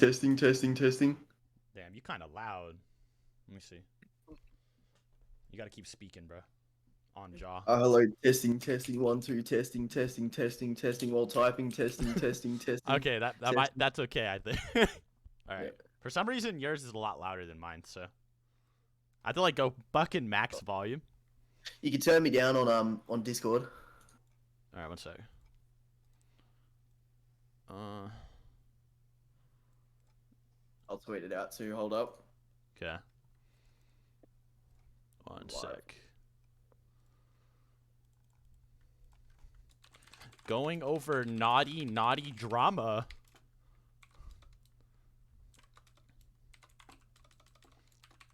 Testing, testing, testing. Damn, you kind of loud. Let me see. You gotta keep speaking, bro. On jaw. Hello, testing, testing, 1, 2, testing, testing, testing, testing while typing, testing, testing, testing. Okay, that's okay, I think. All right. Yeah. For some reason, yours is a lot louder than mine, so I have to like go fucking max volume. You can turn me down on Discord. All right, one sec. I'll tweet it out too. Hold up. Okay. One sec. Going over naughty drama.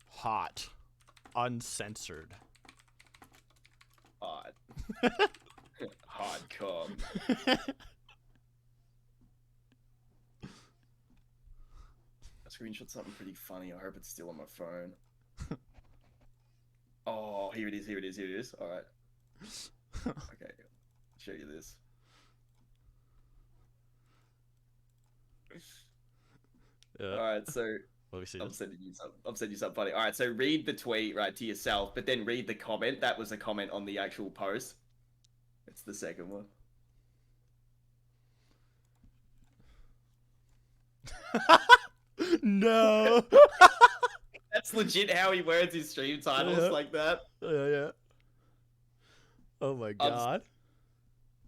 Hot. Uncensored. Hot. Hot com. I screenshot something pretty funny. I hope it's still on my phone. Oh, here it is. Here it is. Here it is. All right. Okay. I'll show you this. Yeah. All right. So let me see. I'm sending you something funny. All right. So read the tweet right to yourself, but then read the comment. That was a comment on the actual post. It's the second one. No. That's legit how he words his stream titles like that. Yeah. Oh my god.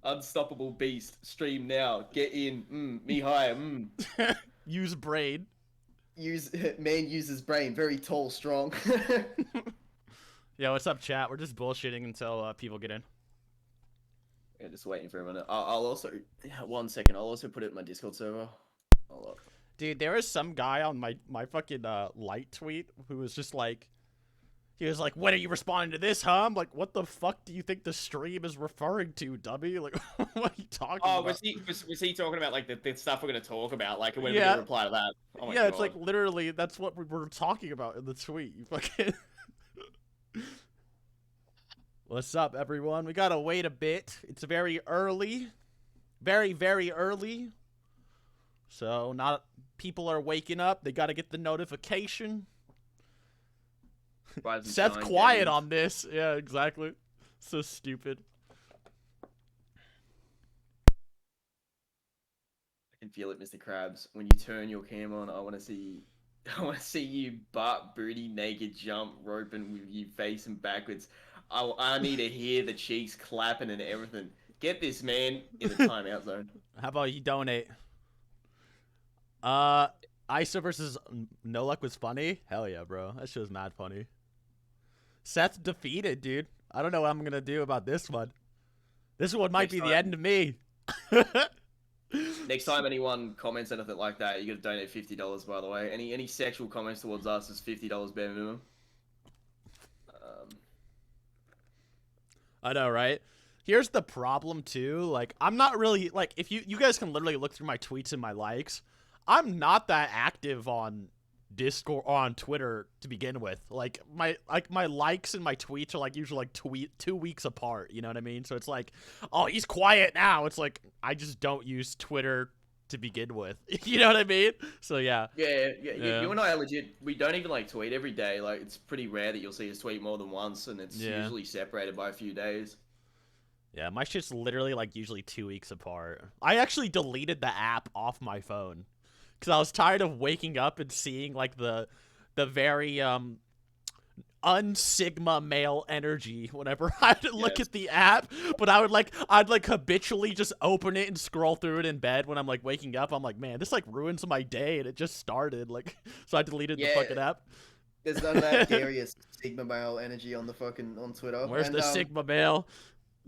Unstoppable beast. Stream now. Get in. Me high. Use brain. Man uses brain. Very tall, strong. Yeah, what's up, chat? We're just bullshitting until people get in. Yeah, just waiting for a minute. I'll also 1 second. I'll also put it in my Discord server. Hold up. Dude, there was some guy on my fucking light tweet who was just like, he was like, when are you responding to this, huh? I'm like, what the fuck do you think the stream is referring to, dummy? Like, what are you talking about? Was he talking about like the stuff we're gonna talk about? Like, when we Yeah. reply to that? Oh my yeah, God. it's like literally that's what we were talking about in the tweet. You fucking. What's up, everyone? We gotta wait a bit. It's very early, very early. So not people are waking up. They gotta get the notification. Seth's quiet on this. Yeah, exactly. So stupid. I can feel it, Mr. Krabs. When you turn your cam on, I want to see you butt, booty, naked, jump, roping with you facing backwards. I need to hear the cheeks clapping and everything. Get this man in the timeout zone. How about you donate? Isa versus No Luck was funny. Hell yeah, bro. That shit was mad funny. Seth defeated, dude. I don't know what I'm gonna do about this one. This one might be the end of me. Next time anyone comments anything like that, you gotta donate $50. By the way, any sexual comments towards us is $50 bare minimum. I know, right? Here's the problem too. Like, I'm not really like, if you guys can literally look through my tweets and my likes, I'm not that active on Discord or on Twitter to begin with. Like my likes and my tweets are like usually like 2 weeks apart. You know what I mean? So it's like, oh, he's quiet now. It's like I just don't use Twitter to begin with. You know what I mean? So yeah. Yeah. You and I are legit. We don't even like tweet every day. Like, it's pretty rare that you'll see us tweet more than once, and it's usually separated by a few days. Yeah, my shit's literally like usually 2 weeks apart. I actually deleted the app off my phone because I was tired of waking up and seeing like the very unsigma male energy whenever I'd look at the app. But I'd habitually just open it and scroll through it in bed when I'm like waking up. I'm like, man, this like ruins my day, and it just started. Like, so I deleted the fucking app. There's none of that Darius Sigma male energy on Twitter. Where's the Sigma male?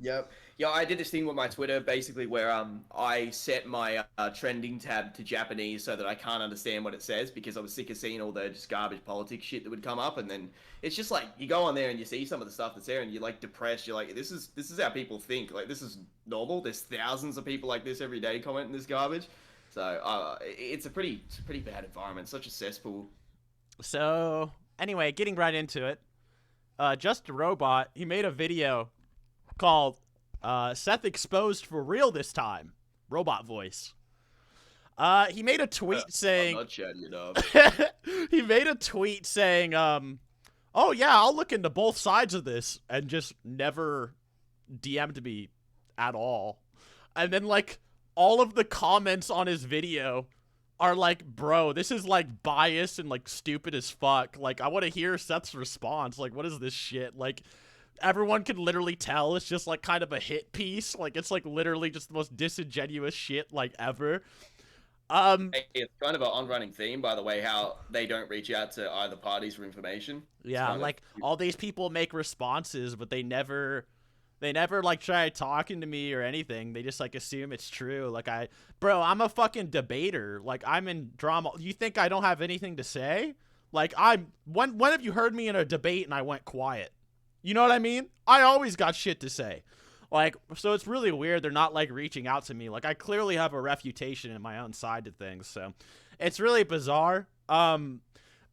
Yep. Yeah, I did this thing with my Twitter basically where I set my trending tab to Japanese so that I can't understand what it says, because I was sick of seeing all the just garbage politics shit that would come up, and then it's just like you go on there and you see some of the stuff that's there and you're like depressed. You're like, this is how people think. Like, this is normal. There's thousands of people like this every day commenting this garbage. So it's a pretty bad environment. Such a cesspool. So anyway, getting right into it. Just a Robot, he made a video called Seth Exposed for Real This Time. Robot voice. He made a tweet I'm saying not chatting it up. he made a tweet saying, oh yeah, I'll look into both sides of this, and just never DM'd me at all. And then like all of the comments on his video are like, bro, this is like biased and like stupid as fuck. Like I want to hear Seth's response. Like what is this shit? Like everyone can literally tell it's just like kind of a hit piece. Like it's like literally just the most disingenuous shit like ever. Hey, it's kind of an on-running theme, by the way, how they don't reach out to either parties for information. It's Yeah, kind of like all these people make responses, but they never like try talking to me or anything. They just like assume it's true. Like bro, I'm a fucking debater. Like I'm in drama. You think I don't have anything to say? Like when have you heard me in a debate and I went quiet? You know what I mean? I always got shit to say. Like, so it's really weird they're not like reaching out to me. Like I clearly have a refutation in my own side to things. So it's really bizarre. But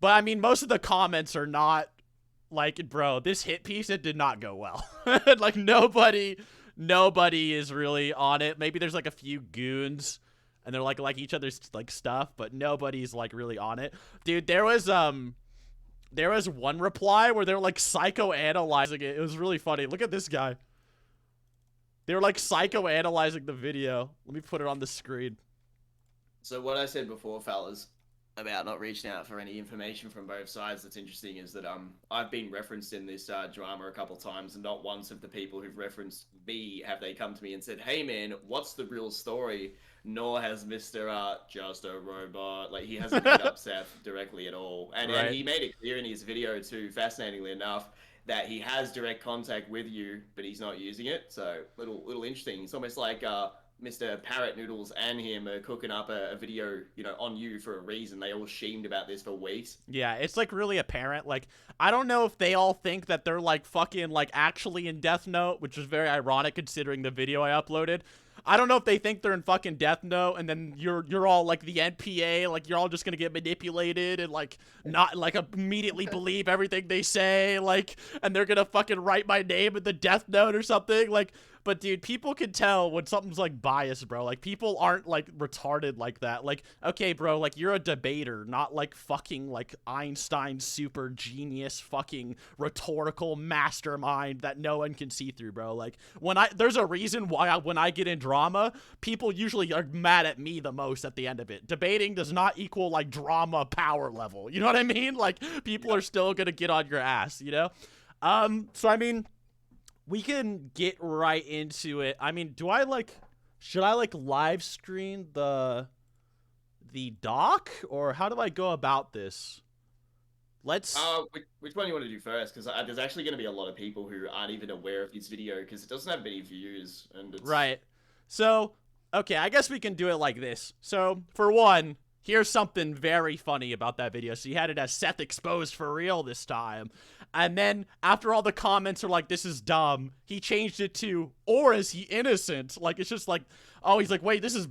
I mean most of the comments are not like, bro, this hit piece, it did not go well. Like nobody is really on it. Maybe there's like a few goons and they're like each other's like stuff, but nobody's like really on it. Dude, there was one reply where they're like psychoanalyzing it. It was really funny. Look at this guy. They were like psychoanalyzing the video. Let me put it on the screen. So what I said before, fellas, about not reaching out for any information from both sides that's interesting is that I've been referenced in this drama a couple times, and not once of the people who've referenced me have they come to me and said, hey man, what's the real story? Nor has Mr. Just a Robot, like he hasn't hit up Seth directly at all. And he made it clear in his video too, fascinatingly enough, that he has direct contact with you, but he's not using it. So little interesting. It's almost like Mr. Parrot Noodles and him are cooking up a video, on you for a reason. They all shamed about this for weeks. Yeah, it's like really apparent. Like, I don't know if they all think that they're like fucking like actually in Death Note, which is very ironic considering the video I uploaded. I don't know if they think they're in fucking Death Note, and then you're all like the NPA, like you're all just gonna get manipulated and like not like immediately believe everything they say, like, and they're gonna fucking write my name in the Death Note or something, like. But dude, people can tell when something's like biased, bro. Like people aren't like retarded like that. Like, okay, bro, like you're a debater, not like fucking like Einstein super genius fucking rhetorical mastermind that no one can see through, bro. Like there's a reason why when I get in drama, people usually are mad at me the most at the end of it. Debating does not equal like drama power level. You know what I mean? Like people are still gonna get on your ass, you know? So I mean, we can get right into it. I mean, should I like live stream the doc, or how do I go about this? Let's which one do you want to do first? Because there's actually going to be a lot of people who aren't even aware of this video because it doesn't have many views, and it's... Right. So, okay, I guess we can do it like this. So, for one, here's something very funny about that video. So you had it as Seth exposed for real this time. And then after all the comments are like, this is dumb, he changed it to, or is he innocent? Like, it's just like, oh, he's like, wait, this is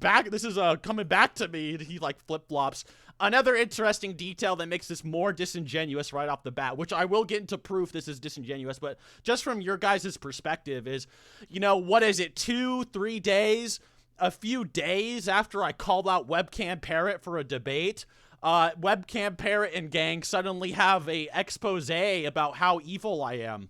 coming back to me. He like flip-flops. Another interesting detail that makes this more disingenuous right off the bat, which I will get into proof this is disingenuous, but just from your guys' perspective is, what is it, 2-3 days? A few days after I called out Webcam Parrot for a debate, Webcam Parrot and gang suddenly have a expose about how evil I am.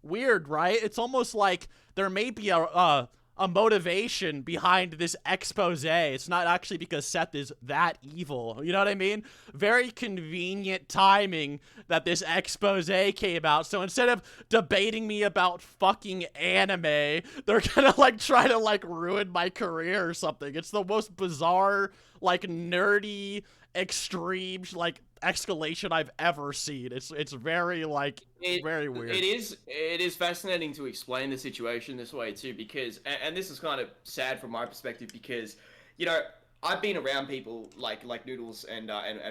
Weird, right? It's almost like there may be a motivation behind this expose. It's not actually because Seth is that evil. You know what I mean? Very convenient timing that this expose came out. So instead of debating me about fucking anime, they're gonna like try to like ruin my career or something. It's the most bizarre, like nerdy, extreme, like escalation I've ever seen. It's very like very weird. It is fascinating to explain the situation this way too, because and this is kind of sad from my perspective because I've been around people like Noodles and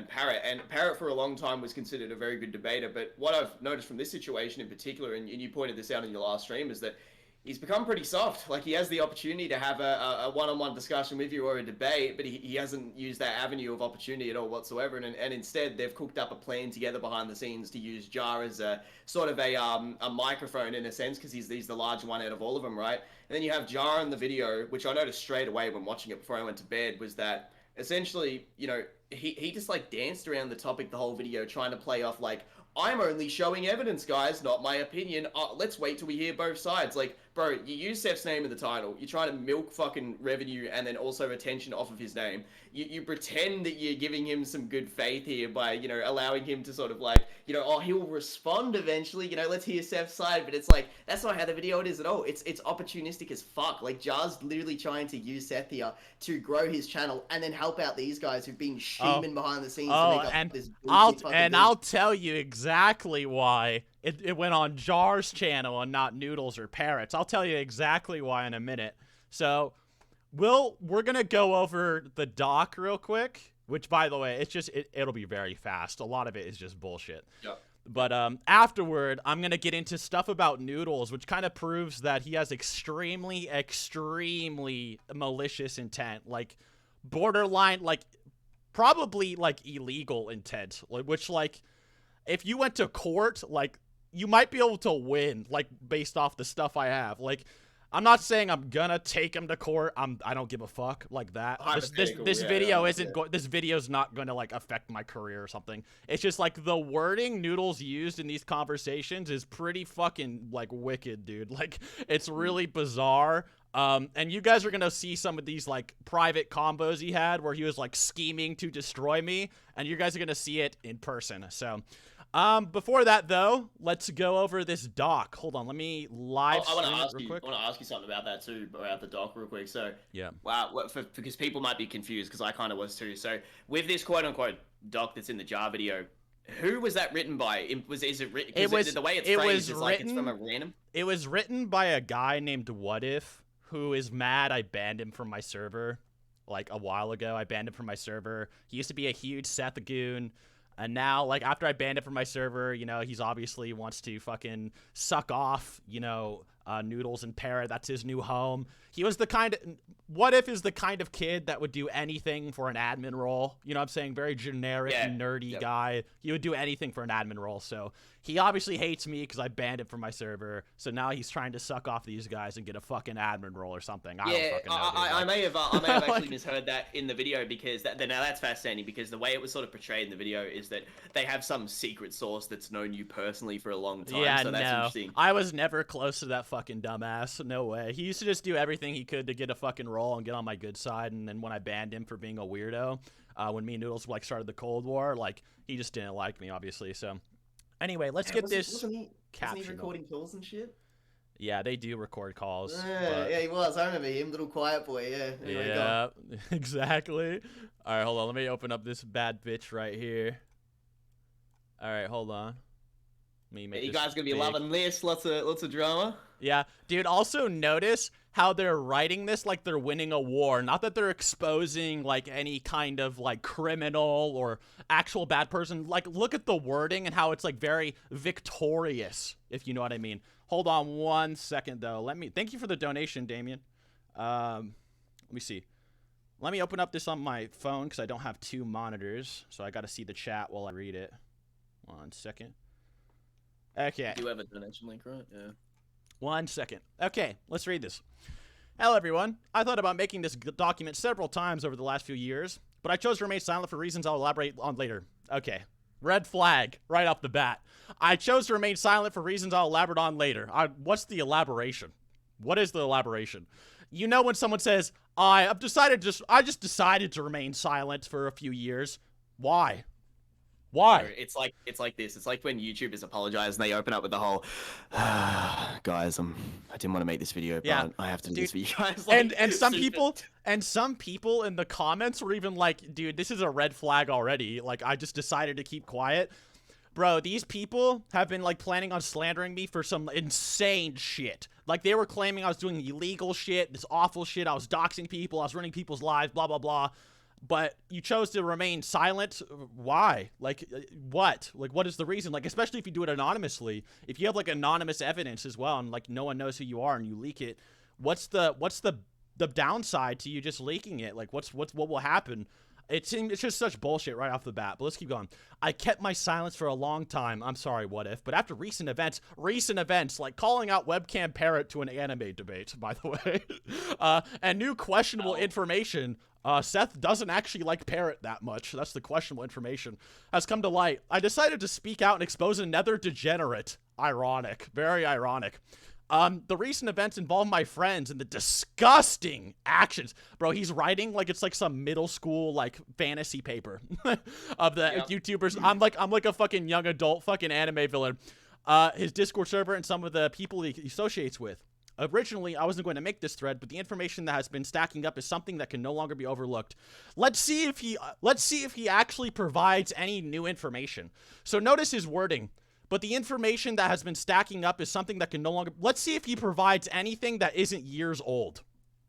Parrot, and Parrot for a long time was considered a very good debater, but what I've noticed from this situation in particular, and you pointed this out in your last stream, is that he's become pretty soft. Like, he has the opportunity to have a one-on-one discussion with you or a debate, but he hasn't used that avenue of opportunity at all whatsoever. And instead, they've cooked up a plan together behind the scenes to use Jar as a sort of a microphone in a sense, because he's the large one out of all of them, right? And then you have Jar in the video, which I noticed straight away when watching it before I went to bed, was that essentially, he just like danced around the topic the whole video, trying to play off like, I'm only showing evidence, guys, not my opinion. Let's wait till we hear both sides. Like, bro, you use Seth's name in the title. You're trying to milk fucking revenue and then also attention off of his name. You pretend that you're giving him some good faith here by, allowing him to sort of like, oh, he'll respond eventually. Let's hear Seth's side. But it's like, that's not how the video is at all. It's opportunistic as fuck. Like, Jar's literally trying to use Seth here to grow his channel and then help out these guys who've been scheming behind the scenes to make up this bullshit fucking I'll tell you exactly why it went on Jar's channel and not Noodles or Parrots. I'll tell you exactly why in a minute. So we're gonna go over the doc real quick, which by the way, it'll be very fast. A lot of it is just bullshit. Yep. But afterward, I'm gonna get into stuff about Noodles, which kind of proves that he has extremely malicious intent, like borderline, like probably like illegal intent, which like if you went to court, like you might be able to win, like based off the stuff I have. Like I'm not saying I'm gonna take him to court. I don't give a fuck like that. This video isn't this video's not gonna like affect my career or something. It's just like the wording Noodles used in these conversations is pretty fucking like wicked, dude. Like it's really bizarre. And you guys are gonna see some of these like private combos he had where he was like scheming to destroy me, and you guys are gonna see it in person. So before that though, let's go over this doc. Hold on, let me live stream it real quick. I want to ask you something about that too, about the doc real quick. So yeah, wow, because people might be confused because I kind of was too. So with this quote unquote doc that's in the Jar video, who was that written by? Is it written? The way it's phrased is like it's from a random. It was written by a guy named What If, who is mad I banned him from my server like a while ago. I banned him from my server. He used to be a huge Seth goon. And now, like, after I banned it from my server, he's obviously wants to fucking suck off, Noodles and Parrot. That's his new home. He was the kind of... What If is the kind of kid that would do anything for an admin role. You know what I'm saying? Very generic, nerdy guy. He would do anything for an admin role. So he obviously hates me because I banned him from my server. So now he's trying to suck off these guys and get a fucking admin role or something. I may have actually misheard that in the video because now that's fascinating because the way it was sort of portrayed in the video is that they have some secret source that's known you personally for a long time. Yeah, so that's interesting. I was never close to that fucking dumbass. No way. He used to just do everything he could to get a fucking role and get on my good side. And then when I banned him for being a weirdo, when me and Noodles like started the Cold War, like he just didn't like me, obviously. So anyway, let's get this caption. Wasn't he recording calls and shit? Yeah, they do record calls. Yeah, he was. I remember him, little quiet boy. Yeah. Yeah, exactly. All right, hold on. Let me open up this bad bitch right here. All right, hold on. You guys gonna be loving this. Lots of drama. Yeah, dude. Also notice how they're writing this like they're winning a war. Not that they're exposing like any kind of like criminal or actual bad person. Like look at the wording and how it's like very victorious, if you know what I mean. Hold on 1 second though. Thank you for the donation, Damien. Let me see. Let me open up this on my phone because I don't have 2 monitors, so I got to see the chat while I read it. 1 second. Okay. You do have a donation link, right? Yeah. 1 second. Okay, let's read this. Hello, everyone. I thought about making this document several times over the last few years, but I chose to remain silent for reasons I'll elaborate on later. Okay. Red flag right off the bat. I chose to remain silent for reasons I'll elaborate on later. What's the elaboration? What is the elaboration? You know when someone says, I just decided to remain silent for a few years. Why? Why? It's like this. It's like when YouTubers apologize and they open up with the whole, guys, I didn't want to make this video, but I have to do this for you guys. Like, and some people in the comments were even like, dude, this is a red flag already. Like, I just decided to keep quiet. Bro, these people have been like planning on slandering me for some insane shit. Like they were claiming I was doing illegal shit, this awful shit. I was doxing people. I was ruining people's lives, blah, blah, blah. But you chose to remain silent. Why? Like, what? Like, what is the reason? Like, especially if you do it anonymously. If you have like anonymous evidence as well, and like no one knows who you are, and you leak it, what's the downside to you just leaking it? Like, what will happen? It's just such bullshit right off the bat. But let's keep going. I kept my silence for a long time. I'm sorry, What If? But after recent events, like calling out webcam Parrot to an anime debate, by the way, and new questionable information. Seth doesn't actually like Parrot that much. That's the questionable information. Has come to light. I decided to speak out and expose another degenerate. Ironic. Very ironic. The recent events involve my friends and the disgusting actions. Bro, he's writing like it's like some middle school like fantasy paper of the YouTubers. I'm like a fucking young adult fucking anime villain. His Discord server and some of the people he associates with. Originally, I wasn't going to make this thread, but the information that has been stacking up is something that can no longer be overlooked. Let's see if he actually provides any new information. So notice his wording. But the information that has been stacking up is something that can no longer... Let's see if he provides anything that isn't years old.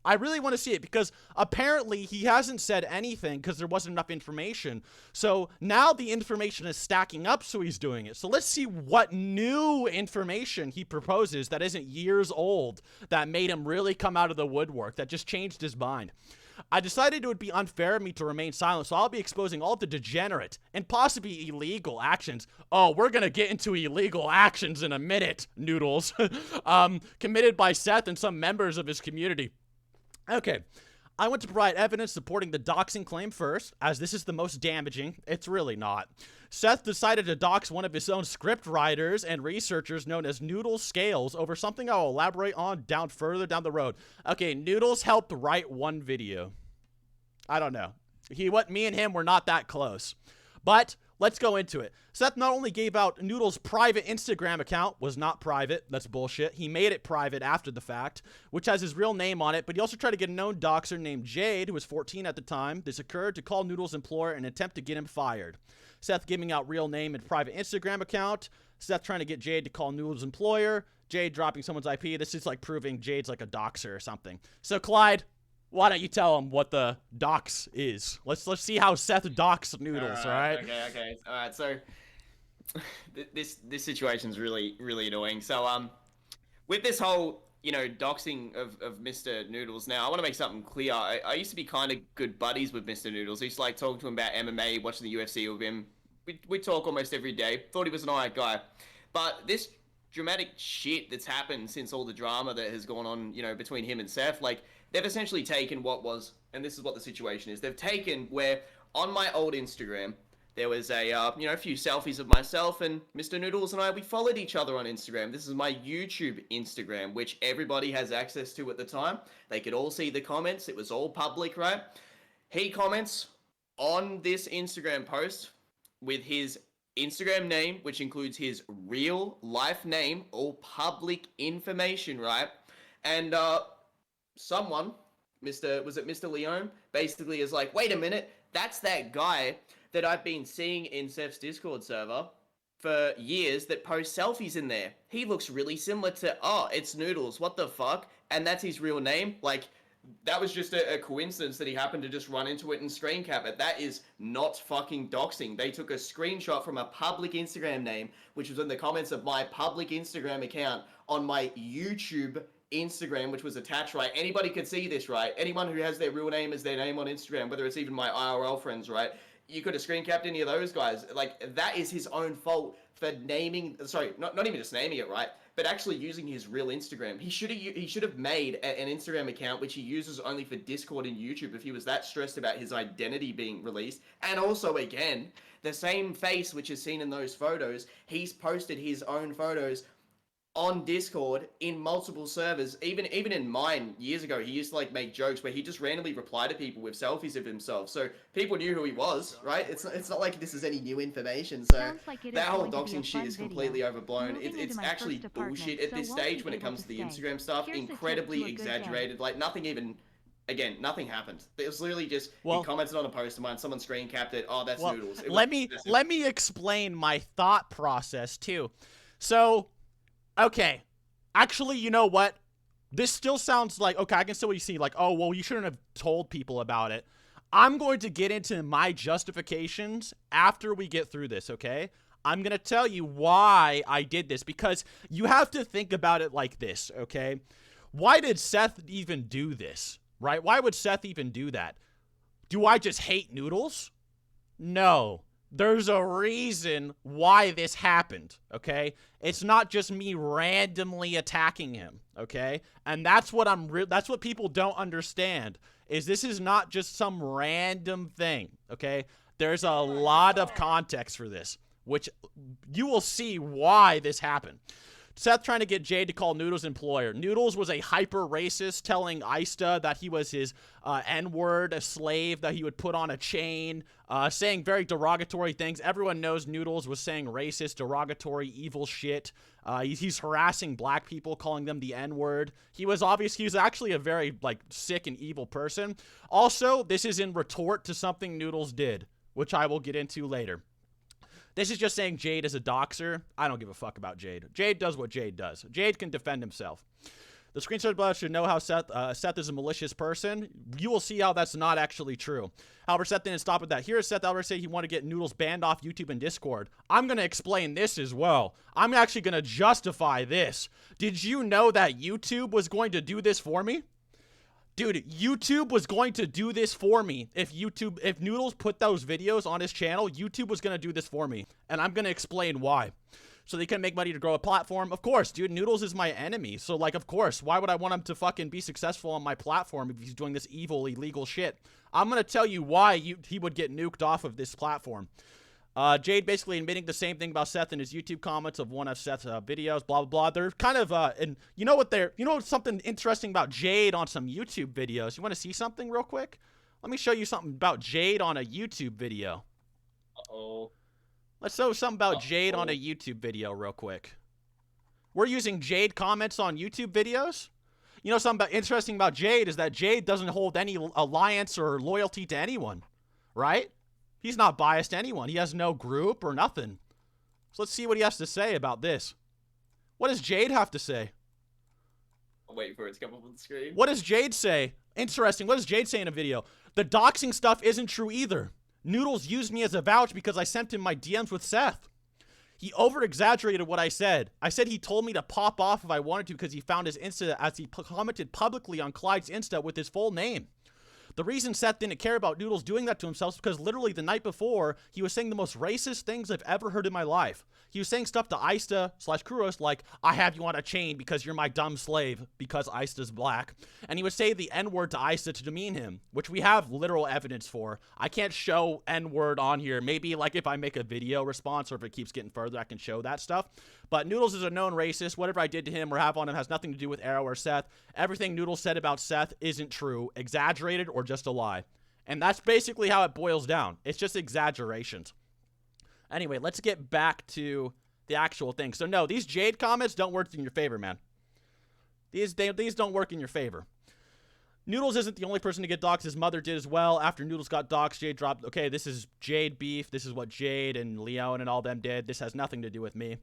I really want to see it because apparently he hasn't said anything because there wasn't enough information. So now the information is stacking up, so he's doing it. So let's see what new information he proposes that isn't years old that made him really come out of the woodwork, that just changed his mind. I decided it would be unfair of me to remain silent, so I'll be exposing all the degenerate and possibly illegal actions. Oh, we're gonna get into illegal actions in a minute, Noodles. Committed by Seth and some members of his community. Okay, I want to provide evidence supporting the doxing claim first, as this is the most damaging. It's really not. Seth decided to dox one of his own script writers and researchers known as Noodles Scales over something I'll elaborate on further down the road. Okay, Noodles helped write one video. I don't know. Me and him were not that close. But let's go into it. Seth not only gave out Noodles' private Instagram account, was not private, that's bullshit. He made it private after the fact, which has his real name on it, but he also tried to get a known doxer named Jade, who was 14 at the time. This occurred to call Noodles' employer in an attempt to get him fired. Seth giving out real name and private Instagram account. Seth trying to get Jade to call Noodles' employer. Jade dropping someone's IP. This is like proving Jade's like a doxer or something. So Clyde, why don't you tell him what the dox is? Let's see how Seth dox Noodles, all right? Okay. All right, so this situation's really annoying. So with this whole doxing of Mr. Noodles, now I want to make something clear. I used to be kind of good buddies with Mr. Noodles. I used to like talk to him about MMA, watching the UFC with him. We talk almost every day. Thought he was an alright guy, but this dramatic shit that's happened since all the drama that has gone on, between him and Seth, like they've essentially taken what was, and this is what the situation is. They've taken where on my old Instagram there was a few selfies of myself and Mr. Noodles and I. We followed each other on Instagram. This is my YouTube Instagram, which everybody has access to at the time. They could all see the comments. It was all public, right? He comments on this Instagram post with his Instagram name, which includes his real life name, all public information, right? And someone, Mr. Leone, basically is like, wait a minute, that's that guy that I've been seeing in Seth's Discord server for years that posts selfies in there. He looks really similar to, it's Noodles, what the fuck? And that's his real name? Like, that was just a coincidence that he happened to just run into it and screen cap it. That is not fucking doxing. They took a screenshot from a public Instagram name, which was in the comments of my public Instagram account on my YouTube Instagram, which was attached, right? Anybody could see this, right? Anyone who has their real name as their name on Instagram, whether it's even my IRL friends, right? You could have screen capped any of those guys. Like, that is his own fault for naming, sorry, not even just naming it, right? But actually using his real Instagram. He should have made an Instagram account which he uses only for Discord and YouTube if he was that stressed about his identity being released. And also, again, the same face which is seen in those photos, he's posted his own photos on Discord in multiple servers. Even in mine years ago, he used to like make jokes where he just randomly replied to people with selfies of himself, so people knew who he was, right? It's not like this is any new information. So that whole doxing shit is completely overblown. It's actually bullshit at this stage when it comes to the Instagram stuff. Incredibly exaggerated. Like nothing happened. It was literally just he commented on a post of mine, someone screen capped it. Oh, that's Noodles. Let me explain my thought process too. So, okay, actually, you know what? This still sounds like, okay, I can still see like, oh, well, you shouldn't have told people about it. I'm going to get into my justifications after we get through this, okay? I'm going to tell you why I did this, because you have to think about it like this, okay? Why did Seth even do this, right? Why would Seth even do that? Do I just hate Noodles? No. There's a reason why this happened, okay? It's not just me randomly attacking him, okay? And that's what that's what people don't understand. is this is not just some random thing, okay? There's a lot of context for this, which you will see why this happened. Seth trying to get Jade to call Noodles employer. Noodles was a hyper racist, telling Ista that he was his N-word, a slave that he would put on a chain, saying very derogatory things. Everyone knows Noodles was saying racist, derogatory, evil shit. He's harassing black people, calling them the N-word. He was actually a very like sick and evil person. Also, this is in retort to something Noodles did, which I will get into later. This is just saying Jade is a doxer. I don't give a fuck about Jade. Jade does what Jade does. Jade can defend himself. The screenshot below should know how Seth is a malicious person. You will see how that's not actually true. However, Seth didn't stop at that. Here is Seth Albert saying he wanted to get Noodles banned off YouTube and Discord. I'm going to explain this as well. I'm actually going to justify this. Did you know that YouTube was going to do this for me? Dude, YouTube was going to do this for me. If Noodles put those videos on his channel, YouTube was going to do this for me. And I'm going to explain why. So they can make money to grow a platform. Of course, dude, Noodles is my enemy. So, like, of course, why would I want him to fucking be successful on my platform if he's doing this evil, illegal shit? I'm going to tell you why he would get nuked off of this platform. Jade basically admitting the same thing about Seth in his YouTube comments of one of Seth's videos, blah, blah, blah. They're kind of, and you know something interesting about Jade on some YouTube videos? You want to see something real quick? Let me show you something about Jade on a YouTube video. Uh-oh. Let's show something about Jade on a YouTube video real quick. We're using Jade comments on YouTube videos. You know something interesting about Jade is that Jade doesn't hold any alliance or loyalty to anyone, right? He's not biased to anyone. He has no group or nothing. So let's see what he has to say about this. What does Jade have to say? I'm waiting for it to come up on the screen. What does Jade say? Interesting. What does Jade say in a video? The doxing stuff isn't true either. Noodles used me as a vouch because I sent him my DMs with Seth. He over-exaggerated what I said. I said he told me to pop off if I wanted to because he found his Insta as he commented publicly on Clyde's Insta with his full name. The reason Seth didn't care about Noodles doing that to himself is because literally the night before, he was saying the most racist things I've ever heard in my life. He was saying stuff to Ista/Kuros like, I have you on a chain because you're my dumb slave because Ista's black. And he would say the N-word to Ista to demean him, which we have literal evidence for. I can't show N-word on here. Maybe like if I make a video response or if it keeps getting further, I can show that stuff. But Noodles is a known racist. Whatever I did to him or have on him has nothing to do with Arrow or Seth. Everything Noodles said about Seth isn't true, exaggerated, or just a lie. And that's basically how it boils down. It's just exaggerations. Anyway, let's get back to the actual thing. So no, these Jade comments don't work in your favor, man. These don't work in your favor. Noodles isn't the only person to get doxxed. His mother did as well. After Noodles got doxxed, Jade dropped, okay, this is Jade beef. This is what Jade and Leon and all them did. This has nothing to do with me.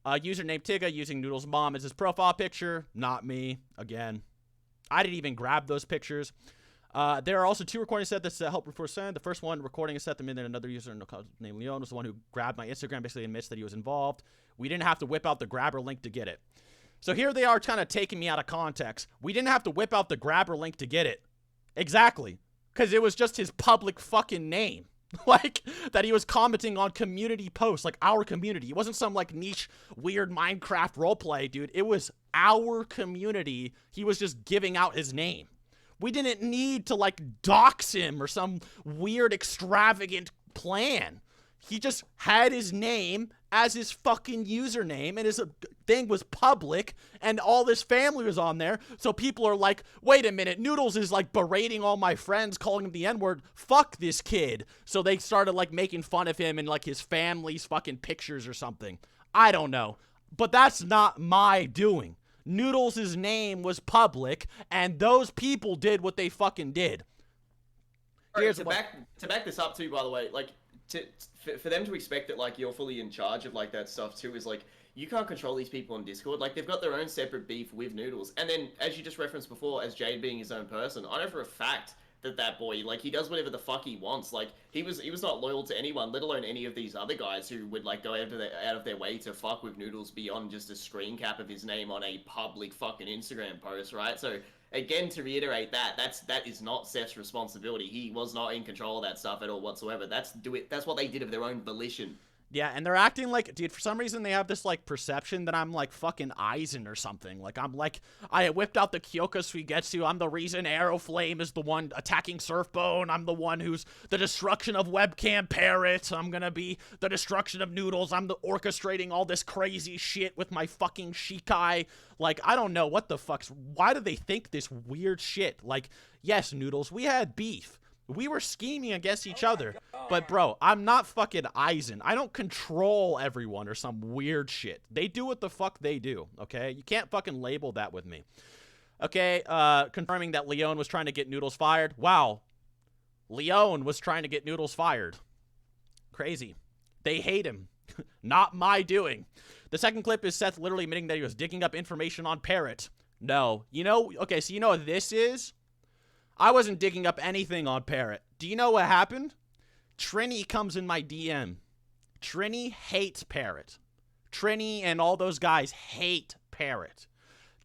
Username Tigga using Noodles' mom as his profile picture. Not me. Again. I didn't even grab those pictures. There are also two recordings set that help before send. The first one recording is set them in, then another user named Leon was the one who grabbed my Instagram, basically admits that he was involved. We didn't have to whip out the grabber link to get it. So here they are kind of taking me out of context. We didn't have to whip out the grabber link to get it. Exactly. Because it was just his public fucking name. Like, that he was commenting on community posts, like our community. It wasn't some, like, niche, weird Minecraft roleplay, dude. It was our community. He was just giving out his name. We didn't need to, like, dox him or some weird, extravagant plan. He just had his name as his fucking username, and his thing was public, and all his family was on there. So people are like, wait a minute, Noodles is like berating all my friends, calling him the N-word. Fuck this kid. So they started like making fun of him and like his family's fucking pictures or something. I don't know. But that's not my doing. Noodles' name was public, and those people did what they fucking did. Right, to back this up too, by the way, like, for them to expect that like you're fully in charge of like that stuff too is like you can't control these people on Discord. Like they've got their own separate beef with Noodles, and then as you just referenced before, as Jade being his own person, I know for a fact that boy, like, he does whatever the fuck he wants. Like he was not loyal to anyone, let alone any of these other guys who would like go out of their way to fuck with Noodles beyond just a screen cap of his name on a public fucking Instagram post, right? So again, to reiterate that is not Seth's responsibility. He was not in control of that stuff at all whatsoever. That's what they did of their own volition. Yeah, and they're acting like, dude, for some reason they have this, like, perception that I'm, like, fucking Aizen or something. Like, I'm, like, I whipped out the Kyoka Suigetsu. I'm the reason Arrowflame is the one attacking Surfbone. I'm the one who's the destruction of Webcam Parrot. I'm gonna be the destruction of Noodles. I'm the orchestrating all this crazy shit with my fucking Shikai. Like, I don't know what the fuck's, why do they think this weird shit? Like, yes, Noodles, we had beef. We were scheming against each other. But, bro, I'm not fucking Aizen. I don't control everyone or some weird shit. They do what the fuck they do, okay? You can't fucking label that with me. Okay, confirming that Leon was trying to get Noodles fired. Wow. Leon was trying to get Noodles fired. Crazy. They hate him. Not my doing. The second clip is Seth literally admitting that he was digging up information on Parrot. No. You know, okay, so you know what this is? I wasn't digging up anything on Parrot. Do you know what happened? Trini comes in my DM. Trini hates Parrot. Trini and all those guys hate Parrot.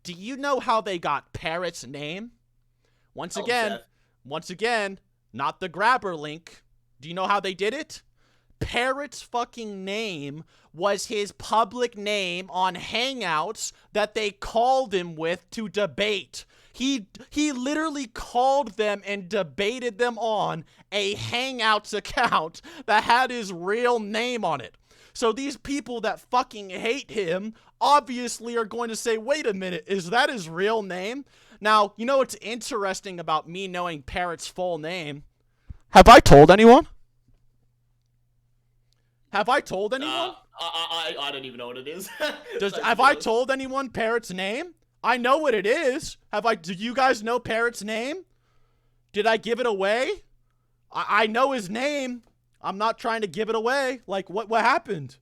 Do you know how they got Parrot's name? Once again, not the grabber link. Do you know how they did it? Parrot's fucking name was his public name on Hangouts that they called him with to debate. He literally called them and debated them on a Hangouts account that had his real name on it. So these people that fucking hate him obviously are going to say, wait a minute, is that his real name? Now, you know what's interesting about me knowing Parrot's full name? Have I told anyone? Have I told anyone? I don't even know what it is. Have I told anyone Parrot's name? I know what it is. Do you guys know Parrot's name? Did I give it away? I know his name. I'm not trying to give it away. Like, what happened?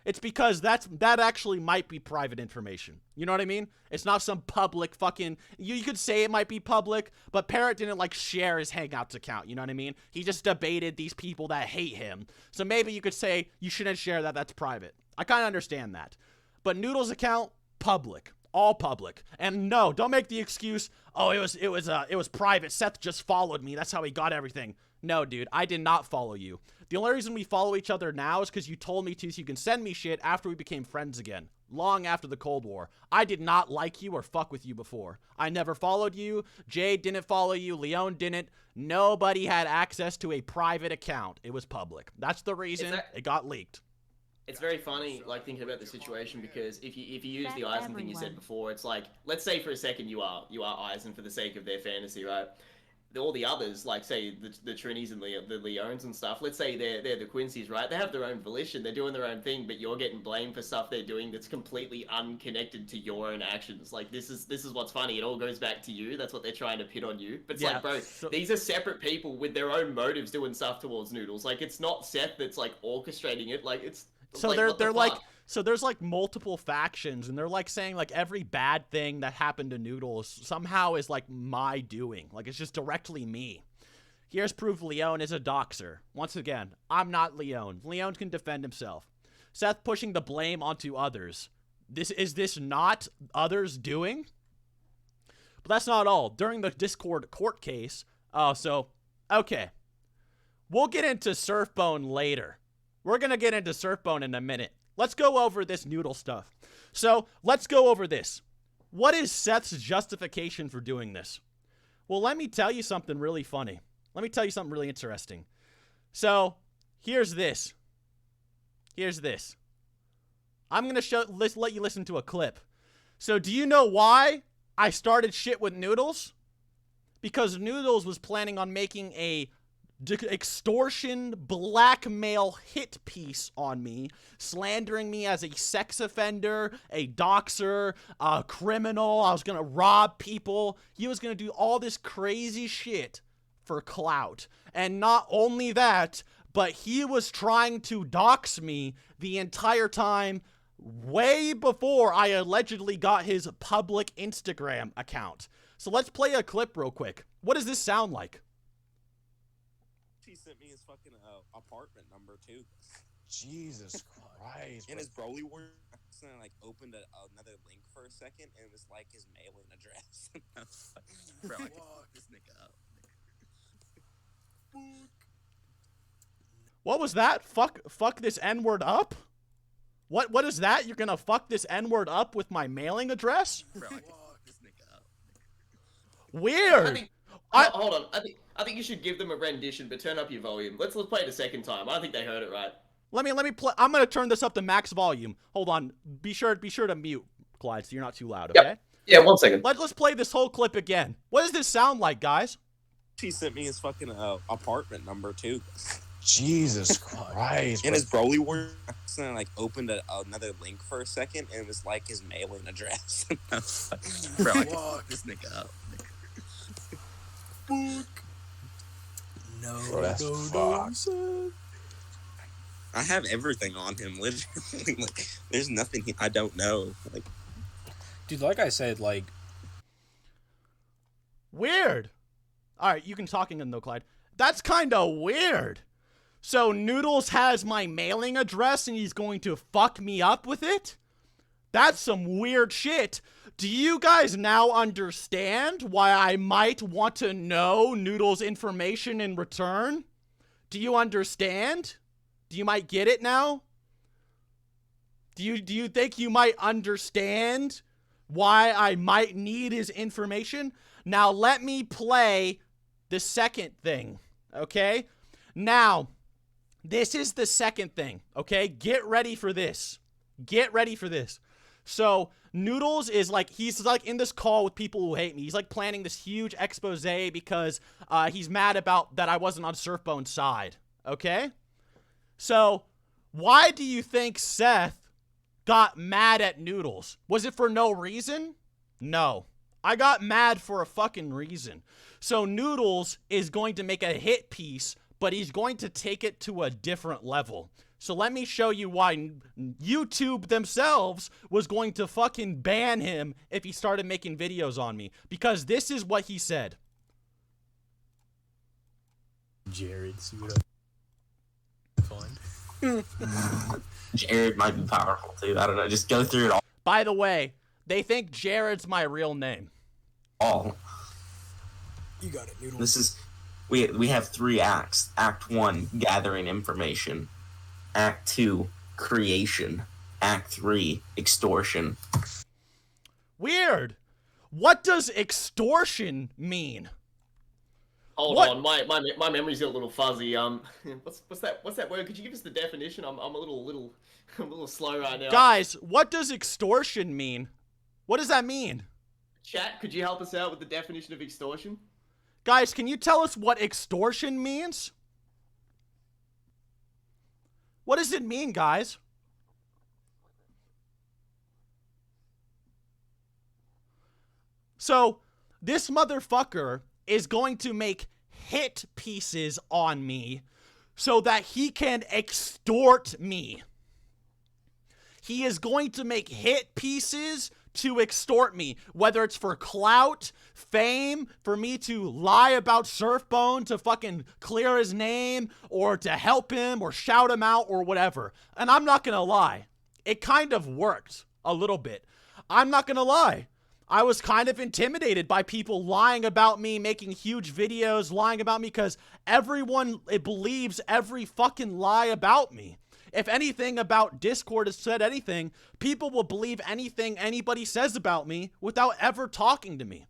It's because that actually might be private information. You know what I mean? It's not some public fucking... You could say it might be public, but Parrot didn't, like, share his Hangouts account. You know what I mean? He just debated these people that hate him. So maybe you could say you shouldn't share that. That's private. I kind of understand that. But Noodle's account, public. All public. And no, don't make the excuse, oh, it was private. Seth just followed me. That's how he got everything. No, dude, I did not follow you. The only reason we follow each other now is because you told me to so you can send me shit after we became friends again. Long after the Cold War. I did not like you or fuck with you before. I never followed you. Jade didn't follow you. Leon didn't. Nobody had access to a private account. It was public. That's the reason it got leaked. It's very funny, like, thinking about the situation, because if you use the Aizen thing you said before, it's like, let's say for a second you are Aizen for the sake of their fantasy, right? All the others, like, say, the Trinis and the Leons and stuff, let's say they're the Quincy's, right? They have their own volition, they're doing their own thing, but you're getting blamed for stuff they're doing that's completely unconnected to your own actions. Like, this is what's funny. It all goes back to you. That's what they're trying to pit on you. But it's like, bro, these are separate people with their own motives doing stuff towards Noodles. Like, it's not Seth that's, like, orchestrating it. Like, it's... So they're like, so there's like multiple factions, and they're like saying like every bad thing that happened to Noodles somehow is like my doing. Like, it's just directly me. Here's proof Leon is a doxer. Once again, I'm not Leon. Leon can defend himself. Seth pushing the blame onto others. Is this not others doing? But that's not all. During the Discord court case, okay. We'll get into Surfbone later. We're going to get into Surfbone in a minute. Let's go over this Noodle stuff. So, let's go over this. What is Seth's justification for doing this? Well, let me tell you something really funny. Let me tell you something really interesting. So, here's this. I'm going to let you listen to a clip. So, do you know why I started shit with Noodles? Because Noodles was planning on making a extortion blackmail hit piece on me, slandering me as a sex offender, a doxer, a criminal. I was gonna rob people. He was gonna do all this crazy shit for clout. And not only that, but he was trying to dox me the entire time, way before I allegedly got his public Instagram account. So let's play a clip real quick. What does this sound like? He sent me his fucking apartment number too. Jesus Christ! And his Broly Warrior, and I like opened another link for a second, and it was like his mailing address. I was like, bro, I can fuck this nigga up. What was that? Fuck this N-word up? What is that? You're gonna fuck this N-word up with my mailing address? Bro, I can fuck this nigga up. Weird. Hold on. I think you should give them a rendition, but turn up your volume. Let's play it a second time. I don't think they heard it right. Let me play. I'm gonna turn this up to max volume. Hold on. Be sure to mute, Clyde, so you're not too loud. Okay. Yep. Yeah, 1 second. Let's play this whole clip again. What does this sound like, guys? He sent me his fucking apartment number too. Jesus Christ. And his Broly word. So I like opened another link for a second, and it was like his mailing address. Bro, I can fuck this nigga up. Fuck. No, Bro, that's fucked. I have everything on him, literally. Like, there's nothing I don't know. Like, dude, like I said, like, weird. All right, you can talk again though, Clyde. That's kind of weird. So Noodles has my mailing address and he's going to fuck me up with it? That's some weird shit. Do you guys now understand why I might want to know Noodles' information in return? Do you understand? Do you might get it now? Do you think you might understand why I might need his information? Now let me play the second thing, okay? Now, this is the second thing, okay? Get ready for this. Get ready for this. So, Noodles is like, he's like in this call with people who hate me. He's like planning this huge expose because he's mad about that I wasn't on Surfbone's side, okay? So, why do you think Seth got mad at Noodles? Was it for no reason? No. I got mad for a fucking reason. So Noodles is going to make a hit piece, but he's going to take it to a different level. So let me show you why YouTube themselves was going to fucking ban him if he started making videos on me. Because this is what he said. Jared, see what I find. Jared might be powerful too. I don't know. Just go through it By the way, they think Jared's my real name. all. You got it, Noodle. This is we have 3 acts. Act 1, gathering information. Act 2, creation. Act 3, extortion. Weird. What does extortion mean? Hold What? on, my memory's a little fuzzy. What's that word? Could you give us the definition? I'm a little slow right now. Guys, what does extortion mean? What does that mean? Chat, could you help us out with the definition of extortion? Guys, can you tell us what extortion means? What does it mean, guys? So, this motherfucker is going to make hit pieces on me so that he can extort me. He is going to make hit pieces to extort me, whether it's for clout, fame, for me to lie about Surfbone to fucking clear his name, or to help him, or shout him out, or whatever. And I'm not gonna lie, it kind of worked a little bit. I'm not gonna lie. I was kind of intimidated by people lying about me, making huge videos, lying about me, because everyone believes every fucking lie about me. If anything about Discord has said anything, people will believe anything anybody says about me without ever talking to me.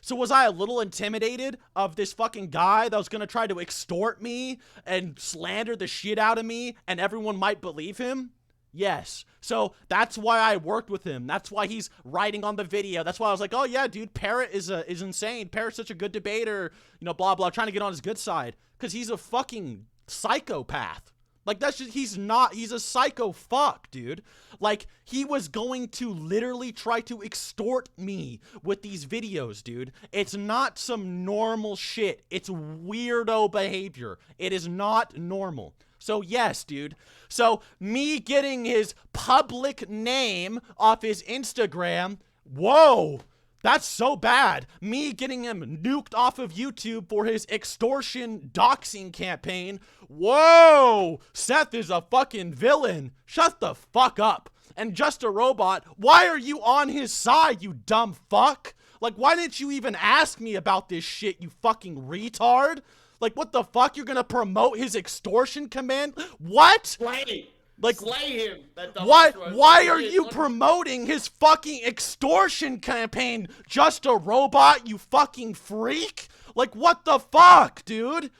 So was I a little intimidated of this fucking guy that was going to try to extort me and slander the shit out of me and everyone might believe him? Yes. So that's why I worked with him. That's why he's writing on the video. That's why I was like, oh yeah, dude, Parrot is insane. Parrot's such a good debater, you know, blah, blah, trying to get on his good side. Because he's a fucking psychopath. Like, that's just, he's a psycho fuck, dude. Like, he was going to literally try to extort me with these videos, dude. It's not some normal shit. It's weirdo behavior. It is not normal. So, yes, dude. So, me getting his public name off his Instagram, whoa, that's so bad. Me getting him nuked off of YouTube for his extortion doxing campaign. Whoa! Seth is a fucking villain. Shut the fuck up. And Just a Robot, why are you on his side, you dumb fuck? Like, why didn't you even ask me about this shit, you fucking retard? Like, what the fuck? You're gonna promote his extortion command? What? Slay! Like, slay him! That why are you promoting his fucking extortion campaign? Just a robot, you fucking freak? Like, what the fuck, dude?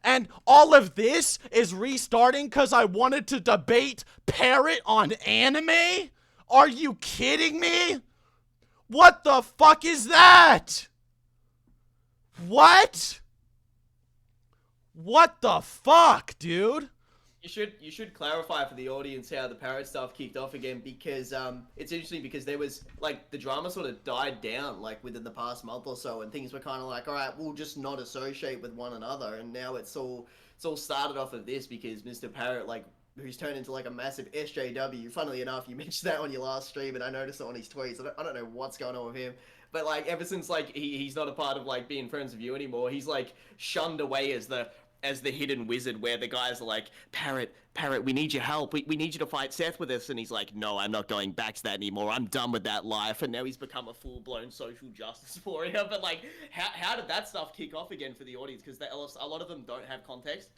And all of this is restarting because I wanted to debate Parrot on anime? Are you kidding me? What the fuck is that? What? What the fuck, dude? You should clarify for the audience how the parrot stuff kicked off again, because it's interesting because there was like the drama sort of died down like within the past month or so, and things were kind of like, all right, we'll just not associate with one another, and now it's all started off of this because Mr. Parrot, like, who's turned into like a massive SJW. Funnily enough, you mentioned that on your last stream, and I noticed it on his tweets. I don't know what's going on with him. But like ever since like he's not a part of like being friends with you anymore, he's like shunned away as the hidden wizard, where the guys are like, Parrot, we need your help. We need you to fight Seth with us. And he's like, no, I'm not going back to that anymore. I'm done with that life. And now he's become a full-blown social justice warrior. But like, how did that stuff kick off again for the audience? Because a lot of them don't have context.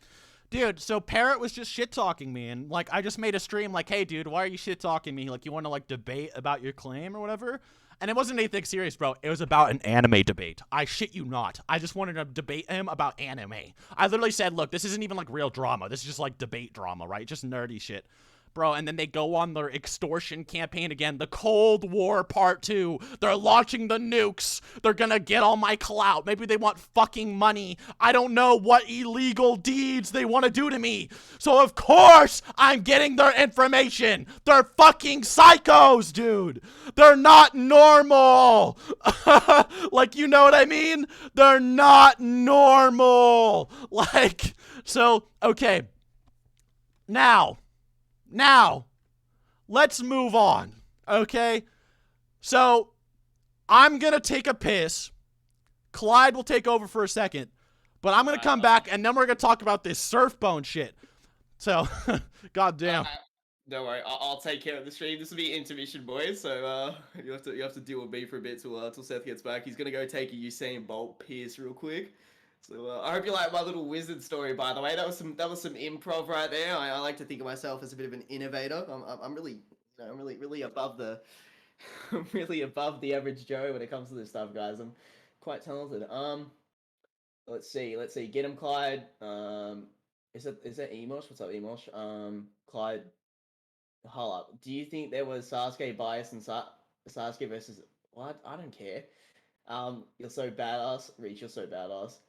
Dude, so Parrot was just shit-talking me, and like I just made a stream like, hey dude, why are you shit-talking me? Like, you want to like debate about your claim or whatever? And it wasn't anything serious, bro. It was about an anime debate. I shit you not. I just wanted to debate him about anime. I literally said, look, this isn't even like real drama. This is just like debate drama, right? Just nerdy shit. Bro, and then they go on their extortion campaign again. The Cold War Part 2. They're launching the nukes. They're gonna get all my clout. Maybe they want fucking money. I don't know what illegal deeds they want to do to me. So of course, I'm getting their information. They're fucking psychos, dude. They're not normal. Like, you know what I mean? They're not normal. Like, so, okay. Now, let's move on, okay? So, I'm gonna take a piss. Clyde will take over for a second, but I'm gonna come back, and then we're gonna talk about this Surfbone shit. So, goddamn. Don't worry, I'll take care of the stream. This will be intermission, boys. So you have to deal with me for a bit till Seth gets back. He's gonna go take a Usain Bolt piss real quick. So I hope you like my little wizard story. By the way, that was some improv right there. I like to think of myself as a bit of an innovator. I'm really, really above the I'm really above the average Joe when it comes to this stuff, guys. I'm quite talented. Let's see. Get him, Clyde. Is that Emosh? What's up, Emosh? Clyde. Hold up. Do you think there was Sasuke bias in Sasuke versus what? I don't care. You're so badass. Reach, you're so badass.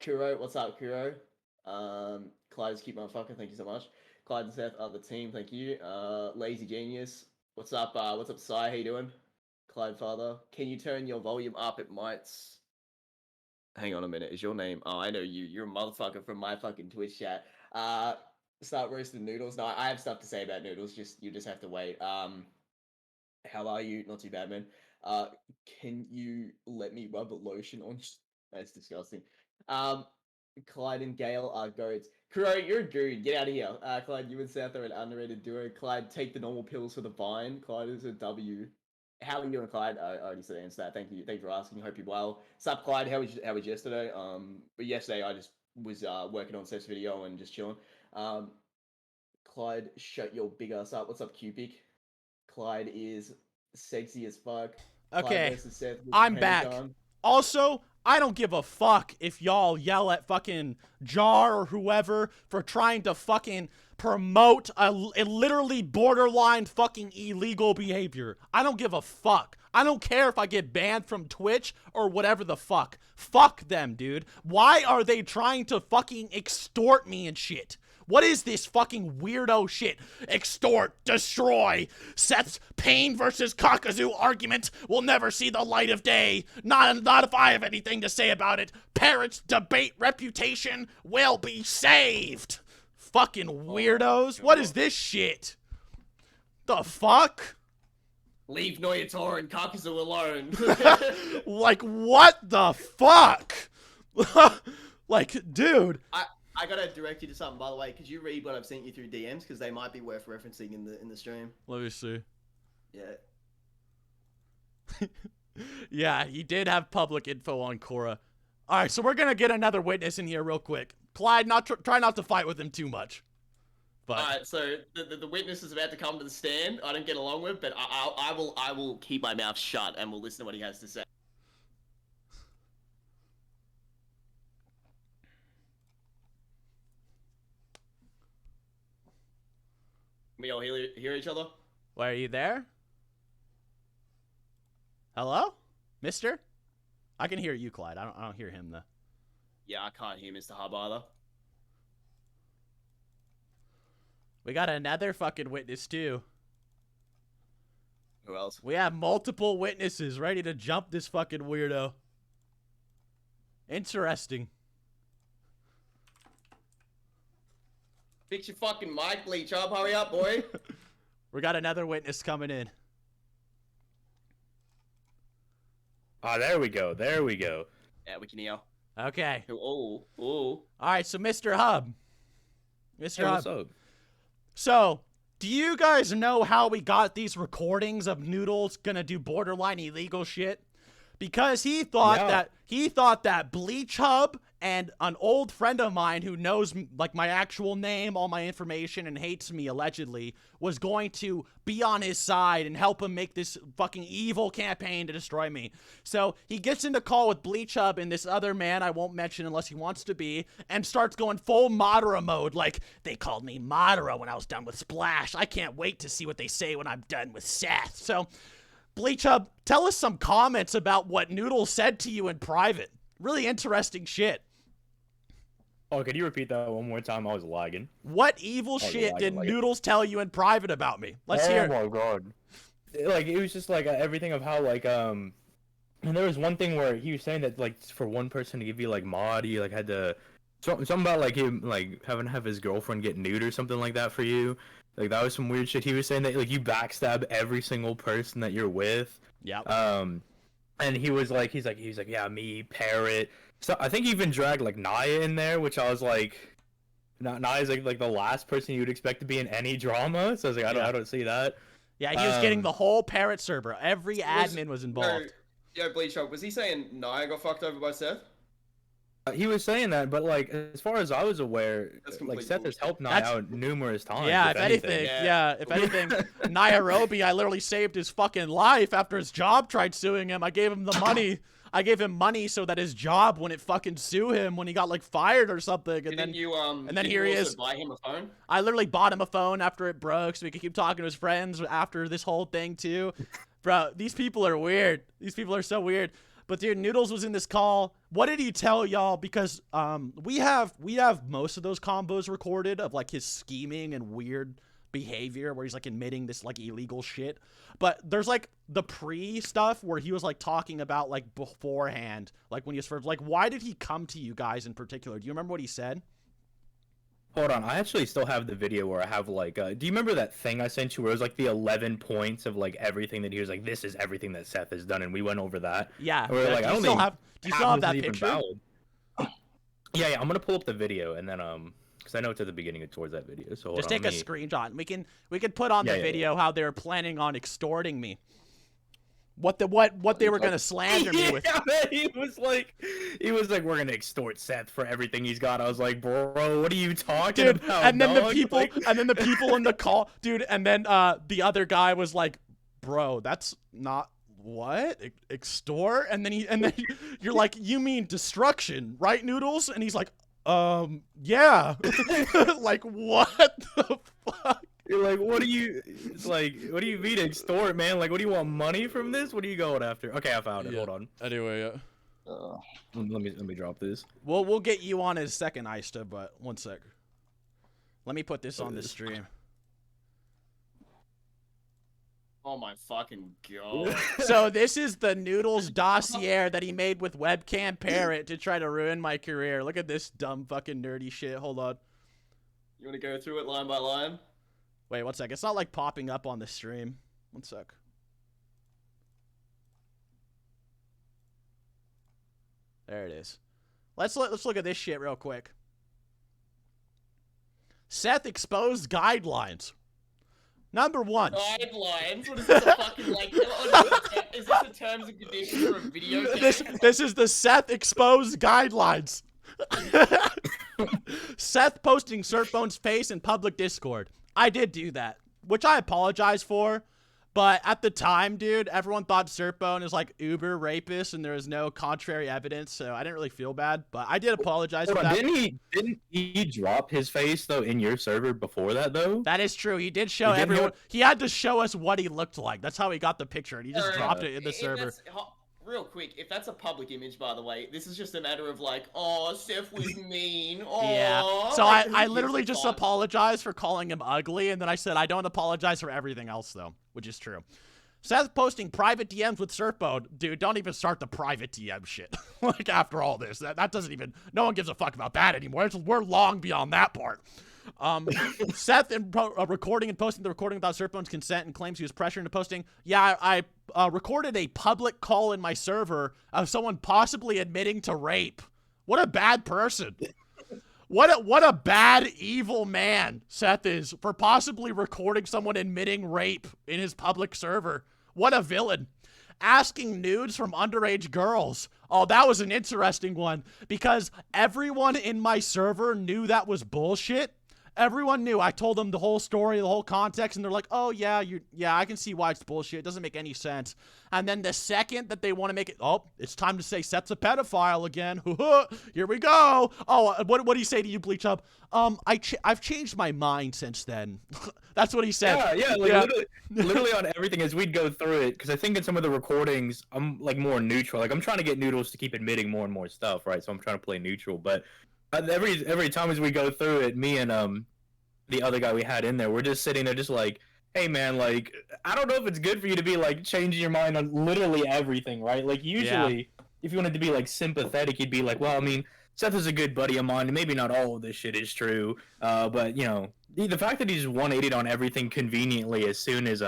Kuro, what's up, Kuro? Clyde is cute motherfucker, thank you so much. Clyde and Seth are the team, thank you. Lazy Genius, what's up, Sai, how you doing? Clyde Father, can you turn your volume up? It might... Hang on a minute, is your name? Oh, I know you. You're a motherfucker from my fucking Twitch chat. Start roasting Noodles. No, I have stuff to say about Noodles, you just have to wait. How are you? Not too bad, man. Can you let me rub a lotion on... That's disgusting. Clyde and Gale are goats. Kuro, you're a dude. Get out of here. Clyde, you and Seth are an underrated duo. Clyde, take the normal pills for the vine. Clyde is a W. How are you doing, Clyde? I already said answer that. Thank you for asking. Hope you're well. Sup, Clyde? How was yesterday? But yesterday I just was working on Seth's video and just chilling. Clyde, shut your big ass up. What's up, Cupic? Clyde is sexy as fuck. Okay, I'm back. Also, I don't give a fuck if y'all yell at fucking Jar or whoever for trying to fucking promote a literally borderline fucking illegal behavior. I don't give a fuck. I don't care if I get banned from Twitch or whatever the fuck. Fuck them, dude. Why are they trying to fucking extort me and shit? What is this fucking weirdo shit? Extort, destroy. Seth's Pain versus Kakazu argument will never see the light of day. Not if I have anything to say about it. Parrot's debate reputation will be saved. Fucking weirdos. What is this shit? The fuck? Leave Noyatora and Kakazu alone. Like, what the fuck? Like, dude. I gotta direct you to something, by the way. Could you read what I've sent you through DMs? Because they might be worth referencing in the stream. Let me see. Yeah. Yeah, he did have public info on Korra. All right, so we're gonna get another witness in here real quick. Clyde, try not to fight with him too much. But All right, so the witness is about to come to the stand. I don't get along with, but I will keep my mouth shut and we'll listen to what he has to say. We all hear each other? why are you there? Hello, Mister? I can hear you, Clyde. I don't hear him though. Yeah, I can't hear Mr. Hub either. We got another fucking witness too. Who else? We have multiple witnesses ready to jump this fucking weirdo. Interesting. Fix your fucking mic, Bleach up. Hurry up, boy. We got another witness coming in. Ah, there we go. There we go. Yeah, we can hear. Okay. Oh. All right, so Mr. Hub. Mr. Hey, Hub. what's up? So, do you guys know how we got these recordings of Noodles gonna do borderline illegal shit? Because he thought that Bleach Hub and an old friend of mine who knows like my actual name, all my information, and hates me allegedly, was going to be on his side and help him make this fucking evil campaign to destroy me. So he gets into call with Bleach Hub and this other man I won't mention unless he wants to be, and starts going full Madara mode. Like, they called me Madara when I was done with Splash. I can't wait to see what they say when I'm done with Seth. So, Bleach Hub, tell us some comments about what Noodles said to you in private. Really interesting shit. Oh, could you repeat that one more time? I was lagging. What evil shit did Noodles tell you in private about me? Let's hear it. Oh my god. Like, it was just like everything of how like and there was one thing where he was saying that like for one person to give you like mod, you like had to something about like him like having to have his girlfriend get nude or something like that for you. Like, that was some weird shit. He was saying that like you backstab every single person that you're with. Yeah. And he's like, yeah, me, Parrot. So I think he even dragged like Naya in there, which I was like, Naya's like the last person you would expect to be in any drama. So I was like, I don't see that. Yeah, he was getting the whole Parrot server. Every admin was involved. Yo, Bleach Up, was he saying Naya got fucked over by Seth? He was saying that, but like as far as I was aware, That's like complete Seth has helped Naya out numerous times. Yeah, if anything, Nairobi, I literally saved his fucking life after his job tried suing him. I gave him the money. I gave him money so that his job wouldn't fucking sue him when he got like fired or something. And then here he is. Buy him a phone? I literally bought him a phone after it broke so he could keep talking to his friends after this whole thing too. Bro, these people are weird. These people are so weird. But dude, Noodles was in this call. What did he tell y'all? Because we have most of those combos recorded of like his scheming and weird behavior where he's like admitting this like illegal shit. But there's like the pre stuff where he was like talking about like beforehand, like when he was first, like, why did he come to you guys in particular? Do you remember what he said? Hold on, I actually still have the video where I have like, do you remember that thing I sent you where it was like the 11 points of like everything that he was like, this is everything that Seth has done, and we went over that. Yeah. We're like, do you still have that picture? Yeah, I'm gonna pull up the video and then because I know it's at the beginning and towards that video. So just take a screenshot. We can put on the video how they were planning on extorting me. What they were gonna slander me with. Yeah, man, he was like, we're gonna extort Seth for everything he's got. I was like, bro, what are you talking about? And then dog? the people, and then the people in the call, dude. And then the other guy was like, bro, that's not what extort. And then you're like, you mean destruction, right, Noodles? And he's like, yeah. Like, what the fuck? You're like, what do you mean extort, man? Like, what do you want, money from this? What are you going after? Okay, I found it. Hold on. Anyway, Let me drop this. we'll get you on as second Ista, but one sec. Let me put this on the stream. Oh my fucking god. So this is the Noodles dossier that he made with Webcam Parrot to try to ruin my career. Look at this dumb fucking nerdy shit. Hold on. You want to go through it line by line? Wait, one sec. It's not like popping up on the stream. One sec. There it is. Let's look at this shit real quick. Seth exposed guidelines. Number one. Guidelines? What is this, a fucking, like, is this the terms and conditions for a video game? This is the Seth exposed guidelines. Seth posting Surfbone's face in public Discord. I did do that, which I apologize for. But at the time, dude, everyone thought Surfbone is like uber rapist, and there was no contrary evidence, so I didn't really feel bad. But I did apologize for that. Didn't he drop his face though in your server before that though? That is true. He did show everyone. He had to show us what he looked like. That's how he got the picture, and he just dropped it in the server. Real quick, if that's a public image, by the way, this is just a matter of like, oh, Seth was mean. Oh, yeah. So like, I literally just apologized for calling him ugly, and then I said I don't apologize for everything else though, which is true. Seth posting private DMs with Surfboat. Dude, don't even start the private DM shit. Like, after all this, that doesn't even, no one gives a fuck about that anymore. We're long beyond that part. Seth recording and posting the recording without Surfbone's consent and claims he was pressured into posting. Yeah, I recorded a public call in my server of someone possibly admitting to rape. What a bad person. What a bad, evil man Seth is for possibly recording someone admitting rape in his public server. What a villain. Asking nudes from underage girls. Oh, that was an interesting one because everyone in my server knew that was bullshit. Everyone knew. I told them the whole story, the whole context, and they're like, oh, yeah, I can see why it's bullshit. It doesn't make any sense. And then the second that they want to make it, oh, it's time to say Seth's a pedophile again. Here we go. Oh, what do you say to you, Bleach Up? I've changed my mind since then. That's what he said. Yeah, like, literally on everything as we'd go through it, because I think in some of the recordings, I'm like more neutral. Like I'm trying to get Noodles to keep admitting more and more stuff, right? So I'm trying to play neutral, but every time as we go through it, me and the other guy we had in there, we're just sitting there just like, hey man, like I don't know if it's good for you to be like changing your mind on literally everything, right? Like usually if you wanted to be like sympathetic, you'd be like, well, I mean, Seth is a good buddy of mine, and maybe not all of this shit is true. But you know, the fact that he's 180'd on everything conveniently as soon as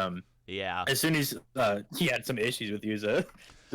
he had some issues with you is a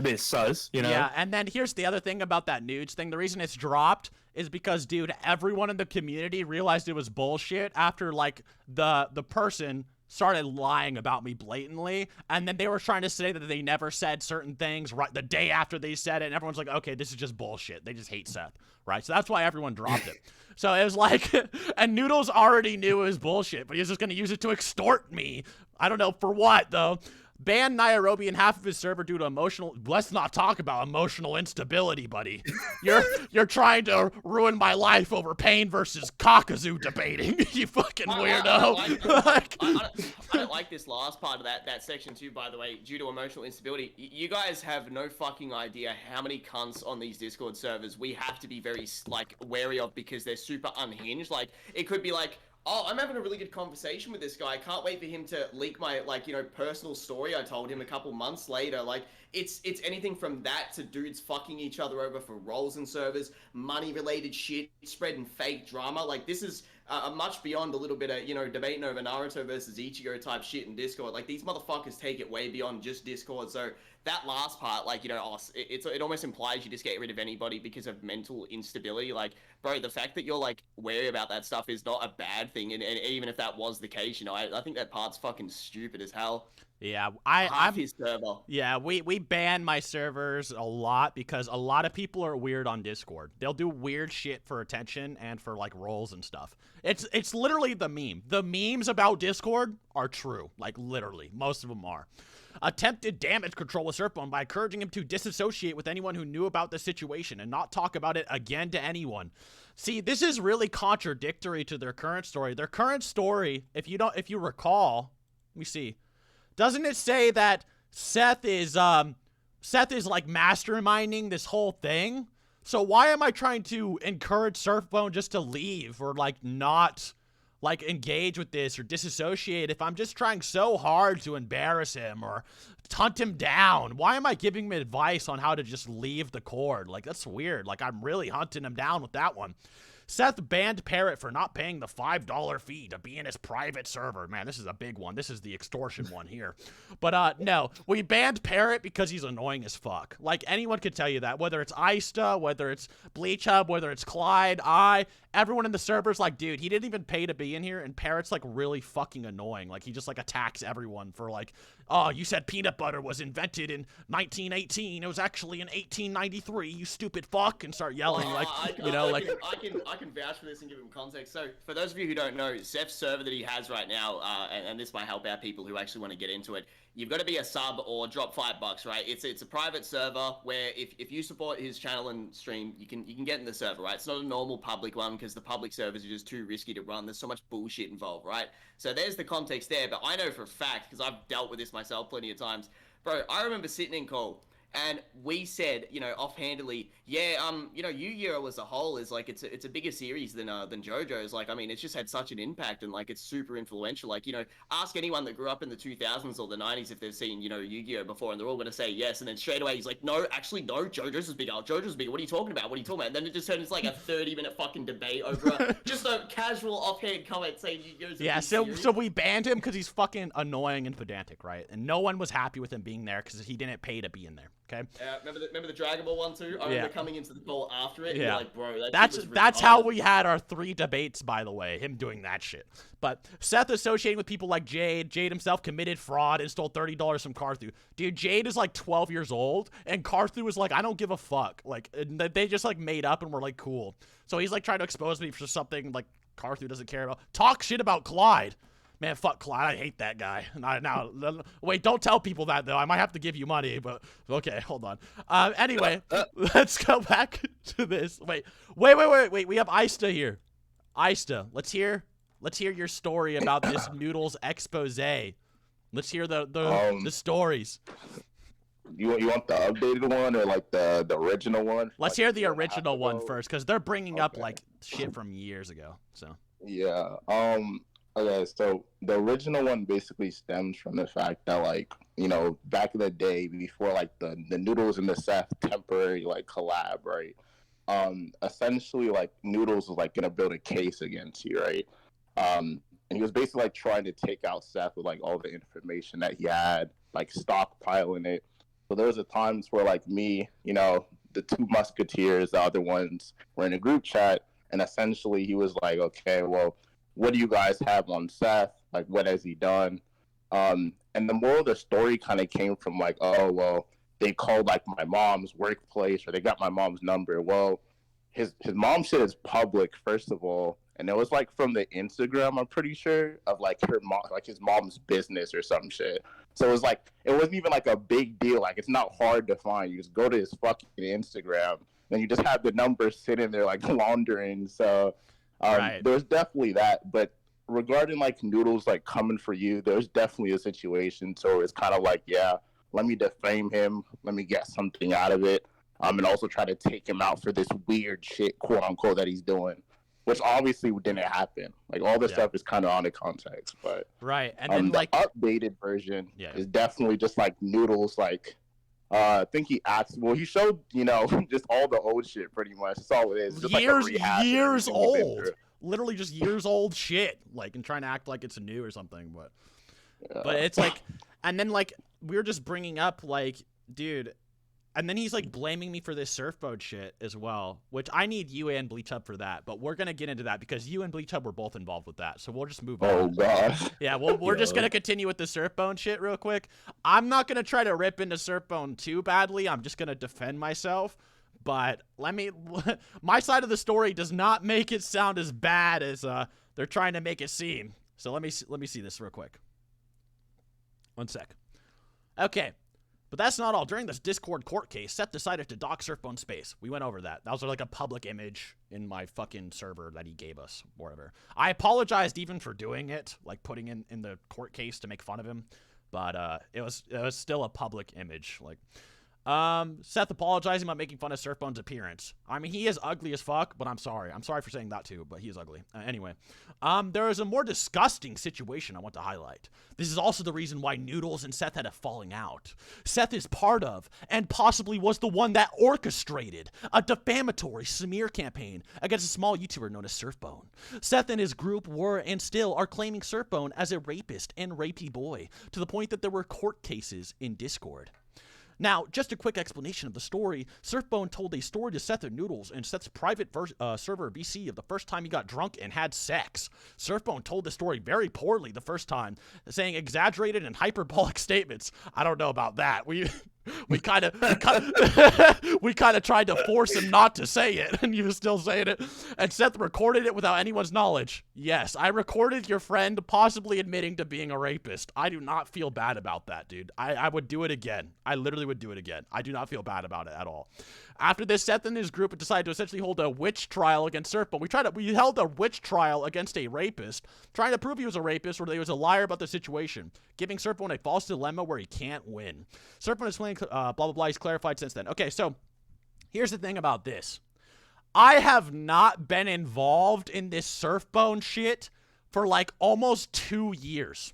bit sus, you know? Yeah, and then here's the other thing about that nudes thing. The reason it's dropped is because, dude, everyone in the community realized it was bullshit after, like, the person started lying about me blatantly, and then they were trying to say that they never said certain things right the day after they said it, and everyone's like, okay, this is just bullshit. They just hate Seth, right? So that's why everyone dropped it. So it was like, and Noodles already knew it was bullshit, but he was just going to use it to extort me. I don't know for what, though. Ban Nairobi and half of his server due to emotional. Let's not talk about emotional instability, buddy. You're trying to ruin my life over Pain versus Cockazoo debating. You fucking weirdo. I don't like this last part of that section too. By the way, due to emotional instability, you guys have no fucking idea how many cunts on these Discord servers we have to be very like wary of because they're super unhinged. Like it could be like, oh, I'm having a really good conversation with this guy. I can't wait for him to leak my, like, you know, personal story I told him a couple months later. Like, it's anything from that to dudes fucking each other over for roles in servers, money-related shit, spreading fake drama. Like, this is much beyond a little bit of, you know, debating over Naruto versus Ichigo type shit in Discord. Like, these motherfuckers take it way beyond just Discord. So that last part, like, you know, it almost implies you just get rid of anybody because of mental instability. Like, bro, the fact that you're, like, wary about that stuff is not a bad thing. And even if that was the case, you know, I think that part's fucking stupid as hell. Yeah, I'm his server. Yeah, we ban my servers a lot because a lot of people are weird on Discord. They'll do weird shit for attention and for like roles and stuff. It's literally the meme. The memes about Discord are true. Like literally, most of them are. Attempted damage control with Surfbone by encouraging him to disassociate with anyone who knew about the situation and not talk about it again to anyone. See, this is really contradictory to their current story. Their current story, if you recall, let me see. Doesn't it say that Seth is like masterminding this whole thing? So why am I trying to encourage Surfbone just to leave or like not like engage with this or disassociate if I'm just trying so hard to embarrass him or hunt him down? Why am I giving him advice on how to just leave the Cord? Like, that's weird. Like, I'm really hunting him down with that one. Seth banned Parrot for not paying the $5 fee to be in his private server. Man, this is a big one. This is the extortion one here. But no, we banned Parrot because he's annoying as fuck. Like, anyone could tell you that. Whether it's Ista, whether it's Bleach Hub, whether it's Clyde, everyone in the server's like, dude, he didn't even pay to be in here, and Parrot's like really fucking annoying. Like he just like attacks everyone for like, oh, you said peanut butter was invented in 1918. It was actually in 1893. You stupid fuck, and start yelling like, I can vouch for this and give him context. So for those of you who don't know, Zeph's server that he has right now, and this might help out people who actually want to get into it. You've got to be a sub or drop $5, right? It's a private server where if you support his channel and stream, you can get in the server, right? It's not a normal public one because the public servers are just too risky to run. There's so much bullshit involved, right? So there's the context there. But I know for a fact, because I've dealt with this myself plenty of times, bro. I remember sitting in call. And we said, offhandedly, yeah, Yu-Gi-Oh as a whole is like it's a bigger series than JoJo's. Like, I mean, it's just had such an impact and like it's super influential. Like, ask anyone that grew up in the 2000s or the 90s if they've seen Yu-Gi-Oh before, and they're all gonna say yes. And then straight away he's like, no, actually no, JoJo's is bigger. JoJo's bigger. What are you talking about? What are you talking about? And then it just turns like a 30-minute fucking debate over just a casual offhand comment saying Yu-Gi-Oh's. Yeah, so we banned him because he's fucking annoying and pedantic, right? And no one was happy with him being there because he didn't pay to be in there. Okay. Remember the Dragon Ball one too? I remember coming into the call after it. And you're like, bro, that's how we had our 3 debates. By the way, him doing that shit. But Seth associating with people like Jade. Jade himself committed fraud and stole $30 from Carthu. Dude, Jade is like 12 years old, and Carthu was like, I don't give a fuck. Like they just like made up and were like cool. So he's like trying to expose me for something like Carthu doesn't care about. Talk shit about Clyde. Man, fuck Clyde. I hate that guy. Now, wait, don't tell people that, though. I might have to give you money, but okay, hold on. Anyway, let's go back to this. Wait. We have Ista here. Ista, let's hear your story about this Noodles expose. Let's hear the stories. You want the updated one or like the original one? Let's hear the original one first, because they're bringing up like shit from years ago. So yeah. Okay, so the original one basically stems from the fact that, like, back in the day before, like, the Noodles and the Seth temporary, like, collab, right? Essentially, like, Noodles was, like, gonna build a case against you, right? And he was basically, like, trying to take out Seth with, like, all the information that he had, like, stockpiling it. So there was a times where, like, me, the 2 Musketeers, the other ones, were in a group chat, and essentially he was like, okay, well, what do you guys have on Seth? Like, what has he done? And the moral of the story kind of came from like, oh, well, they called like my mom's workplace or they got my mom's number. Well, his mom shit is public, first of all. And it was like from the Instagram, I'm pretty sure, of like her mom, like his mom's business or some shit. So it was like, it wasn't even like a big deal. Like, it's not hard to find. You just go to his fucking Instagram, and you just have the number sitting there like laundering. So right. There's definitely that, but regarding like Noodles like coming for you, there's definitely a situation. So it's kind of like, yeah, let me defame him, let me get something out of it, and also try to take him out for this weird shit, quote unquote, that he's doing, which obviously didn't happen. Like all this stuff is kind of on the context, but right. And then like the updated version is definitely just like Noodles, like. I think he asked. Well, he showed, just all the old shit pretty much. That's all it is. Just years old. Literally just years old shit. Like, and trying to act like it's new or something. But it's like, and then like we were just bringing up like, dude, and then he's like blaming me for this surfboard shit as well, which I need you and Bleach Hub for that. But we're gonna get into that because you and Bleach Hub were both involved with that, so we'll just move on. Oh gosh. Yeah, well, we're just gonna continue with the Surfbone shit real quick. I'm not gonna try to rip into Surfbone too badly. I'm just gonna defend myself. But my side of the story does not make it sound as bad as they're trying to make it seem. So let me see this real quick. One sec. Okay. But that's not all. During this Discord court case, Seth decided to dock Surfbone space. We went over that. That was like a public image in my fucking server that he gave us, whatever. I apologized even for doing it, like putting in the court case to make fun of him. But it was still a public image. Like, Seth apologizing about making fun of Surfbone's appearance. I mean, he is ugly as fuck, but I'm sorry. I'm sorry for saying that too, but he is ugly. Anyway, there is a more disgusting situation I want to highlight. This is also the reason why Noodles and Seth had a falling out. Seth is part of, and possibly was the one that orchestrated, a defamatory smear campaign against a small YouTuber known as Surfbone. Seth and his group were, and still are, claiming Surfbone as a rapist and rapey boy, to the point that there were court cases in Discord. Now, just a quick explanation of the story. Surfbone told a story to Seth and Noodles in Seth's private server VC of the first time he got drunk and had sex. Surfbone told the story very poorly the first time, saying exaggerated and hyperbolic statements. I don't know about that. We kind of tried to force him not to say it, and he was still saying it. And Seth recorded it without anyone's knowledge. Yes, I recorded your friend possibly admitting to being a rapist. I do not feel bad about that, dude. I would do it again. I literally would do it again. I do not feel bad about it at all. After this, Seth and his group decided to essentially hold a witch trial against Surfbone. We held a witch trial against a rapist, trying to prove he was a rapist or that he was a liar about the situation, giving Surfbone a false dilemma where he can't win. Surfbone is playing blah, blah, blah. He's clarified since then. Okay, so here's the thing about this. I have not been involved in this Surfbone shit for like almost 2 years.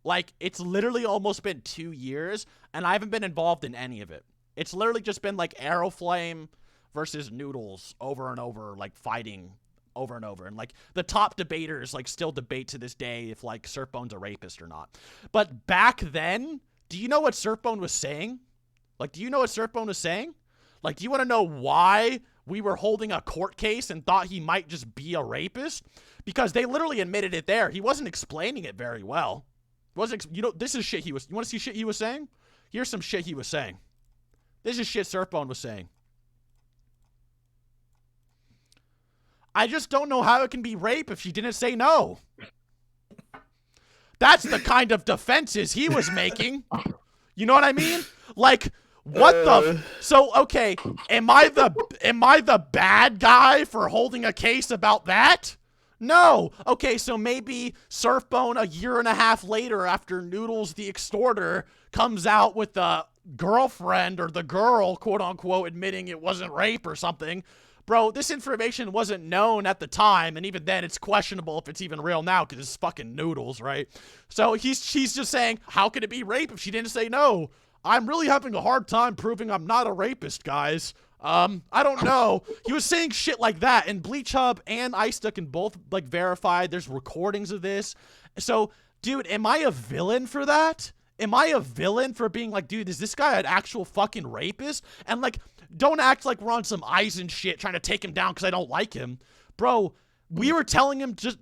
Like, it's literally almost been 2 years, and I haven't been involved in any of it. It's literally just been like Aeroflame versus Noodles over and over, like fighting over and over. And like the top debaters like still debate to this day if like Surfbone's a rapist or not. But back then, do you know what Surfbone was saying? Like, do you know what Surfbone was saying? Like, do you want to know why we were holding a court case and thought he might just be a rapist? Because they literally admitted it there. He wasn't explaining it very well. This is shit he was. You want to see shit he was saying? Here's some shit he was saying. This is shit Surfbone was saying. I just don't know how it can be rape if she didn't say no. That's the kind of defenses he was making. You know what I mean? Like, what the? So, okay, am I the bad guy for holding a case about that? No. Okay, so maybe Surfbone a year and a half later after Noodles the Extorter comes out with the girlfriend or the girl, quote unquote, admitting it wasn't rape or something. Bro, this information wasn't known at the time, and even then it's questionable if it's even real now because it's fucking Noodles, right? So she's just saying, how could it be rape if she didn't say no? I'm really having a hard time proving I'm not a rapist, guys. I don't know. He was saying shit like that, and Bleach Hub and iStuck can both like verify there's recordings of this. So, dude, am I a villain for that? Am I a villain for being like, dude, is this guy an actual fucking rapist? And like, don't act like we're on some Eisen shit trying to take him down because I don't like him. Bro, we were telling him, just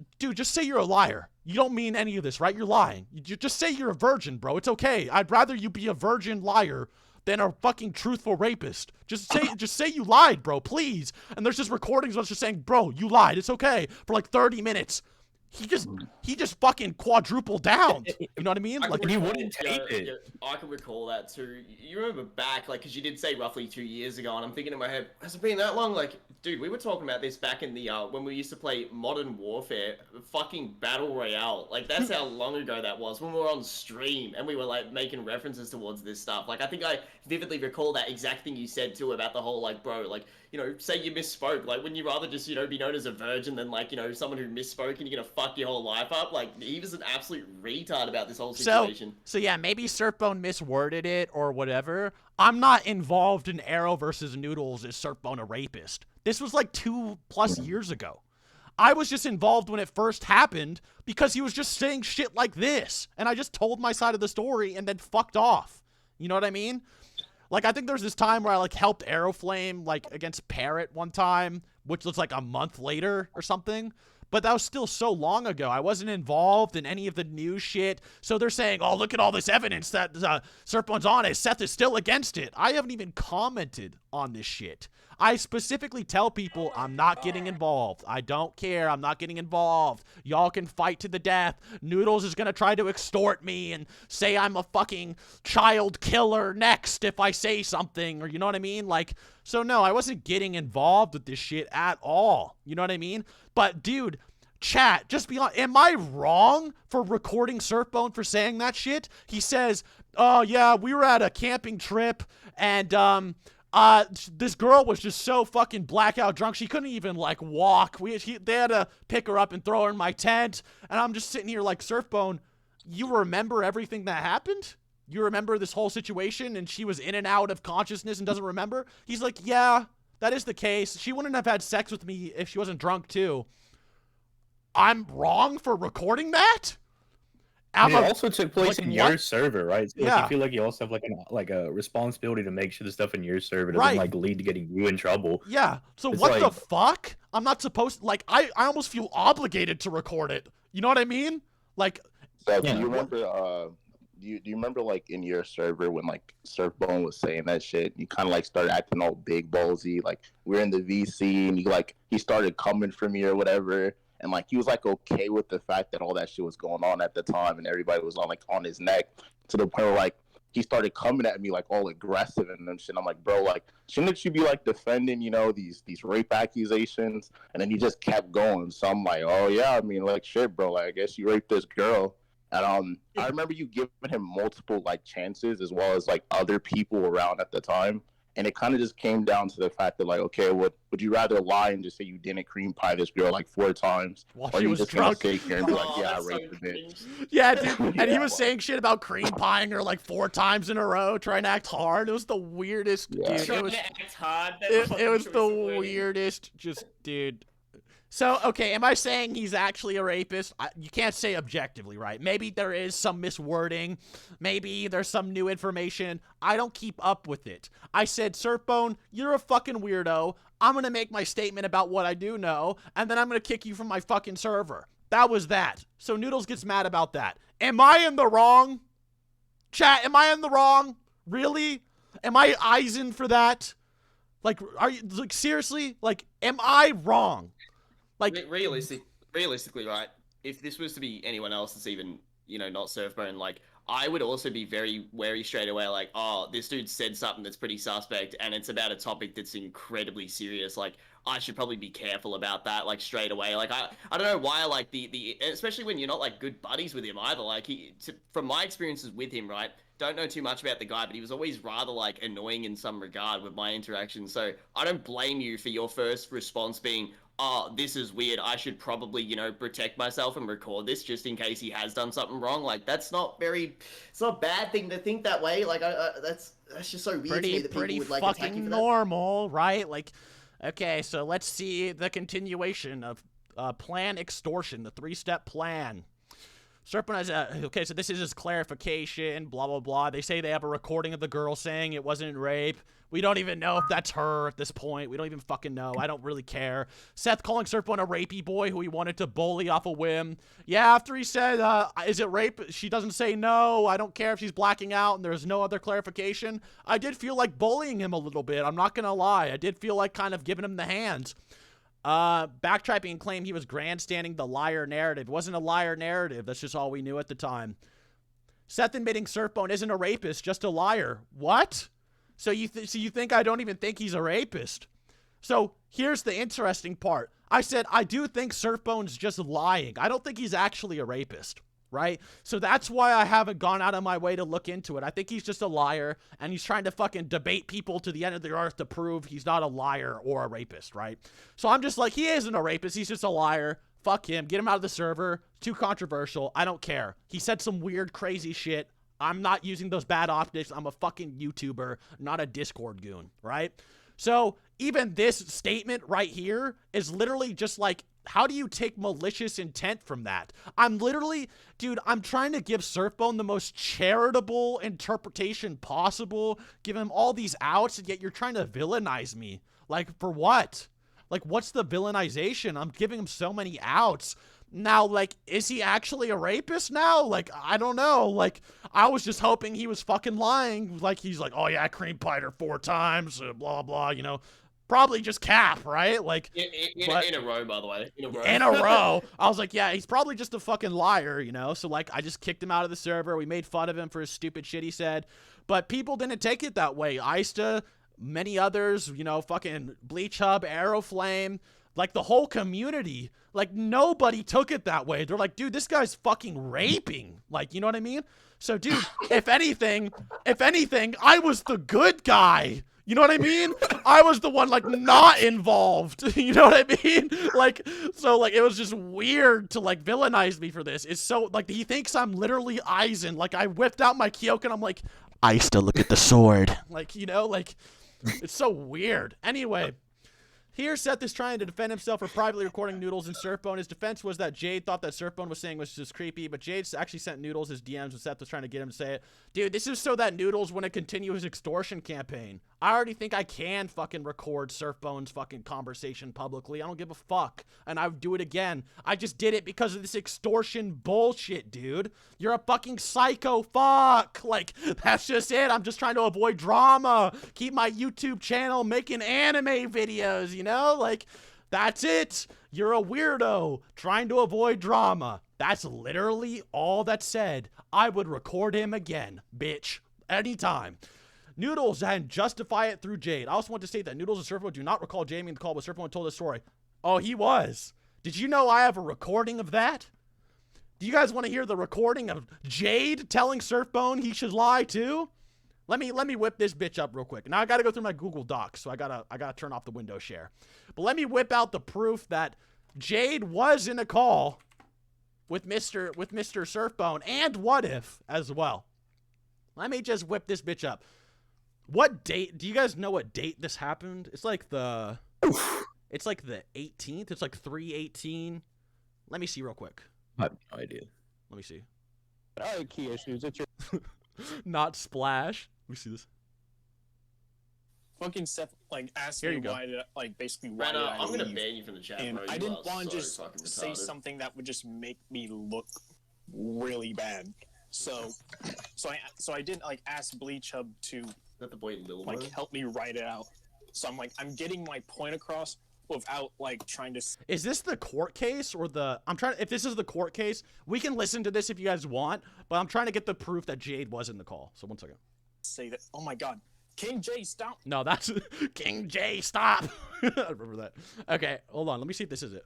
say you're a liar. You don't mean any of this, right? You're lying. You just say you're a virgin, bro. It's okay. I'd rather you be a virgin liar than a fucking truthful rapist. Just say you lied, bro, please. And there's just recordings of us just saying, bro, you lied. It's okay. For like 30 minutes. He just fucking quadrupled down. You know what I mean? Like, he wouldn't take it. Yeah, I can recall that too. You remember back, like, because you did say roughly 2 years ago, and I'm thinking in my head, has it been that long? Like, dude, we were talking about this back in the when we used to play Modern Warfare, fucking Battle Royale. Like, that's how long ago that was, when we were on stream and we were like making references towards this stuff. Like, I think I vividly recall that exact thing you said too about the whole like, bro, like, you know, say you misspoke. Like, wouldn't you rather just, you know, be known as a virgin than like, you know, someone who misspoke and you're gonna fuck your whole life up? Like, he was an absolute retard about this whole situation. So yeah, maybe Surfbone misworded it or whatever. I'm not involved in Arrow versus Noodles. Is Surfbone a rapist? This was like 2+ years ago. I was just involved when it first happened because he was just saying shit like this. And I just told my side of the story and then fucked off. You know what I mean? Like, I think there's this time where I, like, helped Aeroflame, like, against Parrot one time, which was, like, a month later or something. But that was still so long ago. I wasn't involved in any of the news shit. So they're saying, oh, look at all this evidence that Surfbone's on it. Seth is still against it. I haven't even commented on this shit. I specifically tell people I'm not getting involved. I don't care. I'm not getting involved. Y'all can fight to the death. Noodles is going to try to extort me and say I'm a fucking child killer next if I say something, or you know what I mean? Like, so no, I wasn't getting involved with this shit at all. You know what I mean? But dude, chat, just be honest. Am I wrong for recording Surfbone for saying that shit? He says, oh yeah, we were at a camping trip and this girl was just so fucking blackout drunk she couldn't even like walk. They had to pick her up and throw her in my tent, and I'm just sitting here like, Surfbone, you remember everything that happened? You remember this whole situation and she was in and out of consciousness and doesn't remember? He's like, yeah, that is the case. She wouldn't have had sex with me if she wasn't drunk too. I'm wrong for recording that? I'm it a, also took place like, in what? your server, right? So, Yeah. I feel like you also have like a responsibility to make sure the stuff in your server doesn't Right. like lead to getting you in trouble. Yeah. So It's what the like- fuck? I'm not supposed like I almost feel obligated to record it. You know what I mean? Like So Yeah. do you remember? Do you remember like in your server when like Surfbone was saying that shit? You kind of like started acting all big ballsy. Like we're in the VC, and he started coming for me or whatever. And like he was like okay with the fact that all that shit was going on at the time, and everybody was on his neck to the point where like he started coming at me like all aggressive and shit. I'm like, bro, like shouldn't you be like defending these rape accusations? And then he just kept going. So I'm like, oh yeah, I mean like shit, bro. Like I guess you raped this girl. And I remember you giving him multiple like chances as well as like other people around at the time. And it kind of just came down to the fact that, like, okay, would you rather lie and just say you didn't cream pie this girl like 4 times? while Or she you was just drunk. gonna sit here and be like, Oh, yeah, I that's so raped the bitch. cringe. Yeah, dude. And he Yeah. was saying shit about cream pieing her like 4 times in a row, trying to act hard. It was the weirdest, Yeah. dude. Trying It was to act hard. it was the weirdest, just dude. So, okay, am I saying he's actually a rapist? You can't say objectively, right? Maybe there is some miswording. Maybe there's some new information. I don't keep up with it. I said, Surfbone, you're a fucking weirdo. I'm going to make my statement about what I do know, and then I'm going to kick you from my fucking server. That was that. So Noodles gets mad about that. Am I in the wrong? Chat, am I in the wrong? Really? Am I Eisen for that? Like, are you, like, seriously? Like, am I wrong? Like, Realistically, right? If this was to be anyone else that's even, not Surfbone, like, I would also be very wary straight away, like, oh, this dude said something that's pretty suspect, and it's about a topic that's incredibly serious. Like, I should probably be careful about that, like, straight away. Like, I don't know why, like, especially when you're not, like, good buddies with him either. Like, from my experiences with him, right? Don't know too much about the guy, but he was always rather, like, annoying in some regard with my interactions. So I don't blame you for your first response being, oh, this is weird. I should probably, protect myself and record this just in case he has done something wrong. Like, it's not a bad thing to think that way. Like, that's just so weird to me that people would, like, attack you fucking for that. normal, right? Like, okay, so let's see the continuation of plan extortion, the 3-step plan. Serpent has okay, so this is his clarification, blah, blah, blah. They say they have a recording of the girl saying it wasn't rape. We don't even know if that's her at this point. We don't even fucking know. I don't really care. Seth calling Serpent a rapey boy who he wanted to bully off a whim. Yeah, after he said, is it rape? She doesn't say no. I don't care if she's blacking out and there's no other clarification. I did feel like bullying him a little bit. I'm not going to lie. I did feel like kind of giving him the hands. Backtracking and claim he was grandstanding the liar narrative. It wasn't a liar narrative. That's just all we knew at the time. Seth admitting Surfbone isn't a rapist, just a liar. What? So you think I don't even think he's a rapist? So here's the interesting part. I said I do think Surfbone's just lying. I don't think he's actually a rapist, right? So that's why I haven't gone out of my way to look into it. I think he's just a liar, and he's trying to fucking debate people to the end of the earth to prove he's not a liar or a rapist, right? So I'm just like, he isn't a rapist. He's just a liar. Fuck him. Get him out of the server. Too controversial. I don't care. He said some weird, crazy shit. I'm not using those bad optics. I'm a fucking YouTuber, not a Discord goon, right? So even this statement right here is literally just like, how do you take malicious intent from that? I'm literally, dude, I'm trying to give Surfbone the most charitable interpretation possible, give him all these outs, and yet you're trying to villainize me. Like, for what? Like, what's the villainization? I'm giving him so many outs. Now, like, is he actually a rapist now? Like, I don't know. Like, I was just hoping he was fucking lying. Like, he's like, oh yeah, I cream pied her 4 times, blah, blah, Probably just cap, right? Like, in a row, by the way. In a row. I was like, yeah, he's probably just a fucking liar, So, like, I just kicked him out of the server. We made fun of him for his stupid shit he said. But people didn't take it that way. Ista, many others, fucking Bleach Hub, Aeroflame, like, the whole community, like, nobody took it that way. They're like, dude, this guy's fucking raping. Like, you know what I mean? So, dude, if anything, I was the good guy. You know what I mean? I was the one, like, not involved. You know what I mean? Like, so, like, it was just weird to, like, villainize me for this. It's so, like, he thinks I'm literally Eisen. Like, I whipped out my Kyoken. I'm like, I still look at the sword. Like, like, it's so weird. Anyway, Here, Seth is trying to defend himself for privately recording Noodles and Surfbone. His defense was that Jade thought that Surfbone was saying was just creepy, but Jade actually sent Noodles his DMs when Seth was trying to get him to say it. Dude, this is so that Noodles wouldn't continue his extortion campaign. I already think I can fucking record Surfbone's fucking conversation publicly. I don't give a fuck. And I would do it again. I just did it because of this extortion bullshit, dude. You're a fucking psycho fuck. Like, that's just it. I'm just trying to avoid drama. Keep my YouTube channel making anime videos, you know? Like, that's it. You're a weirdo trying to avoid drama. That's literally all that said. I would record him again, bitch. Anytime. Noodles and justify it through Jade. I also want to state that Noodles and Surfbone do not recall Jamie in the call, but Surfbone told this story. Oh, he was. Did you know I have a recording of that? Do you guys want to hear the recording of Jade telling Surfbone he should lie too? Let me whip this bitch up real quick. Now I gotta go through my Google Docs, so I gotta turn off the window share. But let me whip out the proof that Jade was in a call with Mr. Surfbone and What If as well. Let me just whip this bitch up. What date? Do you guys know what date this happened? It's like the 18th. It's like 3/18. Let me see real quick. I have no idea. Let me see. All right, key issues. It's your Not Splash. Let me see this. Fucking Seth like asked Here me you go. why did why did I I'm gonna leave? ban you from the chat, And bro. I You didn't are want to so just fucking say retarded. something that would just make me look really bad. So I didn't like ask Bleach Hub to Is that the boy Lil like Mo? help me write it out. So I'm getting my point across without like trying to Is this the court case or the? If this is the court case, we can listen to this if you guys want. But I'm trying to get the proof that Jade was in the call. So one second. say that. Oh my God, King J, stop! No, that's King J. Stop. I remember that. Okay, hold on. Let me see if this is it.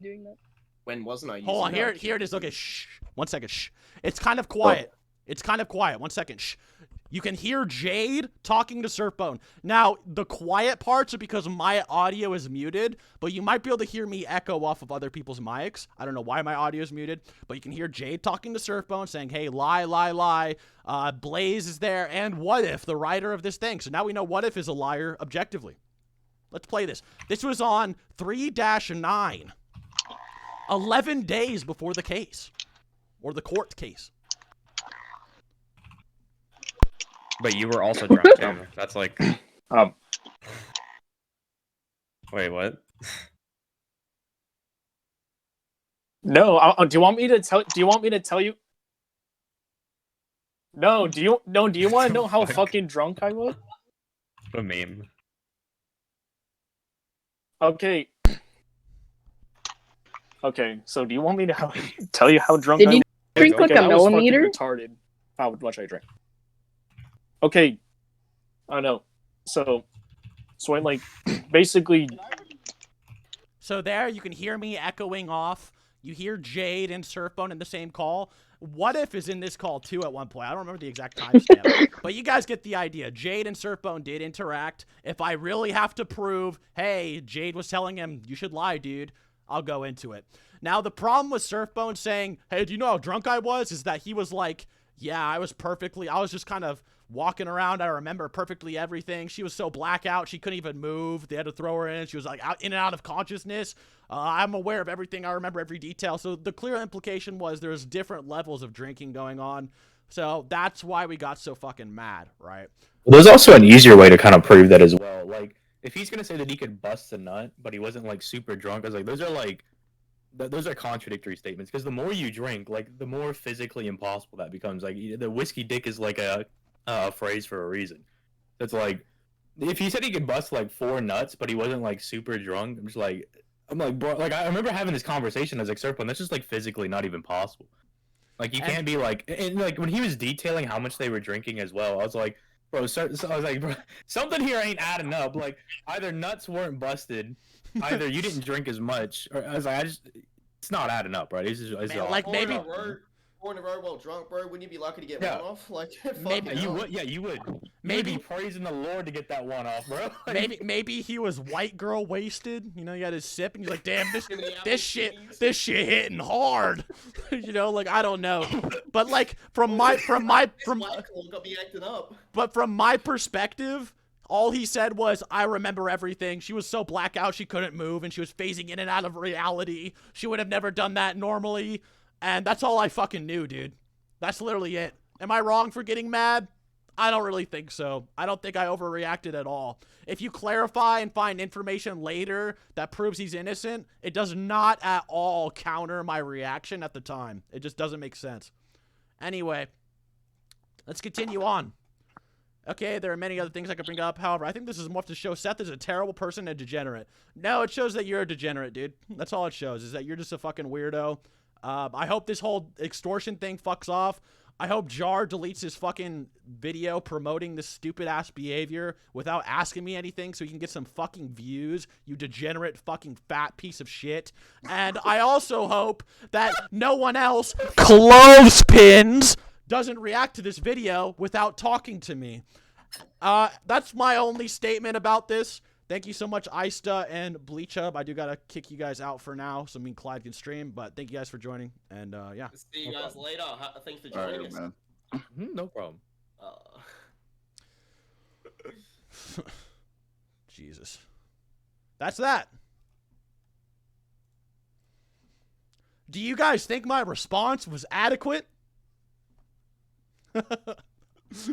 Doing that. When wasn't I? Hold on. using Here it is. Okay. Shh. 1 second. Shh. It's kind of quiet. It's kind of quiet. 1 second. Shh. You can hear Jade talking to Surfbone. Now, the quiet parts are because my audio is muted, but you might be able to hear me echo off of other people's mics. I don't know why my audio is muted, but you can hear Jade talking to Surfbone saying, hey, lie, lie, lie. Blaze is there, and What If, the writer of this thing. So now we know What If is a liar objectively. Let's play this. This was on 3-9. 11 days before the case. Or the court case. But you were also drunk too. That's like. Wait, what? No, do you want me to tell? Do you want me to tell you? No, do you want to know how fucking drunk I was? What a meme. Okay. Okay, so do you want me to tell you how drunk Did I you was? drink like a I was fucking millimeter? retarded. How much I drank. Okay. I know. So I like basically. So there, you can hear me echoing off. You hear Jade and Surfbone in the same call. What If is in this call too at one point. I don't remember the exact timestamp, but you guys get the idea. Jade and Surfbone did interact. If I really have to prove, hey, Jade was telling him, you should lie, dude, I'll go into it. Now, the problem with Surfbone saying, hey, do you know how drunk I was? Is that he was like, yeah, I was just kind of walking around. I remember perfectly everything. She was so blackout, she couldn't even move. They had to throw her in. She was like in and out of consciousness. I'm aware of everything. I remember every detail. So the clear implication was there's different levels of drinking going on. So that's why we got so fucking mad, right? Well, there's also an easier way to kind of prove that as well. Like, if he's gonna say that he could bust a nut, but he wasn't like super drunk, I was like, those are contradictory statements. Because the more you drink, like, the more physically impossible that becomes. Like, the whiskey dick is like a phrase for a reason. It's like, if he said he could bust like 4 nuts, but he wasn't like super drunk, I'm like, bro, like, I remember having this conversation as like, Serpent, that's just like physically not even possible. Like, you can't be like, and like when he was detailing how much they were drinking as well, I was like, bro, so I was like, bro, something here ain't adding up. Like, either nuts weren't busted, either you didn't drink as much, or I was like, it's not adding up, right? It's like maybe. Four in a row while drunk, bro. Wouldn't you be lucky to get Yeah. one off? Like, Maybe you would. Yeah, you would. Maybe praising the Lord to get that one off, bro. maybe he was white girl wasted. You know, he had his sip and he's like, damn, this shit hitting hard. You know, like, I don't know, but like from my got me acting up. But from my perspective, All he said was, I remember everything. She was so blackout she couldn't move, and she was phasing in and out of reality. She would have never done that normally. And that's all I fucking knew, dude. That's literally it. Am I wrong for getting mad? I don't really think so. I don't think I overreacted at all. If you clarify and find information later that proves he's innocent, it does not at all counter my reaction at the time. It just doesn't make sense. Anyway, let's continue on. Okay, there are many other things I could bring up. However, I think this is more to show Seth is a terrible person and degenerate. No, it shows that you're a degenerate, dude. That's all it shows, is that you're just a fucking weirdo. I hope this whole extortion thing fucks off. I hope Jar deletes his fucking video promoting this stupid-ass behavior without asking me anything so he can get some fucking views, you degenerate fucking fat piece of shit. And I also hope that no one else, clothespins, doesn't react to this video without talking to me. That's my only statement about this. Thank you so much, Ista and Bleachub. I do gotta kick you guys out for now so me and Clyde can stream, but thank you guys for joining, and yeah. See you guys later. Thanks for joining us. Man. No problem. Jesus. That's that. Do you guys think my response was adequate?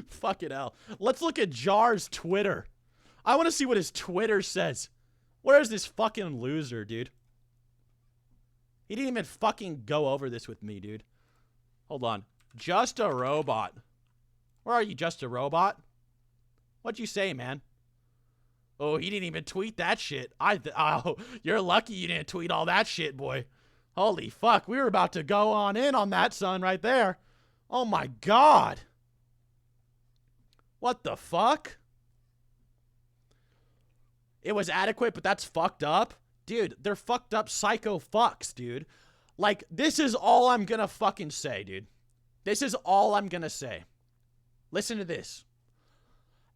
Fucking hell. Let's look at Jar's Twitter. I want to see what his Twitter says. Where's this fucking loser, dude? He didn't even fucking go over this with me, dude. Hold on. Just a robot. Where are you, Just a robot? What'd you say, man? Oh, he didn't even tweet that shit. Oh, you're lucky you didn't tweet all that shit, boy. Holy fuck. We were about to go on in on that, son, right there. Oh my god. What the fuck? It was adequate, but that's fucked up. Dude, they're fucked up psycho fucks, dude. Like, this is all I'm gonna fucking say, dude. This is all I'm gonna say. Listen to this.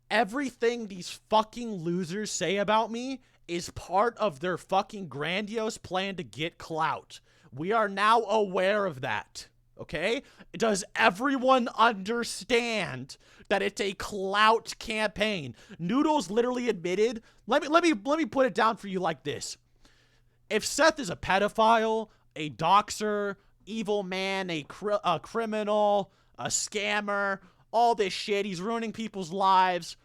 Everything these fucking losers say about me is part of their fucking grandiose plan to get clout. We are now aware of that. Okay? Does everyone understand that it's a clout campaign? Noodles literally admitted, let me put it down for you like this. If Seth is a pedophile, a doxer, evil man, a criminal, a scammer, all this shit, he's ruining people's lives,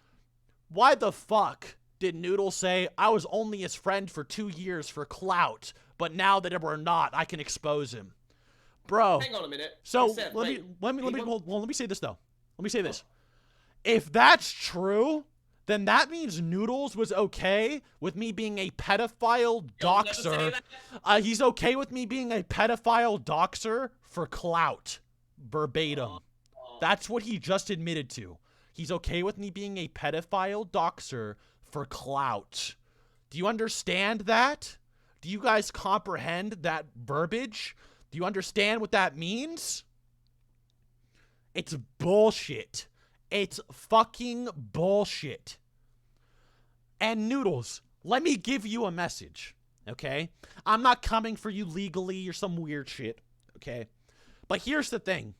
why the fuck did Noodles say, I was only his friend for 2 years for clout, but now that we're not, I can expose him? Bro. Hang on a minute. So Seth, let me say this though. Let me say this. Oh. If that's true, then that means Noodles was okay with me being a pedophile doxer. He's okay with me being a pedophile doxer for clout. Verbatim. That's what he just admitted to. He's okay with me being a pedophile doxer for clout. Do you understand that? Do you guys comprehend that verbiage? Do you understand what that means? It's bullshit. It's fucking bullshit. And Noodles, let me give you a message, okay? I'm not coming for you legally or some weird shit, okay? But here's the thing.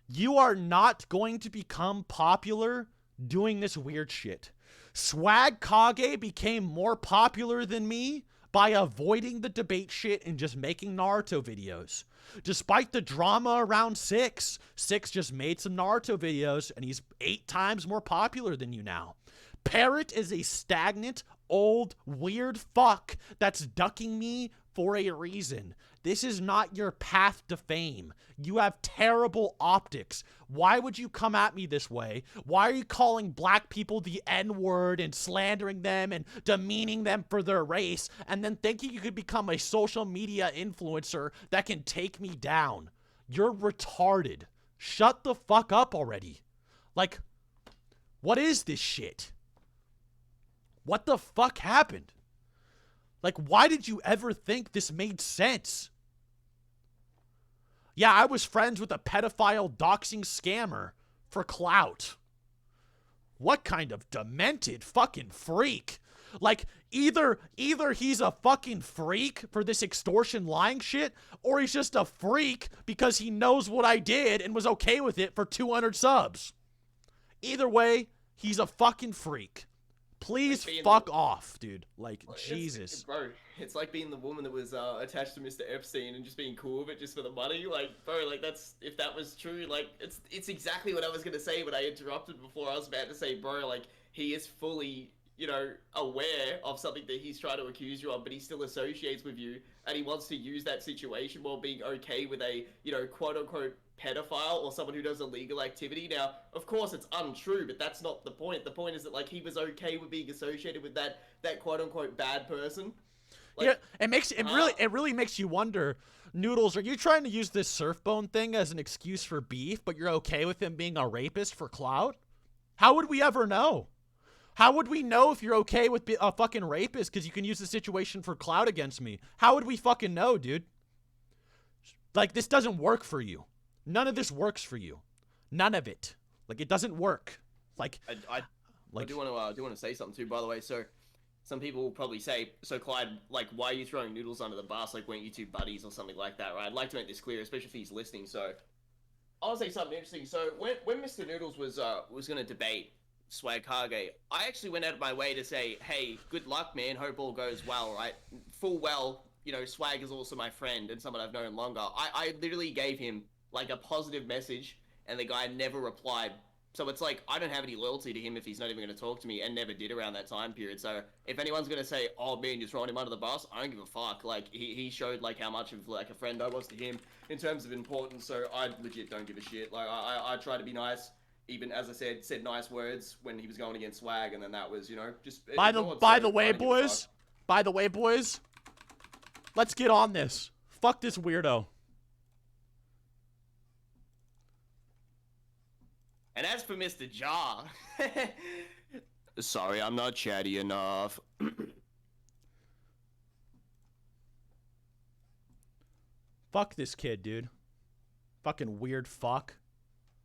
You are not going to become popular doing this weird shit. Swag Kage became more popular than me by avoiding the debate shit and just making Naruto videos. Despite the drama around Six just made some Naruto videos and he's 8 times more popular than you now. Parrot is a stagnant, old, weird fuck that's ducking me for a reason. This is not your path to fame. You have terrible optics. Why would you come at me this way? Why are you calling black people the N-word and slandering them and demeaning them for their race and then thinking you could become a social media influencer that can take me down? You're retarded. Shut the fuck up already. Like, what is this shit? What the fuck happened? Like, why did you ever think this made sense? Yeah, I was friends with a pedophile doxing scammer for clout. What kind of demented fucking freak? Like, either he's a fucking freak for this extortion lying shit, or he's just a freak because he knows what I did and was okay with it for 200 subs. Either way, he's a fucking freak. please being fuck the- off, dude. Like, It's- Jesus. bro, it's like being the woman that was attached to Mr. Epstein and just being cool with it just for the money. Like, bro, like that's if that was true, like it's exactly what I was gonna say, but I interrupted before. I was about to say, bro, like he is fully, aware of something that he's trying to accuse you of, but he still associates with you, and he wants to use that situation while being okay with a, quote unquote pedophile or someone who does illegal activity. Now, of course, it's untrue, but that's not the point. The point is that like he was okay with being associated with that quote unquote bad person. Like, yeah, it really makes you wonder, Noodles, are you trying to use this Surfbone thing as an excuse for beef, but you're okay with him being a rapist for clout? How would we ever know? How would we know if you're okay with a fucking rapist because you can use the situation for clout against me? How would we fucking know, dude? Like, this doesn't work for you. None of this works for you. None of it. Like, it doesn't work. Like, I do want to say something too, by the way. So, some people will probably say, so Clyde, like, why are you throwing Noodles under the bus? Like, weren't you two buddies or something like that, right? I'd like to make this clear, especially if he's listening. So, I'll say something interesting. So, when Mr. Noodles was going to debate Swag Kage, I actually went out of my way to say, hey, good luck, man. Hope all goes well, right? Full well, Swag is also my friend and someone I've known longer. I literally gave him, like, a positive message, and the guy never replied. So it's like, I don't have any loyalty to him if he's not even going to talk to me, and never did around that time period. So if anyone's going to say, oh, man, you're throwing him under the bus, I don't give a fuck. Like, he showed, like, how much of, like, a friend I was to him in terms of importance, so I legit don't give a shit. Like, I try to be nice. Even, as I said nice words when he was going against Swag, and then that was, just... By the way, boys, let's get on this. Fuck this weirdo. And as for Mr. Jaw... Sorry, I'm not chatty enough. Fuck this kid, dude. Fucking weird fuck.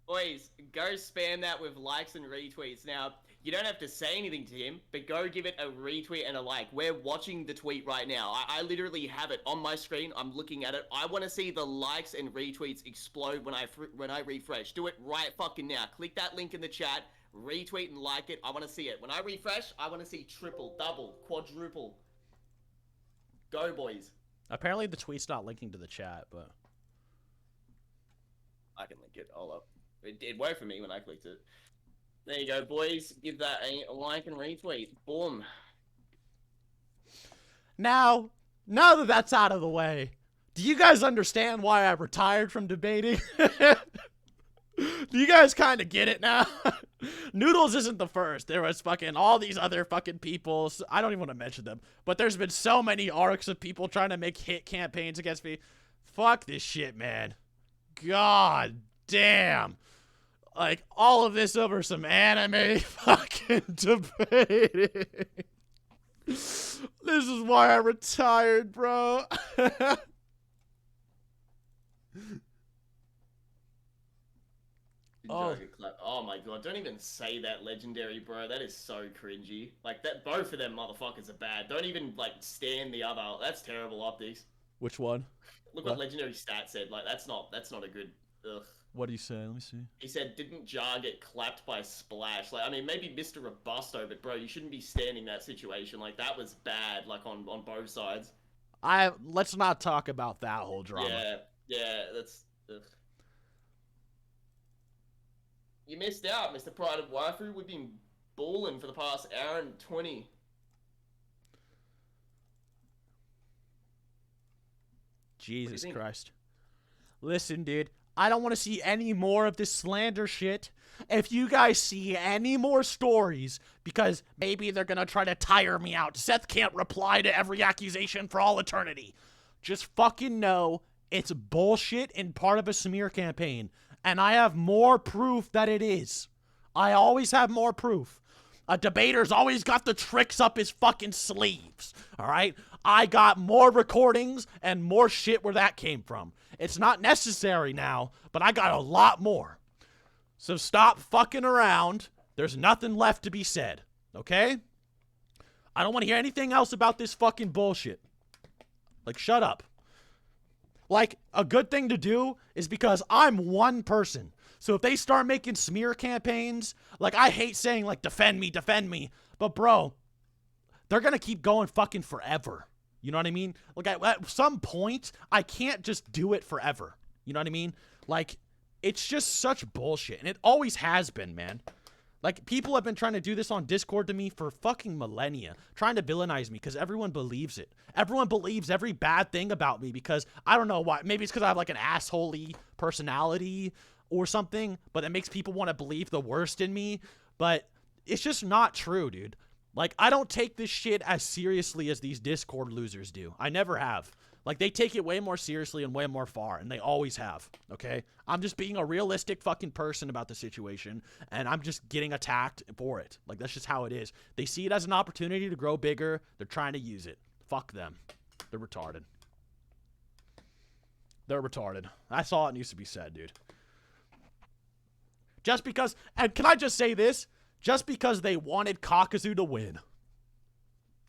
Boys, go spam that with likes and retweets. Now, you don't have to say anything to him, but go give it a retweet and a like. We're watching the tweet right now. I literally have it on my screen. I'm looking at it. I want to see the likes and retweets explode when I refresh. Do it right fucking now. Click that link in the chat, retweet and like it. I want to see it. When I refresh, I want to see triple, double, quadruple. Go, boys. Apparently the tweet's not linking to the chat, but... I can link it all up. It worked for me when I clicked it. There you go, boys. Give that a like and retweet. Boom. Now that that's out of the way, do you guys understand why I retired from debating? Do you guys kind of get it now? Noodles isn't the first. There was fucking all these other fucking people. I don't even want to mention them. But there's been so many arcs of people trying to make hit campaigns against me. Fuck this shit, man. God damn. Like, all of this over some anime fucking debating. This is why I retired, bro. Oh my god, don't even say that, legendary, bro. That is so cringy. Like, that, both of them motherfuckers are bad. Don't even, like, stand the other. That's terrible optics. Which one? Look what legendary stat said. Like, that's not a good... Ugh. What do you say? Let me see. He said, didn't Jar get clapped by Splash? Like, I mean, maybe Mr. Robusto, but bro, you shouldn't be standing that situation. Like, that was bad, like, on both sides. Let's not talk about that whole drama. Yeah, that's... Ugh. You missed out, Mr. Pride of Waifu. We've been balling for the past hour and 20. Jesus Christ. Listen, dude. I don't want to see any more of this slander shit. If you guys see any more stories, because maybe they're going to try to tire me out. Seth can't reply to every accusation for all eternity. Just fucking know it's bullshit and part of a smear campaign. And I have more proof that it is. I always have more proof. A debater's always got the tricks up his fucking sleeves. All right? I got more recordings and more shit where that came from. It's not necessary now, but I got a lot more. So stop fucking around. There's nothing left to be said. Okay? I don't want to hear anything else about this fucking bullshit. Like, shut up. Like, a good thing to do is because I'm one person. So if they start making smear campaigns, like, I hate saying, like, defend me, but bro, they're gonna keep going fucking forever. You know what I mean? Like, at some point, I can't just do it forever. You know what I mean? Like, it's just such bullshit, and it always has been, man. Like, people have been trying to do this on Discord to me for fucking millennia, trying to villainize me because everyone believes it. Everyone believes every bad thing about me because, I don't know why. Maybe it's because I have, like, an asshole-y personality or something, but it makes people want to believe the worst in me. But it's just not true, dude. Like, I don't take this shit as seriously as these Discord losers do. I never have. Like, they take it way more seriously and way more far, and they always have, okay? I'm just being a realistic fucking person about the situation, and I'm just getting attacked for it. Like, that's just how it is. They see it as an opportunity to grow bigger. They're trying to use it. Fuck them. They're retarded. They're retarded. That's all it needs to be said, dude. Just because, and can I just say this? Just because they wanted Kakuzu to win.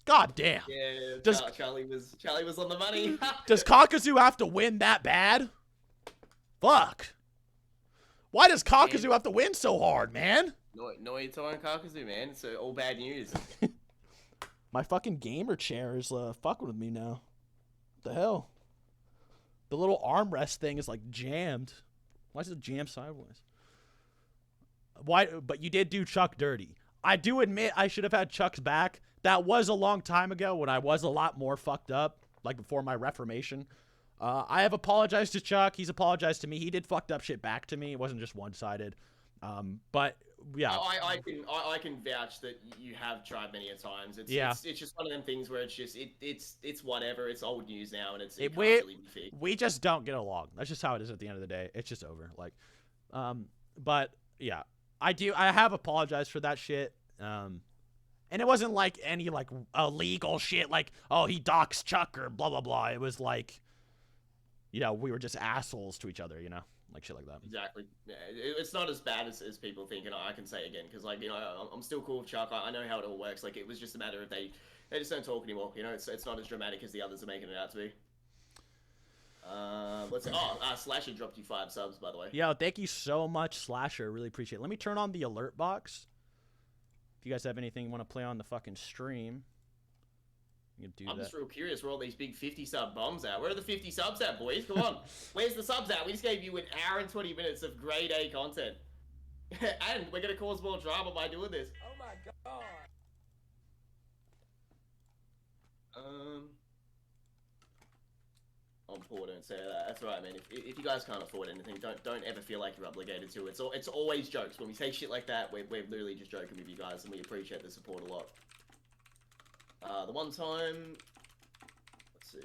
God damn. Yeah, Charlie was on the money. Does Kakuzu have to win that bad? Fuck. Why does Kakuzu have to win so hard, man? No, you're talking Kakuzu, man. It's all bad news. My fucking gamer chair is fucking with me now. What the hell? The little armrest thing is like jammed. Why is it jammed sideways? Why? But you did do Chuck dirty. I do admit I should have had Chuck's back. That was a long time ago when I was a lot more fucked up, like before my reformation. I have apologized to Chuck. He's apologized to me. He did fucked up shit back to me. It wasn't just one-sided. But yeah, I can vouch that you have tried many a times. It's just one of them things where it's just it's whatever. It's old news now, and it can't really be fixed. We just don't get along. That's just how it is at the end of the day. It's just over. Like, but yeah, I have apologized for that shit. And it wasn't like any like illegal shit like, oh, he doxed Chuck or blah blah blah. It was like, you know, we were just assholes to each other, you know, like shit like that. Exactly. Yeah, it's not as bad as people think, and I can say again because, like, you know, I'm still cool with Chuck. I know how it all works. Like, it was just a matter of they just don't talk anymore. You know, it's not as dramatic as the others are making it out to be. Let's see. Slasher dropped you 5 subs, by the way. Yo, thank you so much, Slasher. Really appreciate it. Let me turn on the alert box. If you guys have anything you want to play on the fucking stream, you can do I'm that. just real curious where all these big 50 sub bombs at. Where are the 50 subs at, boys? Come on. Where's the subs at? We just gave you an hour and 20 minutes of grade A content. And we're going to cause more drama by doing this. Oh my god. I'm poor, don't say that. That's right, man. If you guys can't afford anything, don't ever feel like you're obligated to. It's always jokes. When we say shit like that, we're literally just joking with you guys, and we appreciate the support a lot. The one time, let's see.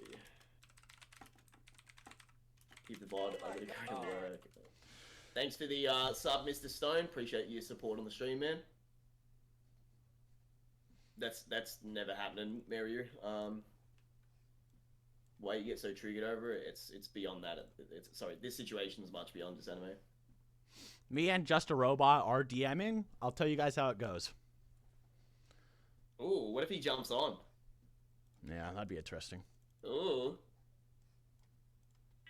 Keep the VOD. I'm gonna go to work. Thanks for the sub, Mr. Stone. Appreciate your support on the stream, man. That's never happening, Mariu. Why you get so triggered over it? It's beyond that. Sorry, this situation is much beyond just anime. Me and Just a Robot are DMing. I'll tell you guys how it goes. Ooh, what if he jumps on? Yeah, that'd be interesting. Ooh.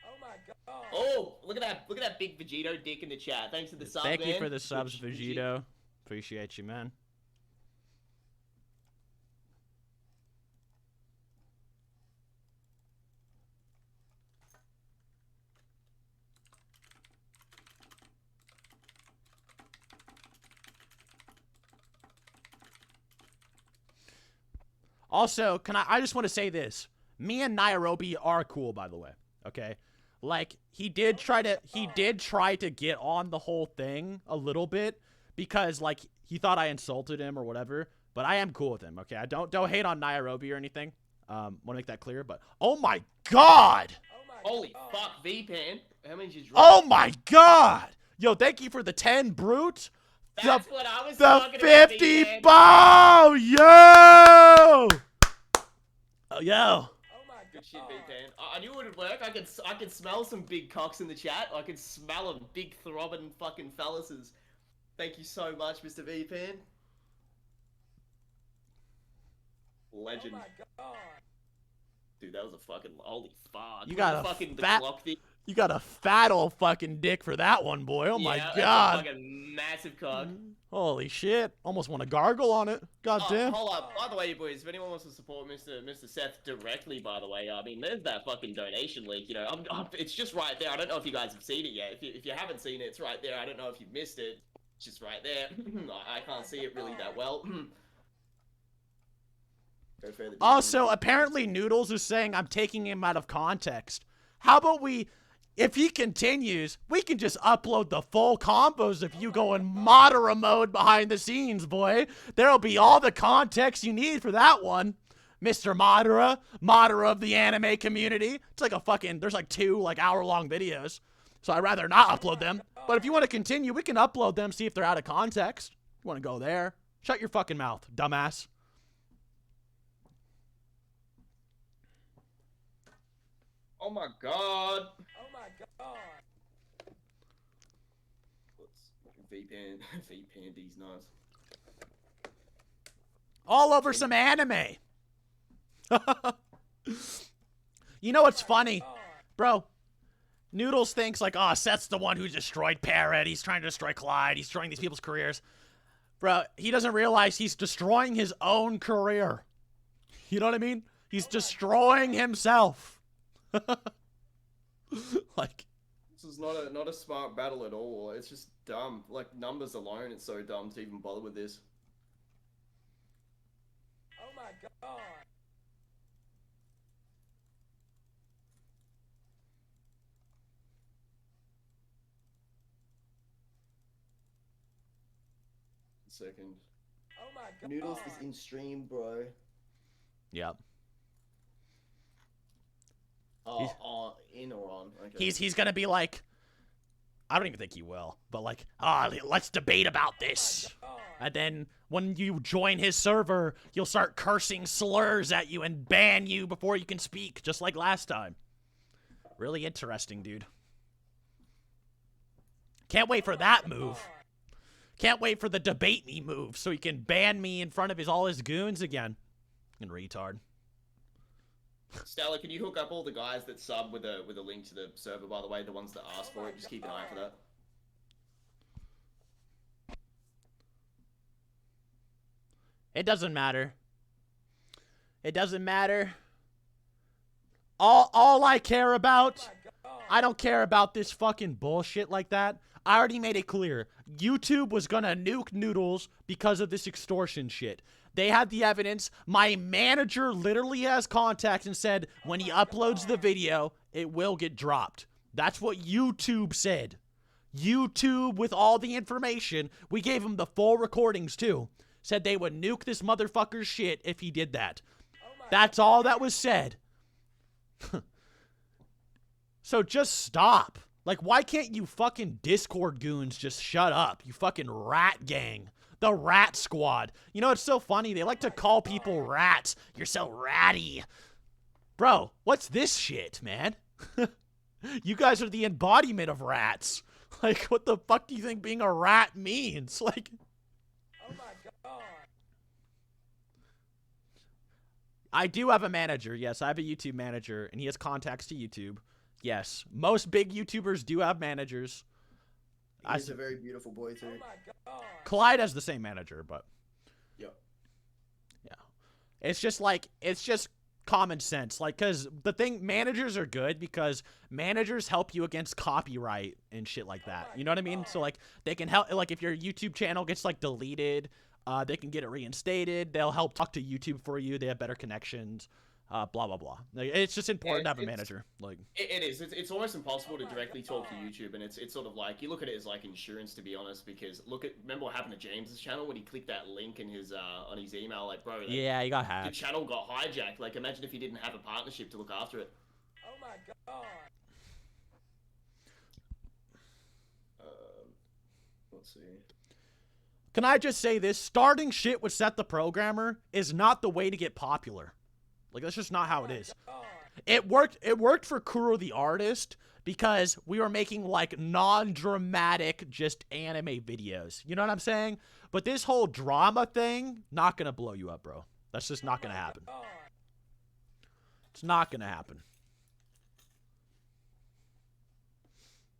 Oh my god. Oh, look at that big Vegito dick in the chat. Thanks for the sub, Thank man. you for the subs, Vegito. Appreciate you, man. Also, I just want to say this. Me and Nairobi are cool, by the way. Okay? Like, he did try to get on the whole thing a little bit because, like, he thought I insulted him or whatever. But I am cool with him, okay? I don't hate on Nairobi or anything. Want to make that clear, but oh my god! Holy fuck, V-Pan. How many did you drop? Oh my god! Yo, thank you for the 10 brute. That's what I was the talking about, 50 V-Pan. bow! Yo! Oh, yo. Good shit, V-Pan. I knew it would work. I could smell some big cocks in the chat. I could smell them. Big throbbing fucking felluses. Thank you so much, Mr. V-Pan. Legend. Oh my god. Dude, that was a fucking holy fuck. You got a fucking fat. the clock thing. You got a fat old fucking dick for that one, boy. Oh my That's god. a fucking massive cock. Holy shit. Almost want to gargle on it. God damn. Hold up. By the way, boys, if anyone wants to support Mr. Seth directly, by the way, I mean, there's that fucking donation link. You know, it's just right there. I don't know if you guys have seen it yet. If you haven't seen it, it's right there. I don't know if you've missed it. It's just right there. I can't see it really that well. Also, apparently Noodles is saying I'm taking him out of context. How about if he continues, we can just upload the full combos if you go in Madara mode behind the scenes, boy. There'll be all the context you need for that one. Mr. Madara of the anime community. It's like a fucking, there's like 2 hour-long videos. So I'd rather not upload them. But if you want to continue, we can upload them, see if they're out of context. You want to go there? Shut your fucking mouth, dumbass. Oh my god. Oh my god. VPND's nice. All over some anime. You know what's funny? Bro, Noodles thinks like, oh, Seth's the one who destroyed Parrot. He's trying to destroy Clyde. He's destroying these people's careers. Bro, he doesn't realize he's destroying his own career. You know what I mean? He's destroying himself. Like, this is not a smart battle at all. It's just dumb. Like, numbers alone, it's so dumb to even bother with this. Oh my god. Second. Oh my god. Noodles is in stream, bro. Yep. Oh, in or on? Okay. He's gonna be like, I don't even think he will, but like, let's debate about this. And then when you join his server, you'll start cursing slurs at you and ban you before you can speak, just like last time. Really interesting, dude. Can't wait for that move. Can't wait for the debate me move so he can ban me in front of all his goons again. And retard. Stella, can you hook up all the guys that sub with a link to the server, by the way, the ones that ask for it? Just keep an eye for that. It doesn't matter. It doesn't matter. All I care about, I don't care about this fucking bullshit like that. I already made it clear. YouTube was gonna nuke Noodles because of this extortion shit. They had the evidence. My manager literally has contacts and said when he uploads the video, it will get dropped. That's what YouTube said. YouTube, with all the information, we gave him the full recordings too, said they would nuke this motherfucker's shit if he did that. That's all that was said. So just stop. Like, why can't you fucking Discord goons just shut up? You fucking rat gang. The rat squad. You know, it's so funny. They like to call people rats. You're so ratty. Bro, what's this shit, man? You guys are the embodiment of rats. Like, what the fuck do you think being a rat means? Like, Oh my god. I do have a manager. Yes, I have a YouTube manager, and he has contacts to YouTube. Yes, most big YouTubers do have managers. He's a very beautiful boy, too. Oh my god. Clyde has the same manager, but Yep. yeah. It's just like, it's just common sense. Like, because the thing, managers are good because managers help you against copyright and shit like that. You know what I mean? So, like, they can help, like, if your YouTube channel gets, like, deleted, they can get it reinstated. They'll help talk to YouTube for you. They have better connections. Blah, blah, blah. Like, it's just important to have a manager. Like, It is. It's almost impossible to directly talk to YouTube, and it's sort of like, you look at it as like insurance, to be honest, because remember what happened to James's channel when he clicked that link in his on his email, like, bro, like, yeah, he got the hacked. channel got hijacked. Like, imagine if he didn't have a partnership to look after it. Oh my god. Let's see. Can I just say this? Starting shit with Seth the Programmer is not the way to get popular. Like, that's just not how it is. It worked for Kuro the Artist because we were making, like, non-dramatic, just anime videos. You know what I'm saying? But this whole drama thing, not gonna blow you up, bro. That's just not gonna happen. It's not gonna happen.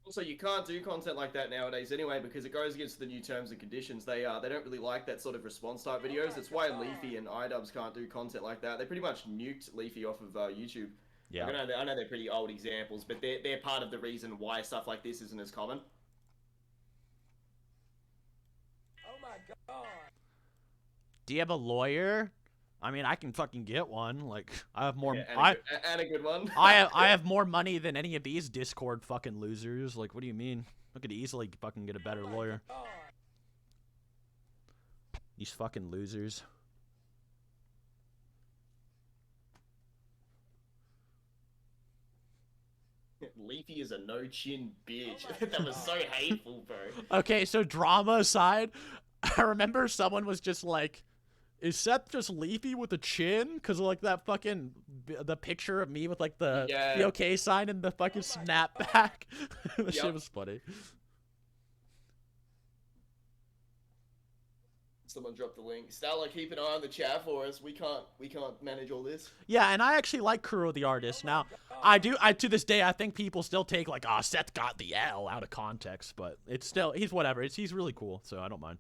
Also, you can't do content like that nowadays anyway because it goes against the new terms and conditions. They don't really like that sort of response type videos. That's why Leafy and iDubbbz can't do content like that. They pretty much nuked Leafy off of YouTube. Yeah. Like, I know they're pretty old examples, but they're part of the reason why stuff like this isn't as common. Oh my god. Do you have a lawyer? I mean, I can fucking get one. Like, I have more. Yeah, and a good one. I have more money than any of these Discord fucking losers. Like, what do you mean? I could easily fucking get a better lawyer. God. These fucking losers. Leafy is a no chin bitch. That was so hateful, bro. Okay, so drama aside, I remember someone was just like, "Is Seth just Leafy with a chin?" Because of like that fucking the picture of me with like the okay sign and the fucking snapback. The shit was funny. Someone dropped the link. Stella, keep an eye on the chat for us. We can't manage all this. Yeah, and I actually like Kuro the artist. Now, I to this day I think people still take like, "Ah, Seth got the L" out of context, but it's still he's whatever. He's really cool, so I don't mind.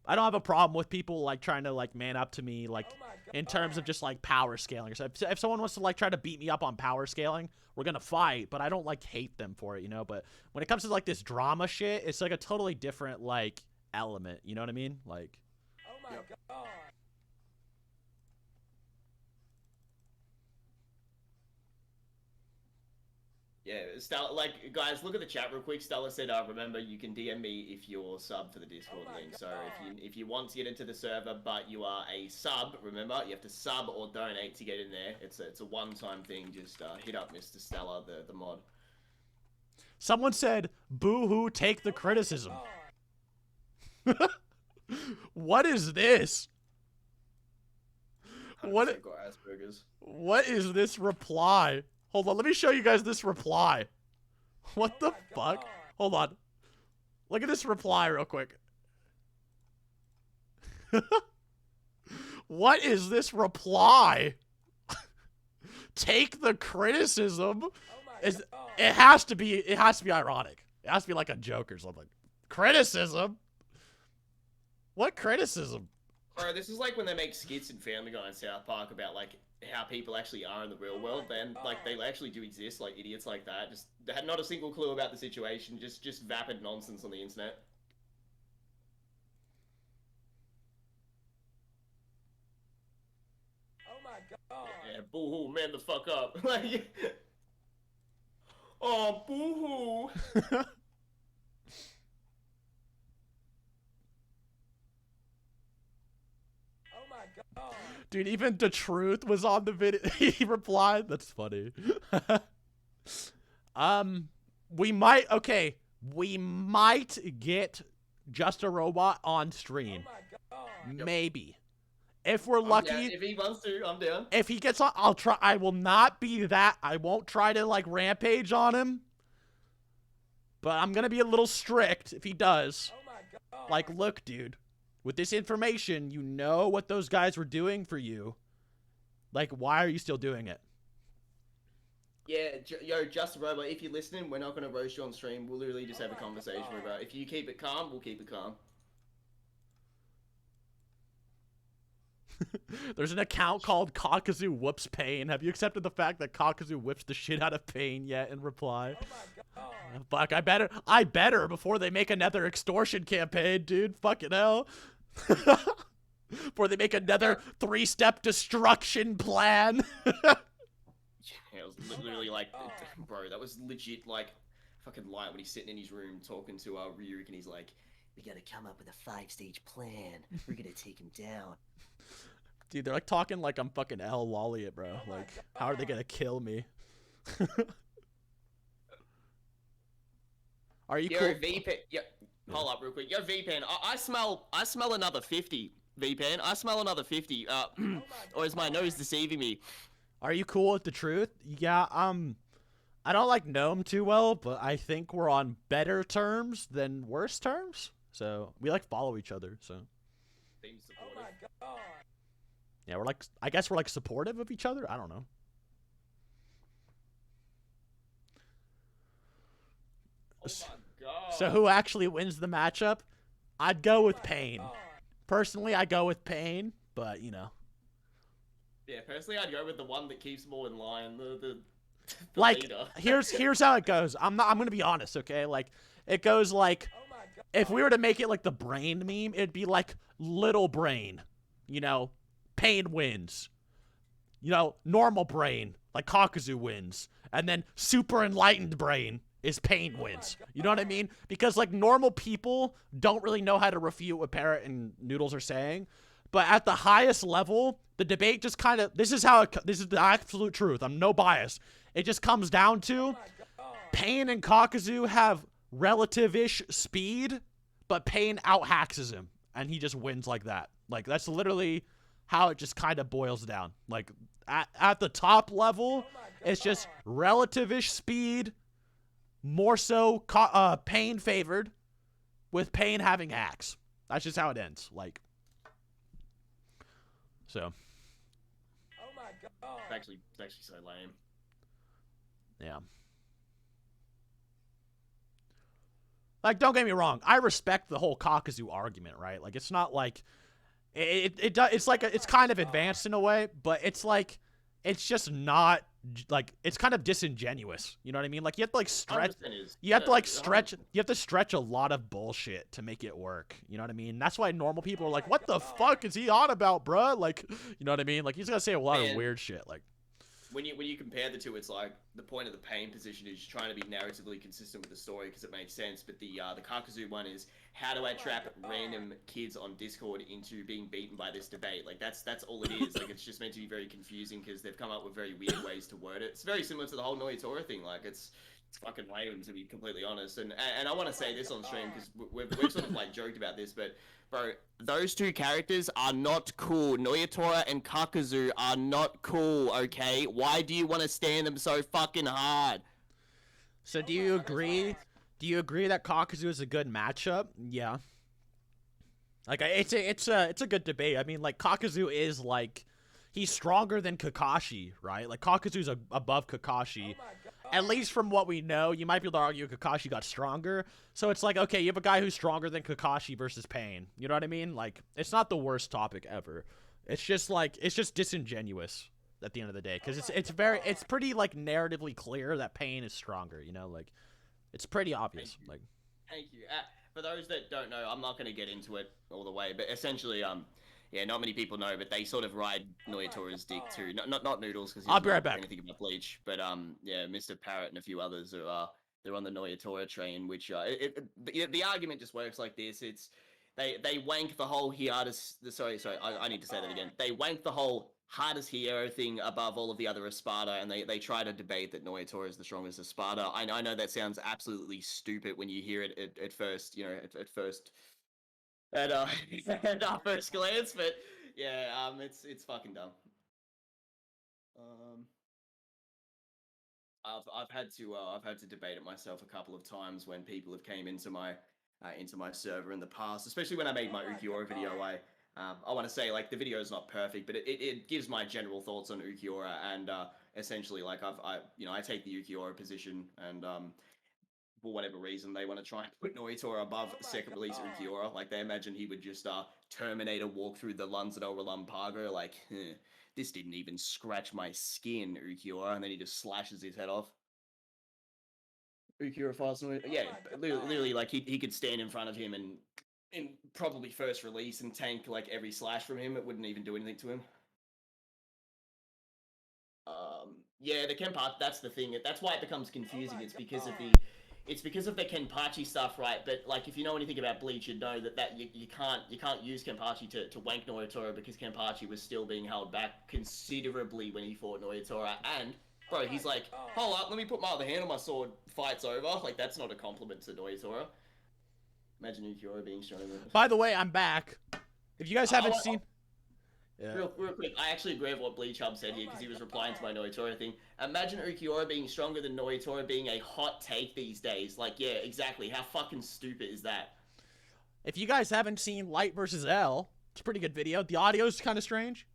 I don't have a problem with people like trying to like man up to me like in terms of just like power scaling. So if someone wants to like try to beat me up on power scaling, we're gonna fight, but I don't like hate them for it, you know. But when it comes to like this drama shit, it's like a totally different like element, you know what I mean? Like, Oh my god. Yeah, Stella, like, guys, look at the chat real quick. Stella said, remember, you can DM me if you're sub for the Discord link. So if you want to get into the server, but you are a sub, remember, you have to sub or donate to get in there. It's a one-time thing. Just hit up Mr. Stella, the mod. someone said, "Boo-hoo, take the criticism." What is this? What is this reply? Hold on, let me show you guys this reply. What the fuck? Hold on. Look at this reply real quick. What is this reply? Take the criticism. It has to be ironic. It has to be like a joke or something. Criticism? What criticism? Bro, this is like when they make skits in Family Guy and South Park about like how people actually are in the real world. Then like they actually do exist, like idiots like that. Just they had not a single clue about the situation. Just vapid nonsense on the internet. Oh my god. Yeah, boo-hoo, man the fuck up. Like, oh, boo-hoo. Oh my god. Dude, even the truth was on the video. He replied. That's funny. We might get Just a Robot on stream. Oh my god. Maybe. If we're lucky. Yeah, if he wants to, I'm down. If he gets on, I'll try. I will not be that. I won't try to like rampage on him. But I'm gonna be a little strict if he does. Oh my god. Like, look, dude. With this information, you know what those guys were doing for you. Like, why are you still doing it? Yeah, yo, Just a Robot, if you're listening, we're not going to roast you on stream. We'll literally just have a conversation about it. If you keep it calm, we'll keep it calm. There's an account called Kakazu Whoops Pain. Have you accepted the fact that Kakazu whips the shit out of Pain yet in reply? Oh my god. Fuck, I better before they make another extortion campaign, dude. Fucking hell. Before they make another 3-step destruction plan. Yeah, it was literally like, bro, that was legit like fucking light when he's sitting in his room talking to Ryuk and he's like, we gotta come up with a 5-stage plan. We're gonna take him down. Dude, they're like talking like I'm fucking L. Lolliot, bro. Like, how are they gonna kill me? Are you cool? V-Pan, yeah, hold up real quick. Yo, V-Pan, I smell another 50. V-Pan, I smell another 50. Or is my nose deceiving me? Are you cool with the truth? Yeah, I don't like know him too well, but I think we're on better terms than worse terms. So we like follow each other. So Seems Oh supportive. my god. yeah, we're like I guess we're like supportive of each other. I don't know. So who actually wins the matchup? I'd go with Pain. Personally, I go with Pain, but you know. Yeah, personally, I'd go with the one that keeps them all in line. The Like, leader. here's how it goes. I'm gonna be honest, okay? Like, it goes like, if we were to make it like the Brain meme, it'd be like Little Brain, you know, Pain wins. You know, normal Brain, like Kakuzu wins, and then Super Enlightened Brain is Pain wins. You know what I mean? Because like normal people don't really know how to refute what Parrot and Noodles are saying. But at the highest level, the debate just kind of, this is the absolute truth. I'm no bias. It just comes down to Pain and Kakuzu have relative-ish speed, but Pain out-haxes him, and he just wins like that. Like, that's literally how it just kind of boils down. Like, at the top level, it's just relative-ish speed, more so Pain favored, with Pain having hacks. That's just how it ends. Like, so. It's actually so lame. Yeah. Like, don't get me wrong. I respect the whole Kakuzu argument, right? Like, it's not like it's like it's kind of advanced in a way, but it's like it's just not like it's kind of disingenuous. You know what I mean? Like you have to like stretch. You have to like stretch. You have to stretch a lot of bullshit to make it work. You know what I mean? That's why normal people are like, "What the fuck is he on about, bruh?" Like, you know what I mean? Like he's gonna say a lot of weird shit. Like. When you compare the two, it's like the point of the Pain position is trying to be narratively consistent with the story because it makes sense. But the Kakuzu one is how do I trap random kids on Discord into being beaten by this debate? Like that's all it is. Like it's just meant to be very confusing because they've come up with very weird ways to word it. It's very similar to the whole Noyatora thing. Like it's fucking lame to be completely honest. And I want to say this on stream because we've sort of like joked about this, but. Bro, those two characters are not cool. Noyatora and Kakuzu are not cool, okay? Why do you want to stand them so fucking hard? So do you agree? Do you agree that Kakuzu is a good matchup? Yeah. Like it's a good debate. I mean, like Kakuzu is like he's stronger than Kakashi, right? Like Kakuzu's above Kakashi. At least from what we know, you might be able to argue Kakashi got stronger. So it's like, okay, you have a guy who's stronger than Kakashi versus Pain. You know what I mean? Like, it's not the worst topic ever. It's just like, it's just disingenuous at the end of the day. Because it's pretty, like, narratively clear that Pain is stronger, you know? Like, it's pretty obvious. Like, Thank you. For those that don't know, I'm not going to get into it all the way, but essentially, yeah, not many people know, but they sort of ride Noyatora's dick too. Not Noodles, because I'll be right back. Anything about Bleach, but yeah, Mr. Parrot and a few others are they're on the Noyatora train, which the argument just works like this. It's they wank the whole sorry, I need to say that again. They wank the whole hardest hero thing above all of the other Espada, and they try to debate that Noyatora is the strongest Espada. I know that sounds absolutely stupid when you hear it at first, you know, at first. At our first glance, but yeah, it's fucking dumb. I've had to debate it myself a couple of times when people have came into my server in the past, especially when I made my Ukiora video. I want to say like the video is not perfect, but it gives my general thoughts on Ukiora, and essentially like I take the Ukiora position, and for whatever reason, they want to try and put Noyatora above second release Ukiora. Like, they imagine he would just Terminator walk through the Lunzado Relampago. Like, this didn't even scratch my skin, Ukiora. And then he just slashes his head off. Ukiora fast yeah, literally, like, he could stand in front of him and in probably first release and tank, like, every slash from him. It wouldn't even do anything to him. Yeah, the Kenpachi, that's the thing. That's why it becomes confusing. It's because of the Kenpachi stuff, right? But like, if you know anything about Bleach, you'd know that you can't use Kenpachi to wank Noyatora because Kenpachi was still being held back considerably when he fought Noyatora. And bro, he's like, hold up, let me put my other hand on my sword. Fight's over. Like, that's not a compliment to Noyatora. Imagine Ukiora being stronger. By the way, I'm back. If you guys haven't seen. Yeah. Real quick, I actually agree with what Bleach Hub said here because he was replying to my Noyatora thing. Imagine Ukiora being stronger than Noyatora being a hot take these days. Like, yeah, exactly. How fucking stupid is that? If you guys haven't seen Light vs. L, it's a pretty good video. The audio's kind of strange,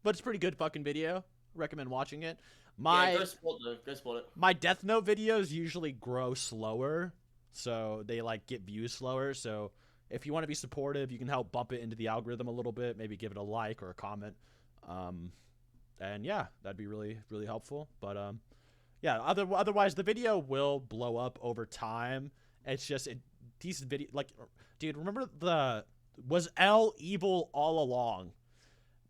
but it's a pretty good fucking video. Recommend watching it. Go support it. My Death Note videos usually grow slower so they like get views slower. So if you want to be supportive, you can help bump it into the algorithm a little bit. Maybe give it a like or a comment. And yeah, that'd be really really helpful. But yeah, otherwise the video will blow up over time. It's just these video like, dude, remember was L evil all along?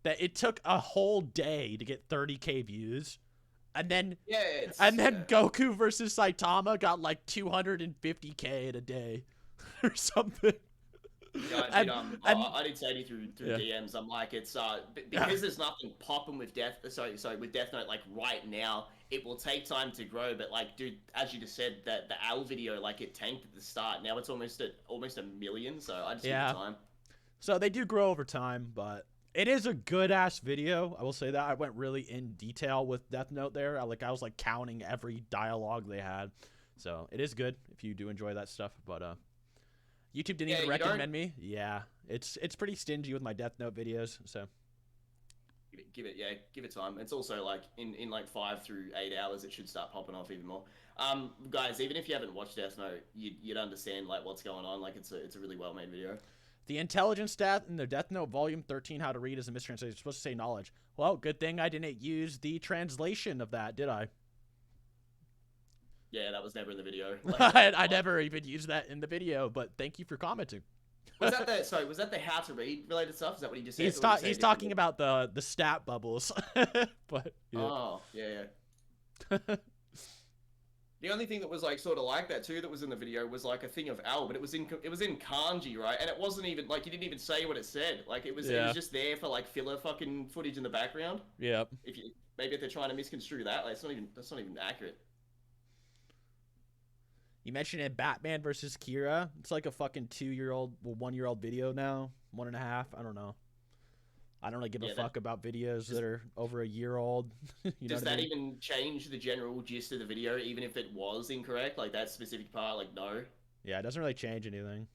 That it took a whole day to get 30K views, and then Goku versus Saitama got like 250K in a day, or something. Yeah, I did say to you through DMs. I'm like, it's because there's nothing popping with with Death Note like right now. It will take time to grow, but like, dude, as you just said, that the Al video, like, it tanked at the start. Now it's almost a million. So I just give it time. So they do grow over time, but it is a good ass video. I will say that. I went really in detail with Death Note there. I was like counting every dialogue they had. So it is good if you do enjoy that stuff. But YouTube didn't even recommend me. Yeah, it's pretty stingy with my Death Note videos. So give it time. It's also like in like 5 through 8 hours, it should start popping off even more. Guys, even if you haven't watched Death Note, you'd understand like what's going on. Like it's a really well made video. The intelligence stat in the Death Note Volume 13, How to Read, is a mistranslation. It's supposed to say knowledge. Well, good thing I didn't use the translation of that, did I? Yeah, that was never in the video. I never even used that in the video, but thank you for commenting. Was that the how to read related stuff? Is that what he just said? He's talking about the stat bubbles. But yeah. Oh, yeah. The only thing that was like sort of like that too that was in the video was like a thing of L, but it was in kanji, right? And it wasn't even like you didn't even say what it said. Like it was just there for like filler fucking footage in the background. Yep. Maybe if they're trying to misconstrue that, like that's not even accurate. You mentioned it, Batman versus Kira. It's like a fucking 1-year-old video now, 1.5. I don't know. I don't really give a fuck about videos that are over a year old. Does that even change the general gist of the video, even if it was incorrect? Like that specific part, like no. Yeah, it doesn't really change anything.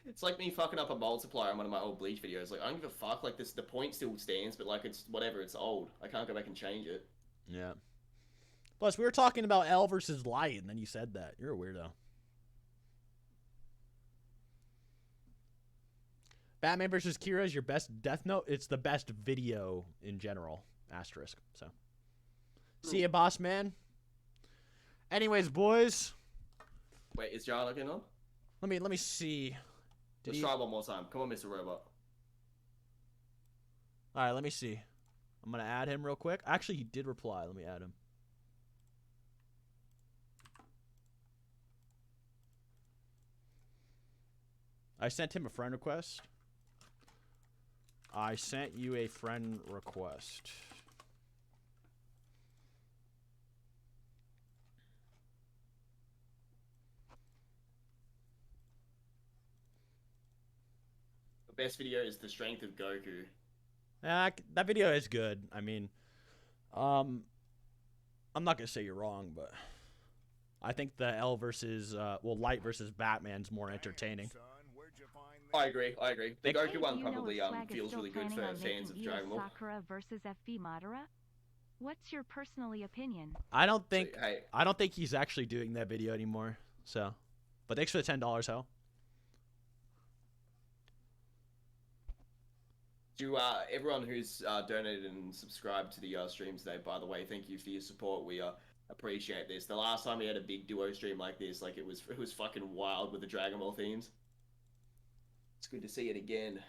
It's like me fucking up a multiplier on one of my old Bleach videos. Like I don't give a fuck. Like the point still stands, but like it's whatever. It's old. I can't go back and change it. Yeah. Plus, we were talking about L versus Light, and then you said that. You're a weirdo. Batman versus Kira is your best Death Note. It's the best video in general. Asterisk. So, see ya, boss man. Anyways, boys. Wait, is John looking on? Let me see. Let's try one more time. Come on, Mr. Robot. All right, let me see. I'm gonna add him real quick. Actually, he did reply. Let me add him. I sent him a friend request. I sent you a friend request. The best video is the strength of Goku. That video is good. I mean, I'm not gonna say you're wrong, but I think the L versus Light versus Batman's more entertaining. I agree. The Goku one probably feels really good for fans of Dragon Ball. Sakura versus FB Madara? What's your personally opinion? I don't think he's actually doing that video anymore. So, but thanks for the $10, Hell. To everyone who's donated and subscribed to the stream today, by the way, thank you for your support. We appreciate this. The last time we had a big duo stream like this, like it was fucking wild with the Dragon Ball themes. It's good to see it again.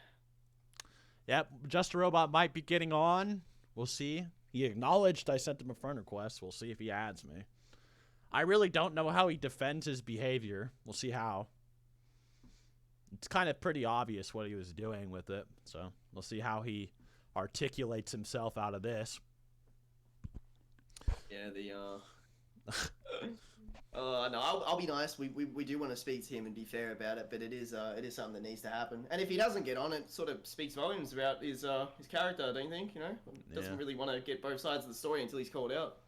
Yep, Just a Robot might be getting on. We'll see. He acknowledged I sent him a friend request. We'll see if he adds me. I really don't know how he defends his behavior. We'll see how. It's kind of pretty obvious what he was doing with it. So we'll see how he articulates himself out of this. Yeah, no, I'll be nice. We do want to speak to him and be fair about it, but it is something that needs to happen. And if he doesn't get on, it sort of speaks volumes about his character, don't you think? You know, doesn't really want to get both sides of the story until he's called out.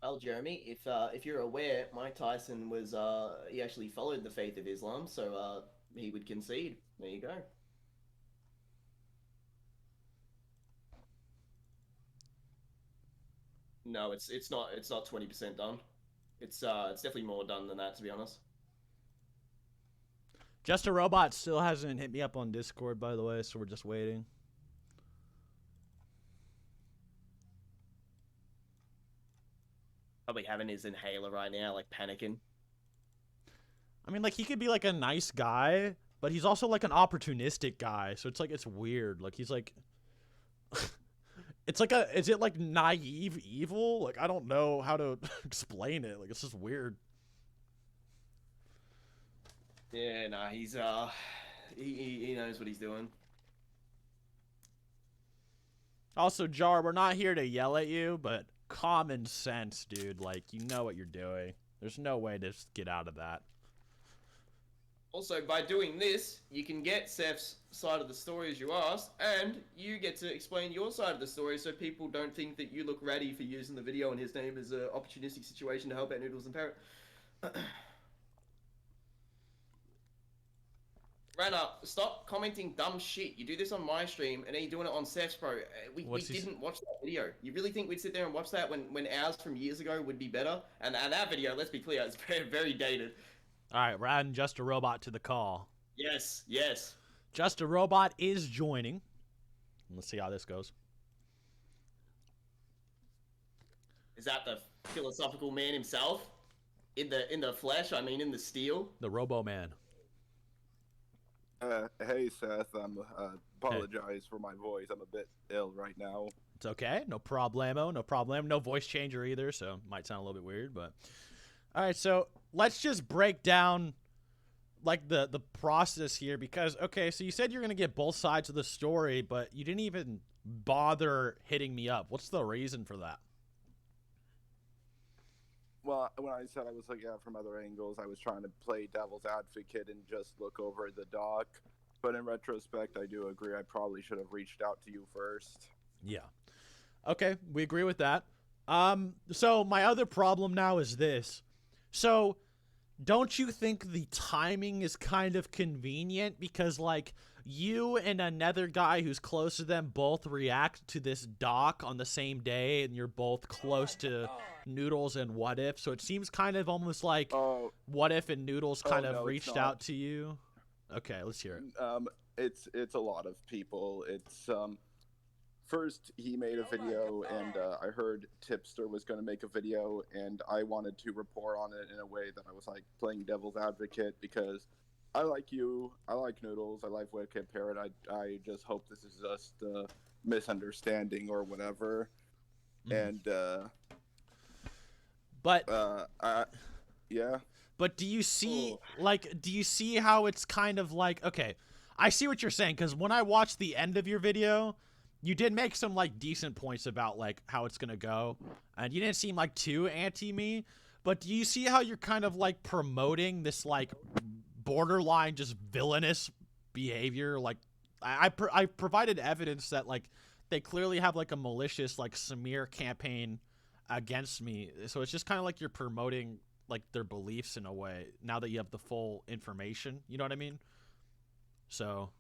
Well, Jeremy, if you're aware, Mike Tyson was he actually followed the faith of Islam, so he would concede. There you go. No, it's not 20% done. It's definitely more done than that, to be honest. Just a Robot still hasn't hit me up on Discord, by the way, so we're just waiting. Probably having his inhaler right now, like panicking. I mean, like, he could be, like, a nice guy, but he's also, like, an opportunistic guy, so it's, like, it's weird. Like, he's, like... It's like a... Is it, like, naive evil? Like, I don't know how to explain it. Like, it's just weird. Yeah, nah, he's he knows what he's doing. Also, Jar, we're not here to yell at you, but common sense, dude. Like, you know what you're doing. There's no way to just get out of that. Also, by doing this, you can get Seth's side of the story as you asked, and you get to explain your side of the story so people don't think that you look ratty for using the video and his name as an opportunistic situation to help out Noodles and Parrot. Rana, stop commenting dumb shit. You do this on my stream, and then you're doing it on Seth's, bro. We didn't watch that video. You really think we'd sit there and watch that when ours from years ago would be better? And that video, let's be clear, it's very, very dated. All right, we're adding Just a Robot to the call. Yes, yes. Just a Robot is joining. Let's see how this goes. Is that the philosophical man himself? In the flesh, I mean in the steel? The Robo Man. Hey Seth, apologize for my voice. I'm a bit ill right now. It's okay, no problemo, no problem. No voice changer either, so might sound a little bit weird, but... Alright, so let's just break down, like, the process here, because, okay, so you said you're gonna get both sides of the story, but you didn't even bother hitting me up. What's the reason for that? Well, when I said I was looking at it from other angles, I was trying to play devil's advocate and just look over the doc. But in retrospect, I do agree I probably should have reached out to you first. Yeah. Okay, we agree with that. So my other problem now is this. So, don't you think the timing is kind of convenient? Because, like, you and another guy who's close to them both react to this doc on the same day, and you're both close to Noodles and What If, so it seems kind of almost like What If and Noodles kind of reached out to you. Okay, let's hear it. It's a lot of people. It's first he made a video, and I heard Tipster was going to make a video, and I wanted to report on it in a way that I was like playing devil's advocate, because I like you, I like Noodles, I like Wicked Parrot. I just hope this is just a misunderstanding or whatever. And yeah. But do you see, like, do you see how it's kind of like, okay, I see what you're saying, because when I watched the end of your video, you did make some, like, decent points about, like, how it's gonna go, and you didn't seem, like, too anti-me, but do you see how you're kind of, like, promoting this, like, borderline just villainous behavior? Like, I provided evidence that, like, they clearly have, like, a malicious, like, smear campaign against me, so it's just kind of like you're promoting, like, their beliefs in a way, now that you have the full information, you know what I mean? So...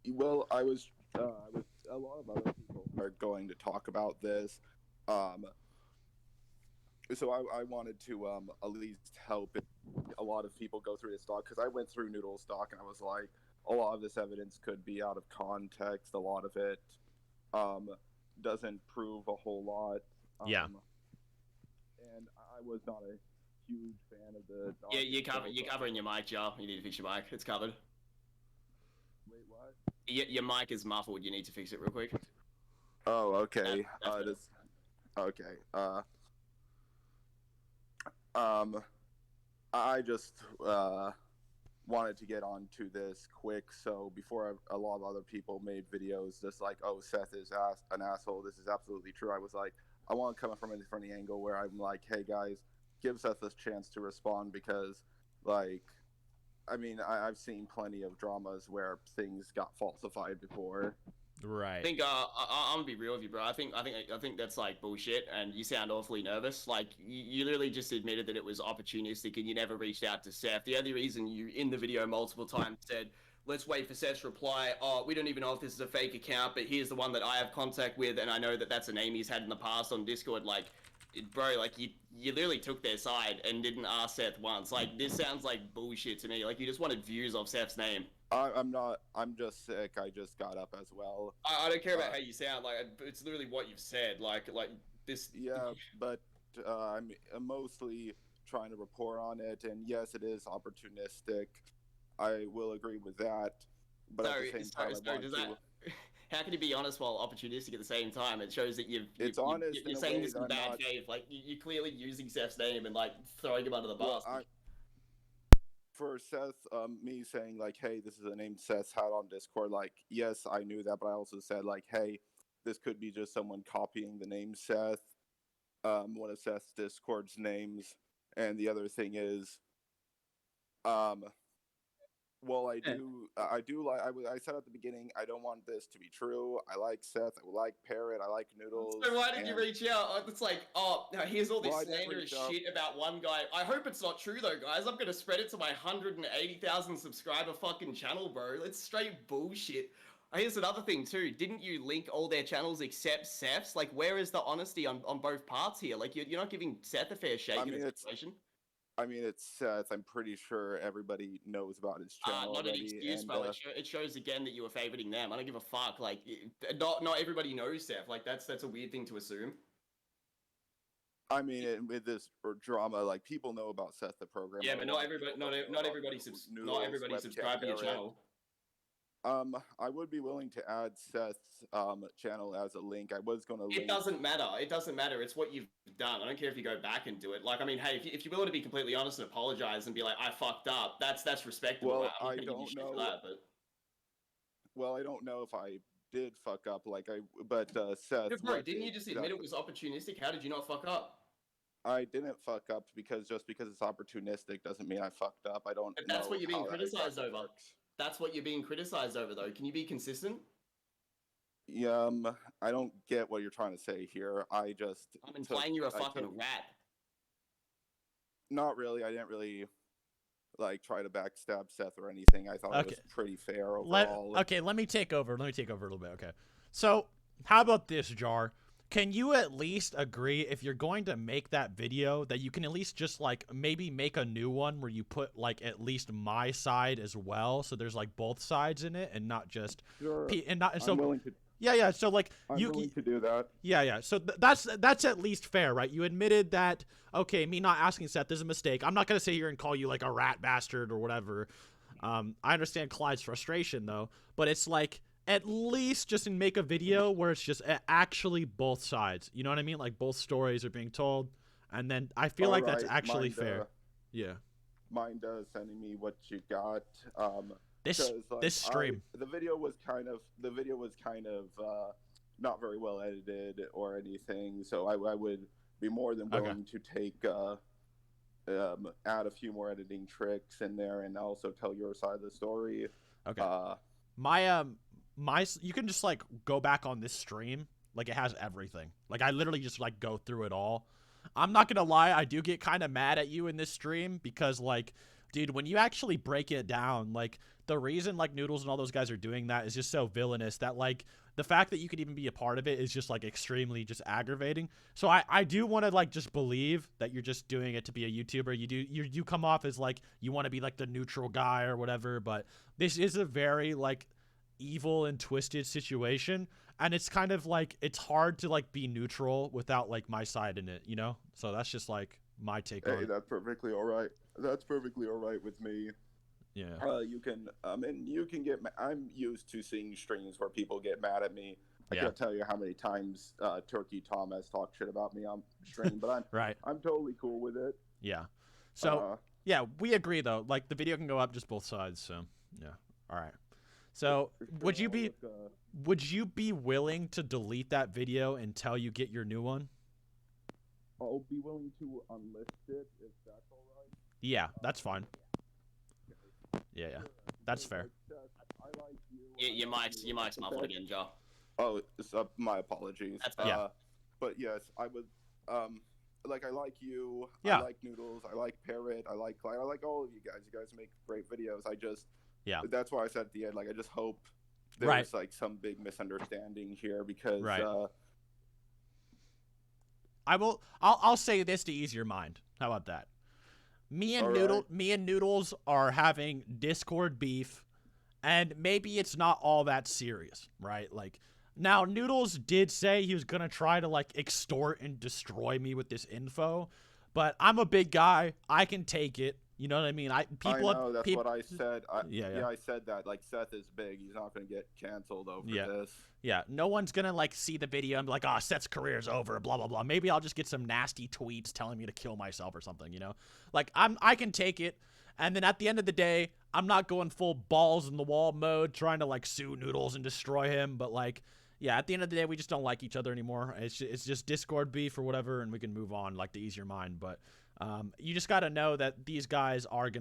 Well, I was a lot of other people are going to talk about this, so I wanted to at least help a lot of people go through this doc, because I went through Noodle's doc and I was like, a lot of this evidence could be out of context, a lot of it doesn't prove a whole lot. Yeah. And I was not a huge fan of the doc. Yeah, you're covering your mic, Joe. You need to fix your mic. It's covered. Wait, what? Your mic is muffled. You need to fix it real quick. Oh, okay. Okay. I just wanted to get onto this quick, so before a lot of other people made videos just like, oh, Seth is an asshole, this is absolutely true, I was like, I want to come from a different angle where I'm like, hey guys, give Seth this chance to respond, because, like, I mean, I've seen plenty of dramas where things got falsified before. Right. I think I'm gonna be real with you, bro. I think that's like bullshit, and you sound awfully nervous. Like you literally just admitted that it was opportunistic, and you never reached out to Seth. The only reason you in the video multiple times said, "Let's wait for Seth's reply." Oh, we don't even know if this is a fake account, but here's the one that I have contact with, and I know that that's a name he's had in the past on Discord. Like, bro, like you literally took their side and didn't ask Seth once. Like this sounds like bullshit to me. Like you just wanted views of Seth's name. I'm not. I'm just sick. I just got up as well. I don't care about how you sound. Like it's literally what you've said. Like this. Yeah, but I'm mostly trying to report on it, and yes, it is opportunistic. I will agree with that. But at the same time, I want does to. that, how can you be honest while opportunistic at the same time? It shows that It's honest you're in a saying way this in that I'm bad not- faith. Like you're clearly using Seth's name and like throwing him under the bus. For Seth, me saying like, "Hey, this is a name Seth had on Discord." Like, yes, I knew that, but I also said like, "Hey, this could be just someone copying the name Seth, one of Seth's Discord's names." And the other thing is, well, I said at the beginning, I don't want this to be true. I like Seth. I like Parrot. I like Noodles. So why did you reach out? It's like, oh, now here's all this Well, I didn't slanderous reach out. shit about one guy. I hope it's not true though, guys. I'm gonna spread it to my 180,000 subscriber fucking channel, bro. It's straight bullshit. Here's another thing too. Didn't you link all their channels except Seth's? Like, where is the honesty on both parts here? Like, you're not giving Seth a fair shake in the situation. I mean, it's Seth. I'm pretty sure everybody knows about his channel Not already. an excuse, and, bro. It shows again that you were favoriting them. I don't give a fuck. Like, not everybody knows Seth. Like, that's a weird thing to assume. I mean, with this drama, like people know about Seth the programmer. Yeah, but not everybody subscribe to your channel. I would be willing to add Seth's channel as a link. I was gonna. It doesn't matter. It doesn't matter. It's what you've done. I don't care if you go back and do it. Like, I mean, hey, if you're willing to be completely honest and apologize and be like, I fucked up, that's respectable. Well, I'm I not gonna give you don't shit know. for that, but Well, I don't know if I did fuck up. But Seth. yeah, bro, didn't you just admit it was opportunistic? How did you not fuck up? I didn't fuck up because it's opportunistic doesn't mean I fucked up. I don't. But that's know what you're being how that criticized exactly over. works. That's what you're being criticized over, though. Can you be consistent? Yeah, I don't get what you're trying to say here. I'm implying you're a fucking rat. Not really. I didn't really like try to backstab Seth or anything. I thought it was pretty fair overall. Let me take over. Let me take over a little bit. Okay. So, how about this, Jar? Can you at least agree if you're going to make that video that you can at least just like maybe make a new one where you put like at least my side as well, so there's like both sides in it and not just Sure. so I'm willing to. yeah. So like I'm willing to do that. Yeah. So that's at least fair, right? You admitted that. Okay, me not asking Seth is a mistake. I'm not gonna sit here and call you like a rat bastard or whatever. I understand Clyde's frustration though, but it's like at least just make a video where it's just actually both sides. You know what I mean? Like both stories are being told, and then I feel like that's actually fair. Yeah. Mind sending me what you got. This stream. The video was kind of not very well edited or anything, so I would be more than willing to take add a few more editing tricks in there and also tell your side of the story. Okay. My you can just like go back on this stream, like it has everything. Like I literally just like go through it all. I'm not gonna lie, I do get kind of mad at you in this stream because like, dude, when you actually break it down, like the reason like Noodles and all those guys are doing that is just so villainous that like the fact that you could even be a part of it is just like extremely just aggravating. So I do want to like just believe that you're just doing it to be a YouTuber. You come off as like you want to be like the neutral guy or whatever, but this is a very like evil and twisted situation, and it's kind of like it's hard to like be neutral without like my side in it, you know? So that's just like my take on it. That's perfectly all right. That's perfectly all right with me. Yeah. You can and you can get I'm used to seeing streams where people get mad at me. I Yeah. can't tell you how many times Turkey Tom has talked shit about me on stream, but I'm Right. I'm totally cool with it. Yeah. So yeah, we agree though. Like the video can go up just both sides. So yeah. All right. So would you be willing to delete that video until you get your new one? I'll be willing to unlist it if that's all right. Yeah, that's fine. Yeah, that's fair. Your mic's muffled again, Joe. Oh, my apologies. That's Yeah. But yes, I would. Like, I like you. Yeah. I like Noodles. I like Parrot. I like Clyde. I like all of you guys. You guys make great videos. I just. Yeah. That's why I said at the end, like, I just hope there's Right. like some big misunderstanding here because. Right. I'll say this to ease your mind. How about that? Me and Noodles are having Discord beef, and maybe it's not all that serious, right? Like, now Noodles did say he was gonna try to like extort and destroy me with this info, but I'm a big guy. I can take it. You know what I mean? I know, that's what I said. I said that. Like, Seth is big. He's not going to get canceled over this. Yeah, no one's going to, like, see the video and be like, oh, Seth's career's over, blah, blah, blah. Maybe I'll just get some nasty tweets telling me to kill myself or something, you know? Like, I can take it, and then at the end of the day, I'm not going full balls in the wall mode trying to, like, sue Noodles and destroy him, but, like, yeah, at the end of the day, we just don't like each other anymore. It's just Discord beef or whatever, and we can move on, like, to ease your mind, but... you just gotta know that these guys are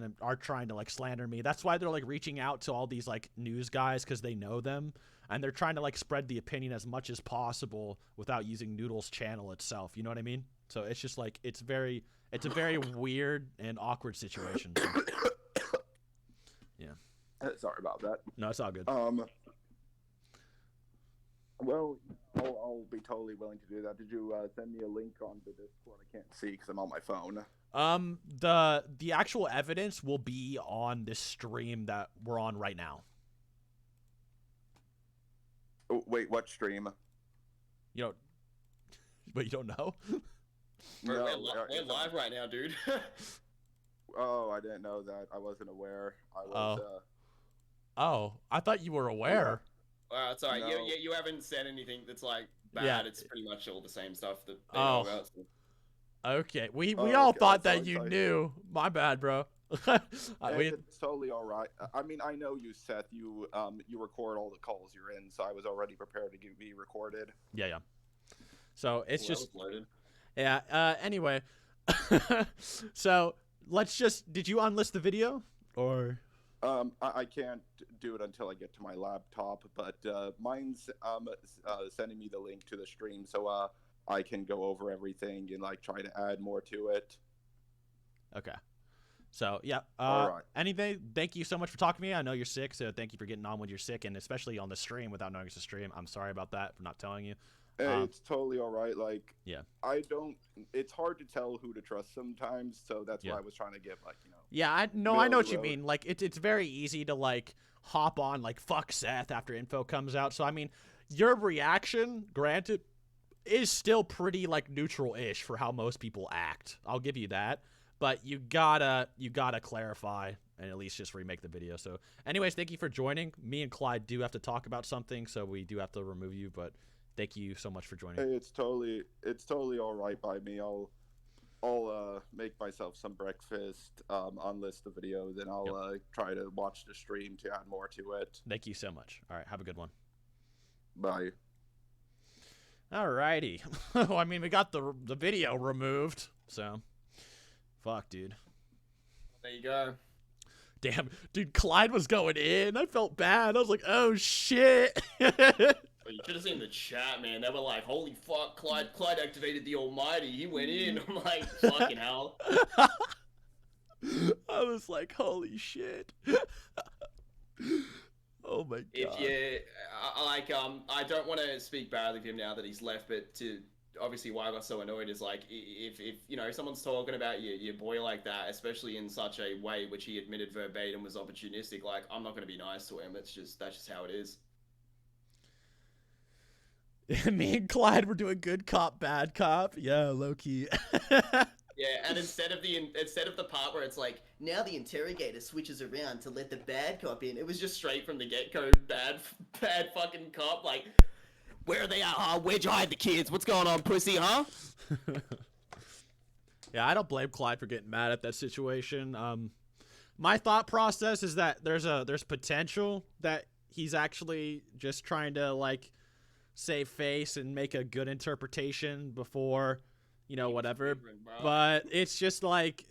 trying to like slander me. That's why they're like reaching out to all these like news guys because they know them, and they're trying to like spread the opinion as much as possible without using Noodles' channel itself. You know what I mean? So it's just like it's a very weird and awkward situation. Yeah. Sorry about that. No, it's all good. Well, I'll be totally willing to do that. Did you send me a link on the Discord? I can't see because I'm on my phone. The actual evidence will be on this stream that we're on right now. Oh, wait, what stream? You know, but you don't know? We're live right now, dude. Oh, I didn't know that. I wasn't aware. I was. Oh, I thought you were aware. Sorry, No. you haven't said anything that's like bad. Yeah. It's pretty much all the same stuff that they know about. So. Okay, we Oh, all okay. thought I'm so that you excited. knew. My bad, bro. It's totally all right. I mean, I know you, Seth. You record all the calls you're in, so I was already prepared to be recorded. Yeah. So it's Well, just that was loaded. yeah. Anyway, so let's just. Did you unlist the video or? I can't do it until I get to my laptop, but mine's sending me the link to the stream, so I can go over everything and like try to add more to it. Okay. So yeah. All right. Anything? Thank you so much for talking to me. I know you're sick, so thank you for getting on when you're sick, and especially on the stream without knowing it's a stream. I'm sorry about that for not telling you. It's totally all right. Like, yeah. It's hard to tell who to trust sometimes, so that's why I was trying to get like Yeah, I know what you mean. Like, it's very easy to like hop on like fuck Seth after info comes out. So I mean, your reaction, granted, is still pretty like neutral-ish for how most people act. I'll give you that. But you gotta clarify and at least just remake the video. So anyways, thank you for joining. Me and Clyde do have to talk about something, so we do have to remove you, but thank you so much for joining. Hey, it's totally all right by me. I'll make myself some breakfast, unlist the video, then I'll try to watch the stream to add more to it. Thank you so much. All right, have a good one. Bye. Alrighty. Well, I mean, we got the video removed, so fuck, dude. There you go. Damn, dude, Clyde was going in. I felt bad. I was like, oh shit. You should have seen the chat, man. They were like, holy fuck, Clyde activated the almighty. He went in. I'm like, fucking hell. I was like, holy shit. Oh my god. If you, I don't want to speak badly of him now that he's left, but obviously why I got so annoyed is like, if you know, someone's talking about your boy like that, especially in such a way which he admitted verbatim was opportunistic, like, I'm not going to be nice to him. That's just how it is. Me and Clyde were doing good cop, bad cop. Yeah, low key. Yeah, and instead of the part where it's like, now the interrogator switches around to let the bad cop in, it was just straight from the get-go, bad fucking cop, like, where are they at, huh? Where'd you hide the kids? What's going on, pussy, huh? Yeah, I don't blame Clyde for getting mad at that situation. My thought process is that there's potential that he's actually just trying to, like, save face and make a good interpretation before, you know, whatever. But it's just like,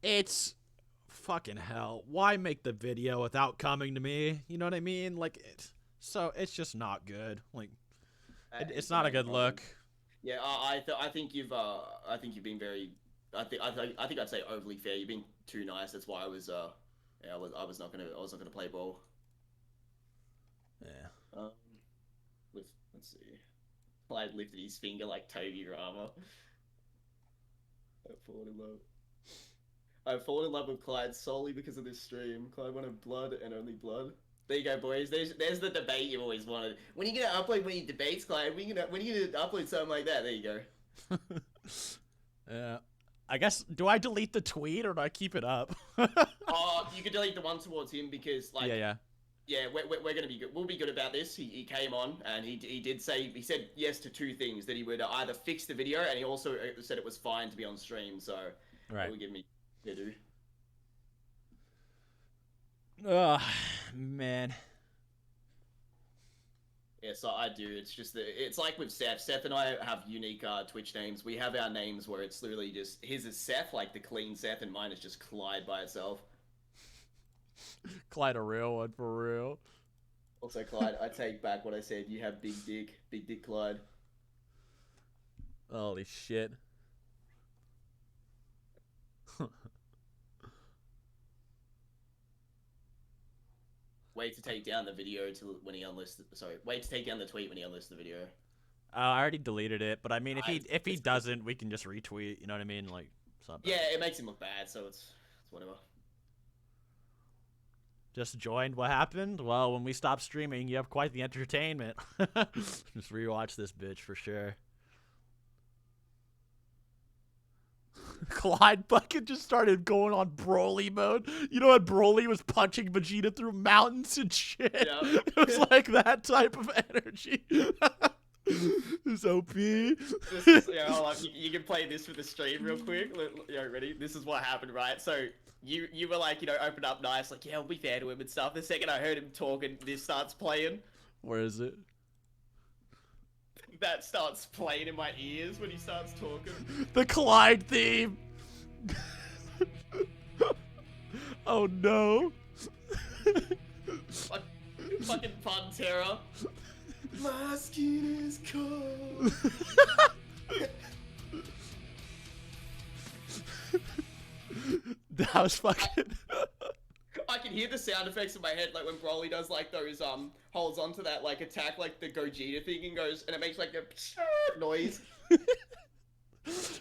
it's fucking hell. Why make the video without coming to me? You know what I mean? Like, So it's just not good. Like, it's It's not a main good problem. look. Yeah, I think you've been very. I think I'd say overly fair. You've been too nice. That's why I was yeah, I was not gonna play ball. Yeah. Let's see. Clyde lifted his finger like Toby Rama. I've fallen in love with Clyde solely because of this stream. Clyde wanted blood and only blood. There you go, boys. There's the debate you've always wanted. When are you gonna upload when you debates, Clyde? When are you gonna upload something like that? There you go. Yeah. I guess, do I delete the tweet or do I keep it up? Oh, you could delete the one towards him because, like, yeah, we're gonna be good. We'll be good about this. He came on and he did say, he said yes to two things, that he would either fix the video and he also said it was fine to be on stream. So Right. that would give me dude. Ugh, man. Yeah, so I do. It's just it's like with Seth. Seth and I have unique Twitch names. We have our names where it's literally just, his is Seth, like the clean Seth, and mine is just Clyde by itself. Clyde a real one, for real. Also, Clyde, I take back what I said. You have big dick Clyde. Holy shit. Wait to take down the video till when he unlists. Sorry, wait to take down the tweet when he unlists the video. I already deleted it, but I mean, if he doesn't, we can just retweet. You know what I mean? Like, it's not bad. Yeah, it makes him look bad, so it's whatever. Just joined. What happened? Well, when we stop streaming, you have quite the entertainment. Just rewatch this bitch for sure. Clyde fucking just started going on Broly mode. You know when Broly was punching Vegeta through mountains and shit? Yeah. It was like that type of energy. It's OP. Hold on. You can play this for the stream real quick. Ready? This is what happened, right? So you were like, open up nice, like, yeah, we'll be fair to him and stuff. The second I heard him talk and this starts playing, Where is it? that starts playing in my ears when he starts talking. The Clyde theme. Oh no. Fucking Pantera. My skin is cold. That was fucking. I can hear the sound effects in my head, like when Broly does like those holds onto that like attack, like the Gogeta thing, and goes, and it makes like a noise.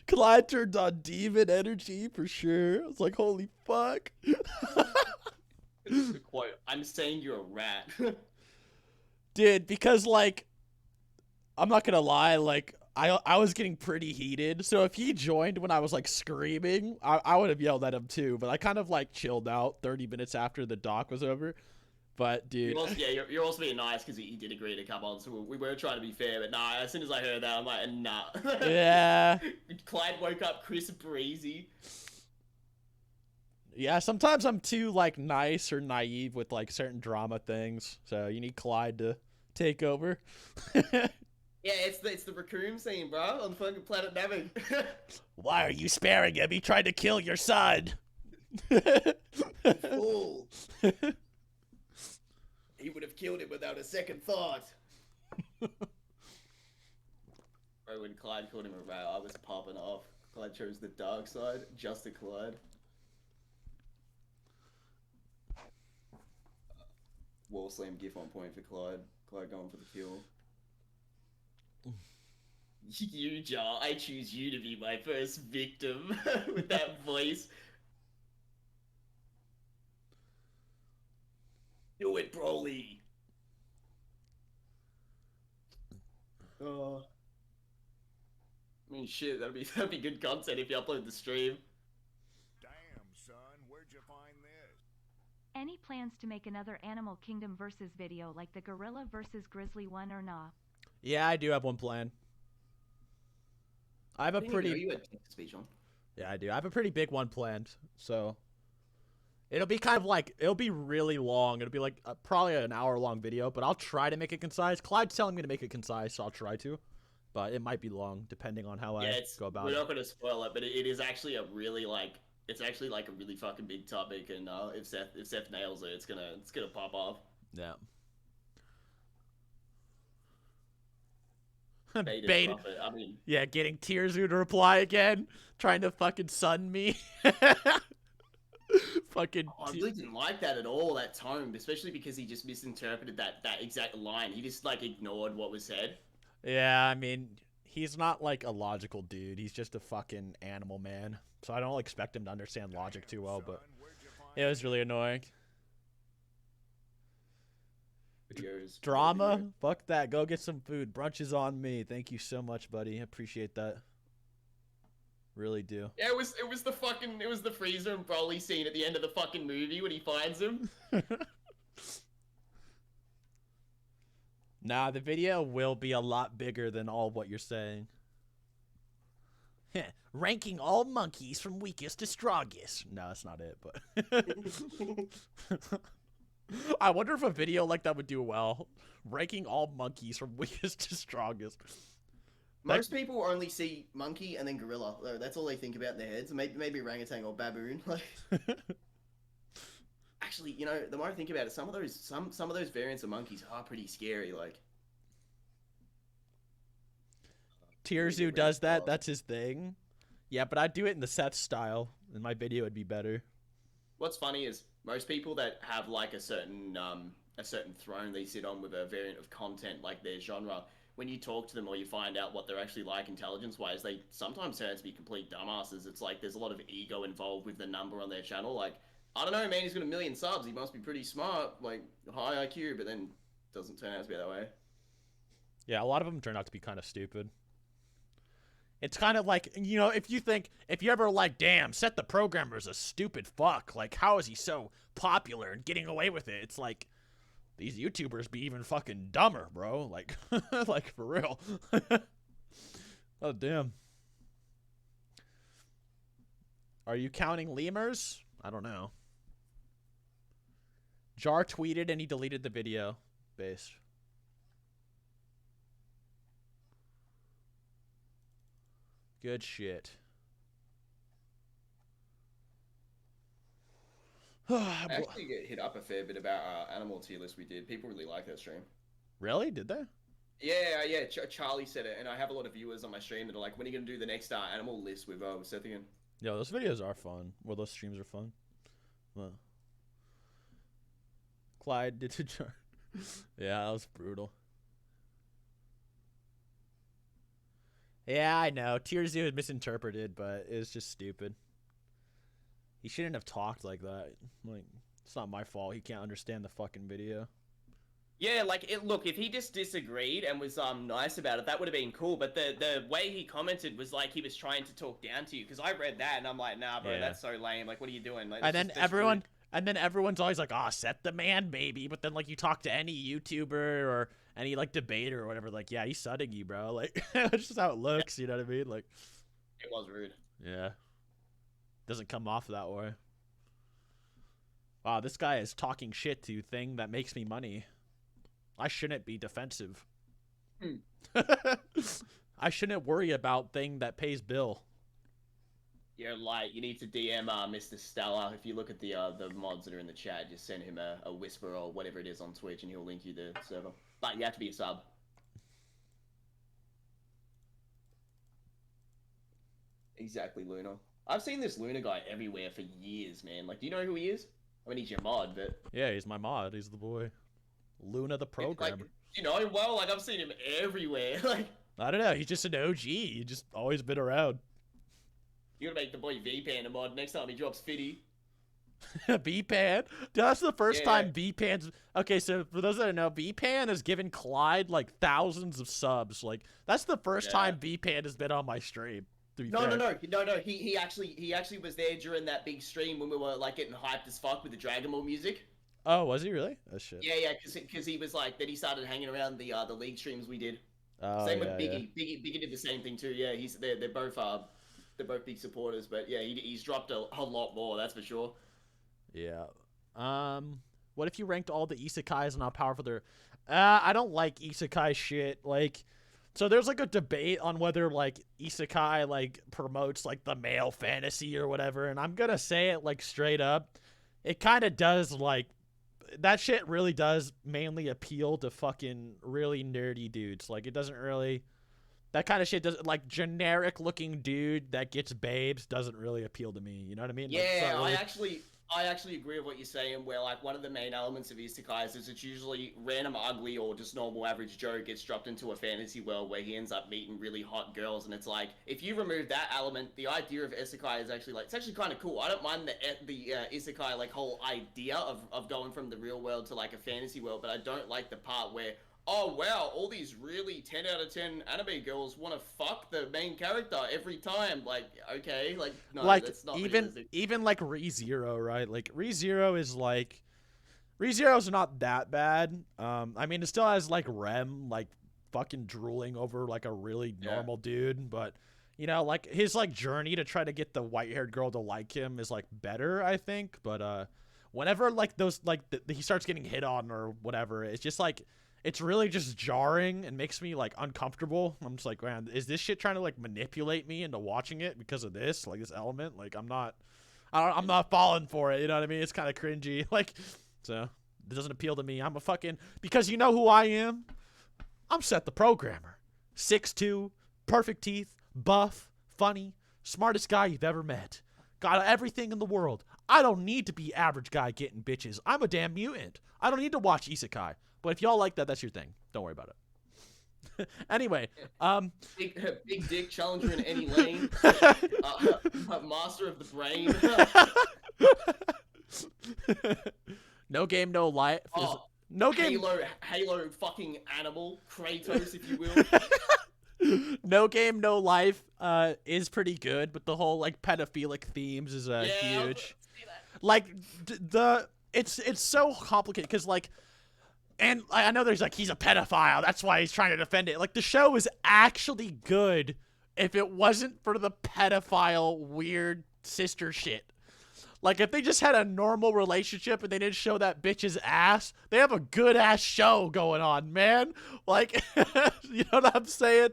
Clyde turned on demon energy for sure. I was like, holy fuck. The quote, I'm saying you're a rat. Dude, because like, I'm not gonna lie, like, I was getting pretty heated, so if he joined when I was like screaming, I would have yelled at him too, but I kind of like chilled out 30 minutes after the doc was over. But dude, you're also being nice because he did agree to come on, so we were trying to be fair, but nah, as soon as I heard that, I'm like, nah. Yeah. Clyde woke up Chris Breezy. Yeah, sometimes I'm too like nice or naive with like certain drama things, so you need Clyde to take over. Yeah, it's the raccoon scene, bro, on fucking Planet Navi. Why are you sparing him? He tried to kill your son. Fool. He would have killed him without a second thought. Bro, when Clyde called him a rat, I was popping off. Clyde chose the dark side, just a Clyde. Wall slam gif on point for Clyde. Clyde going for the kill. You, Jar, I choose you to be my first victim with that voice. Do it, Broly. Oh. I mean, shit, that'd be good content if you upload the stream. Damn, son, where'd you find this? Any plans to make another Animal Kingdom versus video like the Gorilla versus Grizzly one or not? Yeah, I do have one plan. I have a pretty. You had speech on. Yeah, I do. I have a pretty big one planned, so it'll be kind of like, it'll be really long. It'll be like probably an hour-long video, but I'll try to make it concise. Clyde's telling me to make it concise, so I'll try to. But it might be long, depending on how I go about it. We're not going to spoil it, but it is actually a really it's actually like a really fucking big topic, and if Seth nails it, it's gonna pop off. Yeah. Baited Baited. profit. I mean, Yeah, getting Tearsu to reply again, trying to fucking sun me. Fucking. I really didn't like that at all. That tone, especially because he just misinterpreted that exact line. He just like ignored what was said. Yeah, I mean, he's not like a logical dude. He's just a fucking animal man. So I don't expect him to understand logic too well, but it was really annoying. Videos. Drama? Fuck that. Go get some food. Brunch is on me. Thank you so much, buddy. Appreciate that. Really do. Yeah, it was the Freezer and Broly scene at the end of the fucking movie when he finds him. Nah, the video will be a lot bigger than all what you're saying. Ranking all monkeys from weakest to strongest. No, that's not it, but... I wonder if a video like that would do well. Ranking all monkeys from weakest to strongest. Most people only see monkey and then gorilla. That's all they think about in their heads. Maybe orangutan or baboon. Like, actually, you know, the more I think about it, some of those variants of monkeys are pretty scary. Like, Tearsu does that. That's his thing. Yeah, but I'd do it in the Seth style, and my video would be better. what's funny is most people that have like a certain throne they sit on with a variant of content like their genre, when you talk to them or you find out what they're actually like intelligence-wise, they sometimes turn out to be complete dumbasses. It's like there's a lot of ego involved with the number on their channel. Like, I don't know, man, he's got 1 million subs. He must be pretty smart, like high IQ, but then doesn't turn out to be that way. Yeah, a lot of them turn out to be kind of stupid. It's kind of like, you know, if you ever like, damn, Seth the Programmer's a stupid fuck. Like, how is he so popular and getting away with it? It's like, these YouTubers be even fucking dumber, bro. Like, like for real. Oh, damn. Are you counting lemurs? I don't know. Jar tweeted and he deleted the video. Based. Good shit. I actually get hit up a fair bit about animal tier list we did. People really like that stream. Really? Did they? Yeah. Charlie said it, and I have a lot of viewers on my stream that are like, "When are you gonna do the next animal list with Seth again?" Yo, those videos are fun. Well, those streams are fun. Well, Clyde did to Jar. Yeah, that was brutal. Yeah, I know. Tearsu was misinterpreted, but it was just stupid. He shouldn't have talked like that. Like, it's not my fault. He can't understand the fucking video. Yeah, like look, if he just disagreed and was nice about it, that would have been cool. But the way he commented was like he was trying to talk down to you. Because I read that and I'm like, nah, bro, Yeah. that's so lame. Like, what are you doing? Like, And that's then just- that's everyone, rude. and then everyone's always like, "Oh, Seth the man, baby." But then like you talk to any YouTuber or any like debater or whatever, like, yeah, he's sudding you, bro. Like, that's just how it looks. You know what I mean? Like, It was rude. yeah, doesn't come off that way. Wow, this guy is talking shit to thing that makes me money. I shouldn't be defensive. I shouldn't worry about thing that pays bill. Yeah, like you need to DM Mr. Stella. If you look at the mods that are in the chat, just send him a whisper or whatever it is on Twitch, and he'll link you the server. But you have to be a sub. Exactly, Luna. I've seen this Luna guy everywhere for years, man. Like, do you know who he is? I mean, he's your mod, but Yeah, he's my mod. He's the boy. Luna the programmer. like, you know him well. Like, I've seen him everywhere. Like, I don't know. He's just an OG. He's just always been around. you gotta make the boy V-Pan a mod next time he drops Fitty. B-Pan? Dude, that's the first Yeah. time B-Pan's... Okay, so for those that don't know, B-Pan has given Clyde, like, thousands of subs. Like, that's the first Yeah. time B-Pan has been on my stream, to be No. fair. He actually was there during that big stream when we were like getting hyped as fuck with the Dragon Ball music. Oh, was he really? Oh, shit. Yeah, because he was like, then he started hanging around the league streams we did. Oh, Same yeah, with Biggie. Biggie did the same thing too. Yeah, they're both big supporters. But yeah, he's dropped a lot more. That's for sure. Yeah. What if you ranked all the isekais and how powerful they're... I don't like isekai shit. Like, so there's like a debate on whether like isekai like promotes like the male fantasy or whatever, and I'm gonna say it like straight up. It kind of does, like, that shit really does mainly appeal to fucking really nerdy dudes. Like, it doesn't really That kind of shit doesn't, like, generic looking dude that gets babes doesn't really appeal to me. You know what I mean? Like, it's Yeah, not really... I actually agree with what you're saying, where like one of the main elements of isekais is it's usually random ugly or just normal average Joe gets dropped into a fantasy world where he ends up meeting really hot girls, and it's like, if you remove that element, the idea of isekai is actually like, it's actually kind of cool. I don't mind the isekai like whole idea of going from the real world to like a fantasy world, but I don't like the part where, oh wow, all these really 10 out of 10 anime girls want to fuck the main character every time. Like, okay, like, no, like, that's not even realistic. even like ReZero, right? Like, ReZero is like, ReZero's not that bad. I mean, it still has like Rem like fucking drooling over like a really normal dude, but you know, like his like journey to try to get the white-haired girl to like him is like better, I think. But whenever like those like he starts getting hit on or whatever, it's just like, it's really just jarring and makes me like uncomfortable. I'm just like, man, is this shit trying to like manipulate me into watching it because of this, like this element? Like, I'm not falling for it. You know what I mean? It's kind of cringy. Like, so it doesn't appeal to me. I'm a fucking, because you know who I am? I'm Seth the Programmer. 6'2", perfect teeth, buff, funny, smartest guy you've ever met. Got everything in the world. I don't need to be average guy getting bitches. I'm a damn mutant. I don't need to watch isekai. But if y'all like that, that's your thing. Don't worry about it. Anyway, big dick challenger in any lane, master of the brain. No game, no life. No game. Halo fucking animal, Kratos, if you will. No game, no life is pretty good, but the whole like pedophilic themes is huge. Like it's so complicated because like. And I know there's like, he's a pedophile, that's why he's trying to defend it. Like, the show is actually good if it wasn't for the pedophile weird sister shit. Like, if they just had a normal relationship and they didn't show that bitch's ass, they have a good-ass show going on, man. Like, you know what I'm saying?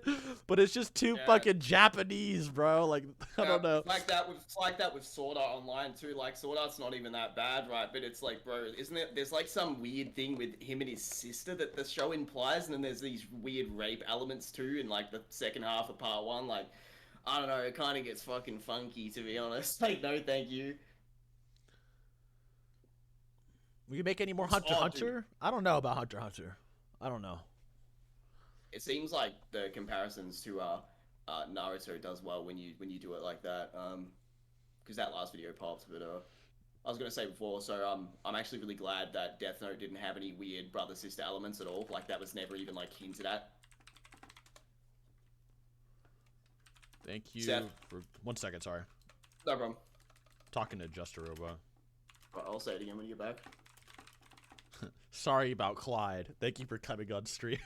But it's just too fucking Japanese, bro. Like, I don't know. It's like that with Sword Art Online, too. Like, Sword Art's not even that bad, right? But it's like, bro, isn't it? There's, like, some weird thing with him and his sister that the show implies, and then there's these weird rape elements, too, in, like, the second half of part 1. Like, I don't know, it kind of gets fucking funky, to be honest. Like, no thank you. Will you make any more Hunter x Hunter? I don't know about Hunter x Hunter. I don't know. It seems like the comparisons to Naruto does well when you do it like that. Because that last video popped. But I was gonna say before, so I'm actually really glad that Death Note didn't have any weird brother sister elements at all. Like that was never even like hinted at. Thank you. Seth. For 1 second, sorry. No problem. Talking to Just a Robot. I'll say it again when you get back. Sorry about Clyde. Thank you for coming on stream.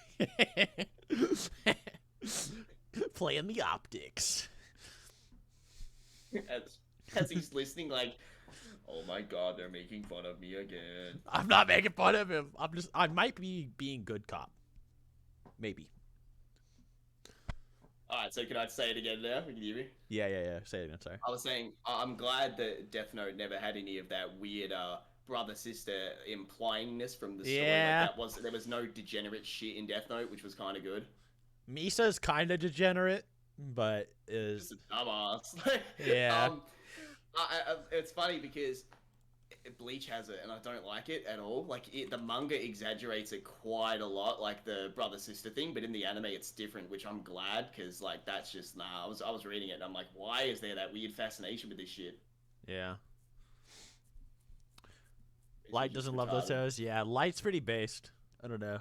Playing the optics. As he's listening, like, oh my god, they're making fun of me again. I'm not making fun of him. I might be being good cop. Maybe. Alright, so can I say it again now? Can you hear me? Yeah. Say it again, sorry. I was saying, I'm glad that Death Note never had any of that weird, brother-sister implyingness from the story. Yeah. Like, there was no degenerate shit in Death Note, which was kind of good. Misa's kind of degenerate, but is... Just a dumbass. Yeah. It's funny because Bleach has it, and I don't like it at all. Like, the manga exaggerates it quite a lot, like the brother-sister thing, but in the anime it's different, which I'm glad, because, like, that's just, nah, I was reading it, and I'm like, why is there that weird fascination with this shit? Yeah. Light doesn't love those shows? Yeah, Light's pretty based. I don't know.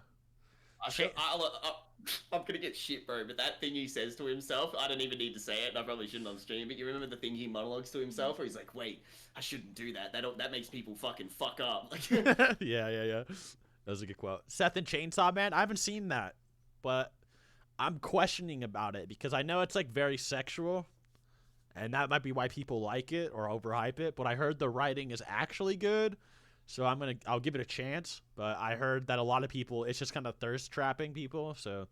I'm gonna get shit, bro, but that thing he says to himself, I don't even need to say it, and I probably shouldn't on stream, but you remember the thing he monologues to himself, where he's like, wait, I shouldn't do that. That makes people fucking fuck up. Yeah. That was a good quote. Seth and Chainsaw Man? I haven't seen that, but I'm questioning about it, because I know it's, like, very sexual, and that might be why people like it, or overhype it, but I heard the writing is actually good, so I'll give it a chance, but I heard that a lot of people, it's just kind of thirst trapping people, so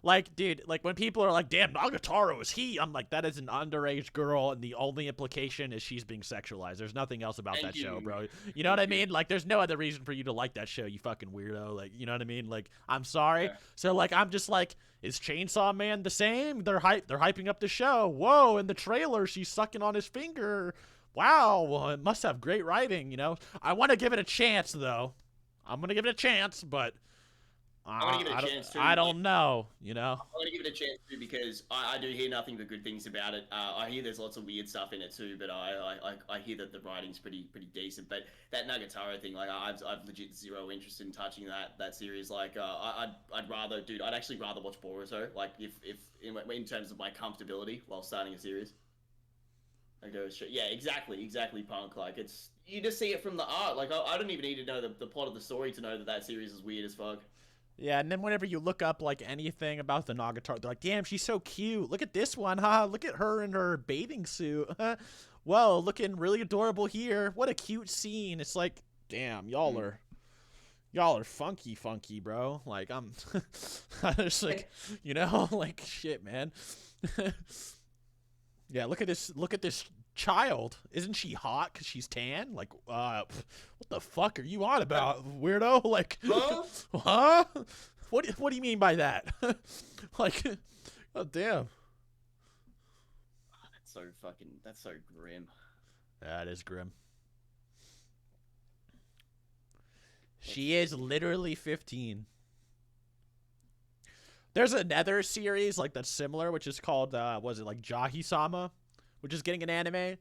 Like, dude, like when people are like, damn, Nagatoro is he? I'm like, that is an underage girl, and the only implication is she's being sexualized. There's nothing else about that show, bro. You know what I mean? Like, there's no other reason for you to like that show, you fucking weirdo. Like, you know what I mean? Like, I'm sorry. Yeah. So, like, I'm just like, is Chainsaw Man the same? They're hyping up the show. Whoa, in the trailer, she's sucking on his finger. Wow, well, it must have great writing, you know? I want to give it a chance, though. I'm going to give it a chance, but I want to give it a chance too. I don't know, you know? I want to give it a chance too because I do hear nothing but good things about it. I hear there's lots of weird stuff in it too, but I hear that the writing's pretty decent. But that Nagatoro thing, like I've legit zero interest in touching that series. Like I'd rather, dude, I'd actually rather watch Boruto. Like if in terms of my comfortability while starting a series. I go, yeah, exactly, Punk. Like it's you just see it from the art. Like I don't even need to know the plot of the story to know that series is weird as fuck. Yeah, and then whenever you look up, like, anything about the Nagatoro, they're like, damn, she's so cute. Look at this one, huh? Look at her in her bathing suit. Whoa, looking really adorable here. What a cute scene. It's like, damn, y'all are funky, bro. Like, I'm just like, you know, like, shit, man. Yeah, look at this child. Isn't she hot because she's tan? Like, what the fuck are you on about, weirdo? Like, huh? What do you mean by that? Like, oh damn. That's so grim. That is grim. She is literally 15. There's another series like that's similar, which is called was it like Jahi-sama, which is getting an anime.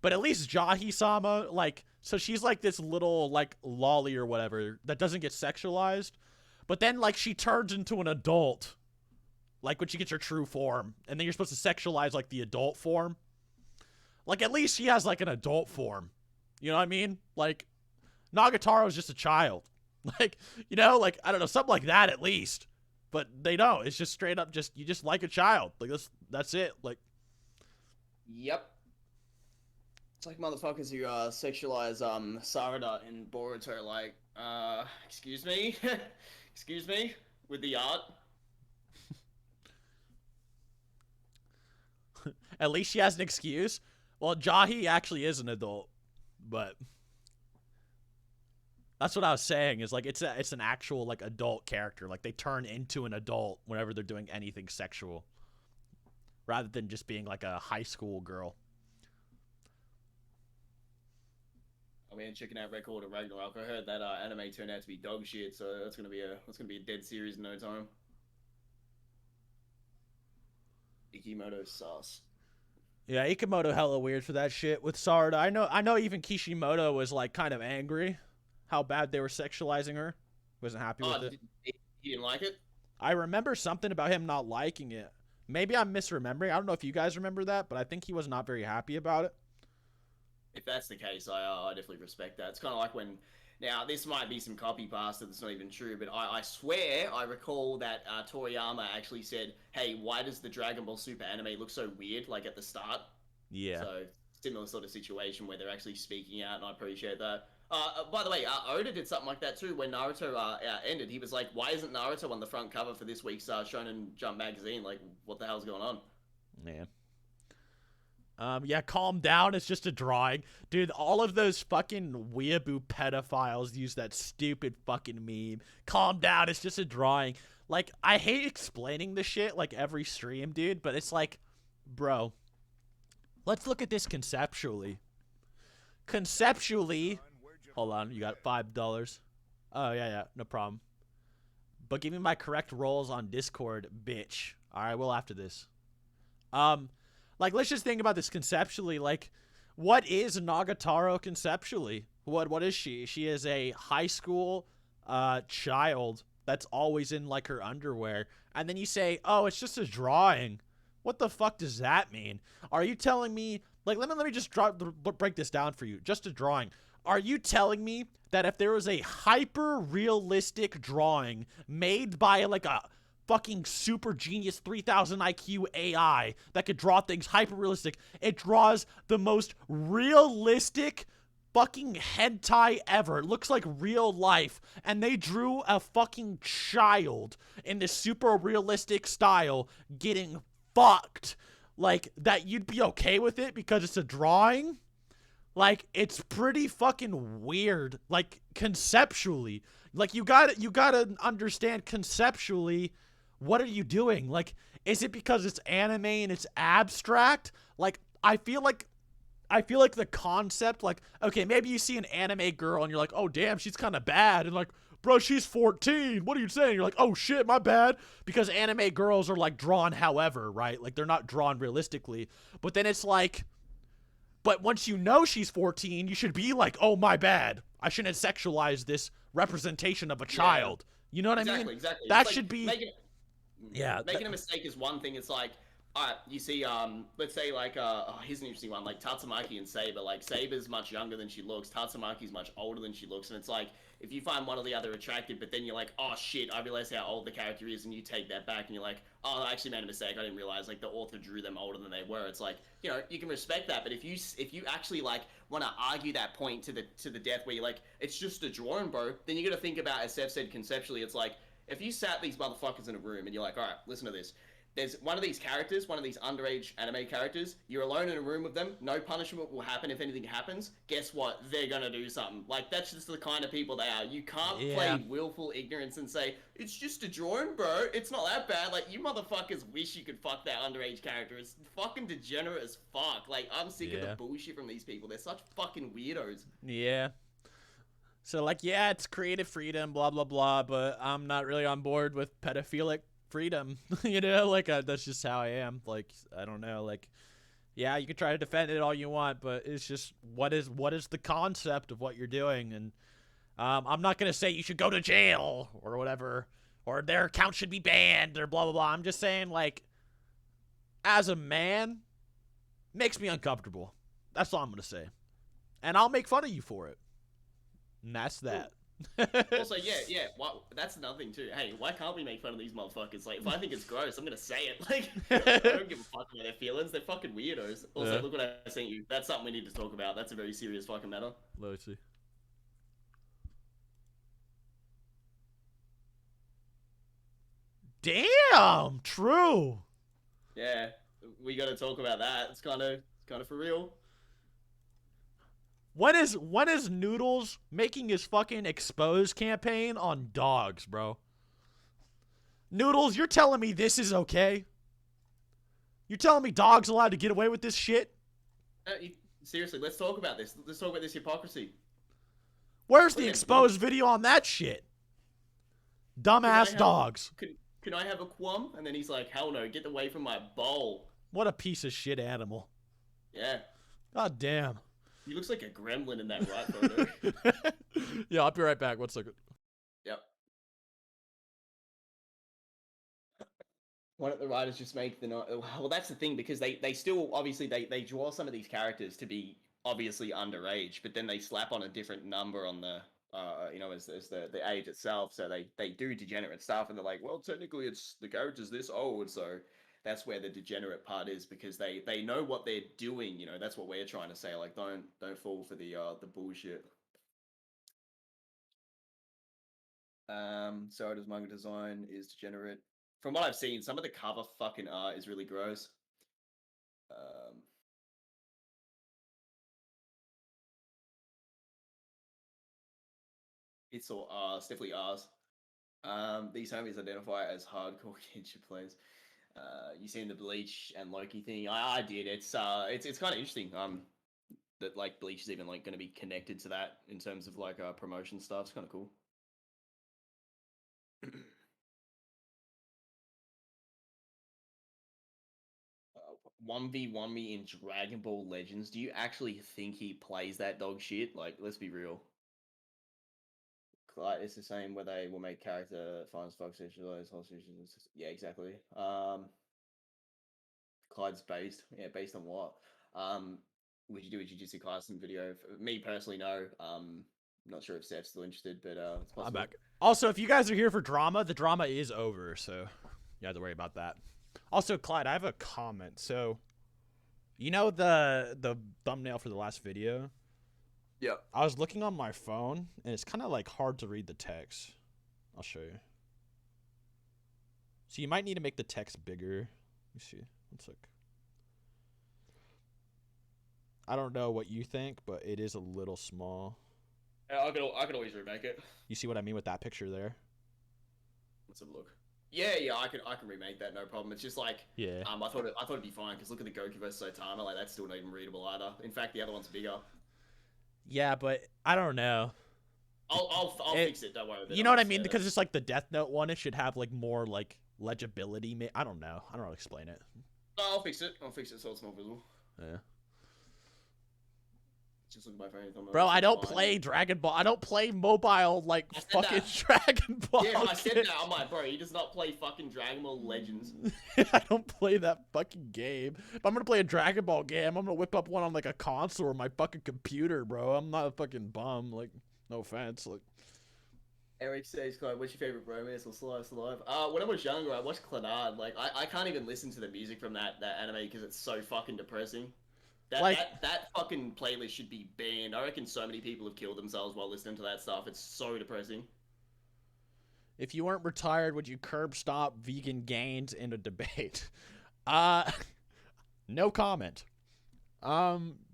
But at least Jahi-sama, like, so she's like this little like lolly or whatever that doesn't get sexualized, but then like she turns into an adult, like when she gets her true form, and then you're supposed to sexualize like the adult form. Like at least she has like an adult form, you know what I mean? Like Nagatoro is just a child, like, you know, like I don't know, something like that at least. But they don't. It's just straight up you just like a child. Like that's it. Like, yep. It's like motherfuckers who sexualize Sarada in Boruto, like, excuse me? Excuse me? With the art? At least she has an excuse. Well, Jahi actually is an adult, but that's what I was saying, is like it's an actual like adult character. Like they turn into an adult whenever they're doing anything sexual, rather than just being like a high school girl. I mean, checking out Record of Ragnarok. I heard that anime turned out to be dog shit, so that's gonna be a dead series in no time. Ikimoto sauce. Yeah, Ikemoto hella weird for that shit with Sarada. I know even Kishimoto was like kind of angry how bad they were sexualizing her. Wasn't happy with it. He didn't like it? I remember something about him not liking it. Maybe I'm misremembering. I don't know if you guys remember that, but I think he was not very happy about it. If that's the case, I definitely respect that. It's kind of like when... Now, this might be some copy pasta that's not even true, but I swear I recall that Toriyama actually said, hey, why does the Dragon Ball Super anime look so weird, like at the start? Yeah. So, similar sort of situation where they're actually speaking out, and I appreciate that. By the way, Oda did something like that too. When Naruto ended, he was like, why isn't Naruto on the front cover for this week's Shonen Jump magazine? Like, what the hell's going on? Man. Yeah, calm down. It's just a drawing. Dude, all of those fucking weeaboo pedophiles use that stupid fucking meme. Calm down. It's just a drawing. Like, I hate explaining this shit like every stream, dude, but it's like, bro, let's look at this conceptually. Conceptually, hold on, you got $5. Oh, yeah, no problem. But give me my correct roles on Discord, bitch. Alright, well, after this. Like, let's just think about this conceptually. Like, what is Nagatoro conceptually? What is she? She is a high school child that's always in, like, her underwear. And then you say, oh, it's just a drawing. What the fuck does that mean? Are you telling me... Like, let me just break this down for you. Just a drawing. Are you telling me that if there was a hyper-realistic drawing made by, like, a fucking super genius 3000 IQ AI that could draw things hyper-realistic, it draws the most realistic fucking hentai ever. It looks like real life. And they drew a fucking child in this super realistic style getting fucked. Like, that you'd be okay with it because it's a drawing? Like, it's pretty fucking weird. Like, conceptually. Like, you gotta understand conceptually, what are you doing? Like, is it because it's anime and it's abstract? Like, I feel like the concept, like, okay, maybe you see an anime girl and you're like, oh, damn, she's kind of bad. And like, bro, she's 14. What are you saying? You're like, oh, shit, my bad. Because anime girls are, like, drawn however, right? Like, they're not drawn realistically. But then it's like, but once you know she's 14, you should be like, oh, my bad. I shouldn't sexualize this representation of a child. You know what I mean? Exactly. That It's should be... Making a mistake is one thing. It's like, you see, let's say like, here's an interesting one, like Tatsumaki and Saber. Like, Saber's much younger than she looks. Tatsumaki's much older than she looks. And it's like, if you find one or the other attractive, but then you're like, oh shit, I realize how old the character is, and you take that back, and you're like, oh, I actually made a mistake. I didn't realize, like, the author drew them older than they were. It's like, you know, you can respect that, but if you actually, like, want to argue that point to the death, where you're like, it's just a drawing, bro, then you got to think about, as Seth said, conceptually, it's like, if you sat these motherfuckers in a room and you're like, all right, listen to this. There's one of these characters, one of these underage anime characters. You're alone in a room with them. No punishment will happen if anything happens. Guess what? They're gonna do something. Like, that's just the kind of people they are. You can't play willful ignorance and say, it's just a drawing, bro. It's not that bad. Like, you motherfuckers wish you could fuck that underage character. It's fucking degenerate as fuck. Like, I'm sick of the bullshit from these people. They're such fucking weirdos. Yeah. So, like, yeah, it's creative freedom, blah, blah, blah, but I'm not really on board with pedophilic freedom, you know? Like, that's just how I am. Like, I don't know, like, yeah, you can try to defend it all you want, but it's just, what is the concept of what you're doing? And I'm not going to say you should go to jail or whatever, or their account should be banned or blah, blah, blah. I'm just saying, like, as a man, makes me uncomfortable. That's all I'm going to say. And I'll make fun of you for it. And that's that. Also, yeah. That's another thing too. Hey, why can't we make fun of these motherfuckers? Like, if I think it's gross, I'm gonna say it. Like, I don't give a fuck about their feelings. They're fucking weirdos. Also, look what I sent you. That's something we need to talk about. That's a very serious fucking matter. Let's see. Damn, true. Yeah, we got to talk about that. It's kind of for real. When is Noodles making his fucking expose campaign on dogs, bro? Noodles, you're telling me this is okay? You're telling me dogs allowed to get away with this shit? Seriously, let's talk about this. Let's talk about this hypocrisy. Where's the exposed video on that shit? Dumbass dogs. Can I have a quam? And then he's like, hell no, get away from my bowl. What a piece of shit animal. Yeah. God damn. He looks like a gremlin in that right photo. Yeah, I'll be right back. 1 second. Yep. Why don't the writers just make the... Well, that's the thing, because they still, obviously, they draw some of these characters to be obviously underage, but then they slap on a different number on the, you know, as the age itself, so they do degenerate stuff, and they're like, well, technically the character's this old, so... That's where the degenerate part is, because they know what they're doing. You know, that's what we're trying to say. Like, don't fall for the bullshit. So does manga design is degenerate. From what I've seen, some of the cover fucking art is really gross. It's all R's, definitely R's. These homies identify as hardcore kinship players. You seen the Bleach and Loki thing? I did. It's kind of interesting. That like Bleach is even like going to be connected to that in terms of like promotion stuff. It's kind of cool. 1v1 me in Dragon Ball Legends. Do you actually think he plays that dog shit? Like, let's be real. Clyde, it's the same where they will make character finds Fox hostages. Yeah, exactly. Clyde's based. Yeah, based on what? Would you do a Jiu-Jitsu class and video? For me personally, no. Not sure if Seth's still interested, but it's possible. I'm back. Also, if you guys are here for drama, the drama is over, so you don't have to worry about that. Also, Clyde, I have a comment. So, you know the thumbnail for the last video? Yep. I was looking on my phone, and it's kind of like hard to read the text. I'll show you. So you might need to make the text bigger. Let me see. One sec. I don't know what you think, but it is a little small. Yeah, I could always remake it. You see what I mean with that picture there? Let's have a look. Yeah, I can remake that, no problem. It's just like, Yeah. I thought it'd be fine because look at the Goku versus Saitama, like that's still not even readable either. In fact, the other one's bigger. Yeah, but I don't know. I'll fix it. Don't worry. You know what I mean? Because it's like the Death Note one. It should have like more like legibility. I don't know. I don't know how to explain it. No, I'll fix it. So it's more visible. Yeah. Just look at my phone. Bro, I don't play Dragon Ball. I don't play mobile like fucking Dragon Ball. Yeah, I said that. I'm like, bro, he does not play fucking Dragon Ball Legends. I don't play that fucking game. If I'm gonna play a Dragon Ball game, I'm gonna whip up one on like a console or my fucking computer, bro. I'm not a fucking bum. Like, no offense. Like, Eric says, Clyde, what's your favorite romance or slice of life? When I was younger, I watched Clannad. Like, I can't even listen to the music from that anime because it's so fucking depressing. That fucking playlist should be banned. I reckon so many people have killed themselves while listening to that stuff. It's so depressing. if you weren't retired, would you curb stop vegan gains in a debate? No comment.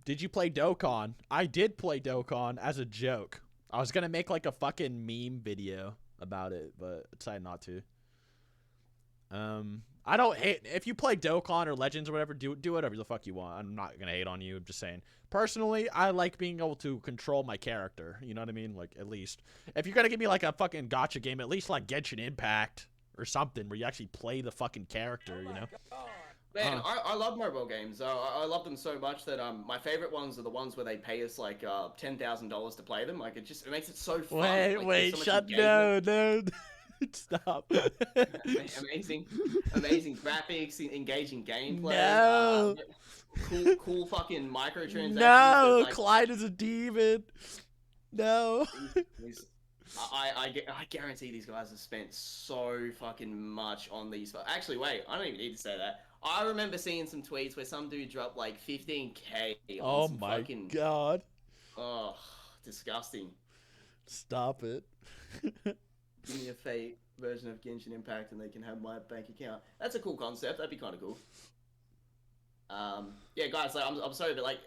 Did you play Dokkan? I did play Dokkan as a joke. I was gonna make like a fucking meme video about it, but I decided not to. I don't hate if you play Dokkan or Legends or whatever. Do whatever the fuck you want. I'm not gonna hate on you. I'm just saying. Personally, I like being able to control my character. You know what I mean? Like, at least if you're gonna give me like a fucking gotcha game, at least like Genshin Impact or something where you actually play the fucking character. You know? Man, I love mobile games. I love them so much that my favorite ones are the ones where they pay us like $10,000 to play them. Like it makes it so fun. Like, Wait, so shut no. Stop. amazing graphics, engaging gameplay. No. Cool fucking microtransactions. No, like, Clyde is a demon. No. I guarantee these guys have spent so fucking much on these. Actually, wait, I don't even need to say that. I remember seeing some tweets where some dude dropped like 15K on Oh some my fucking... god. Oh, disgusting. Stop it. Give me a fake version of Genshin Impact and they can have my bank account. That's a cool concept. That'd be kind of cool. Yeah, guys, like, I'm sorry, but like,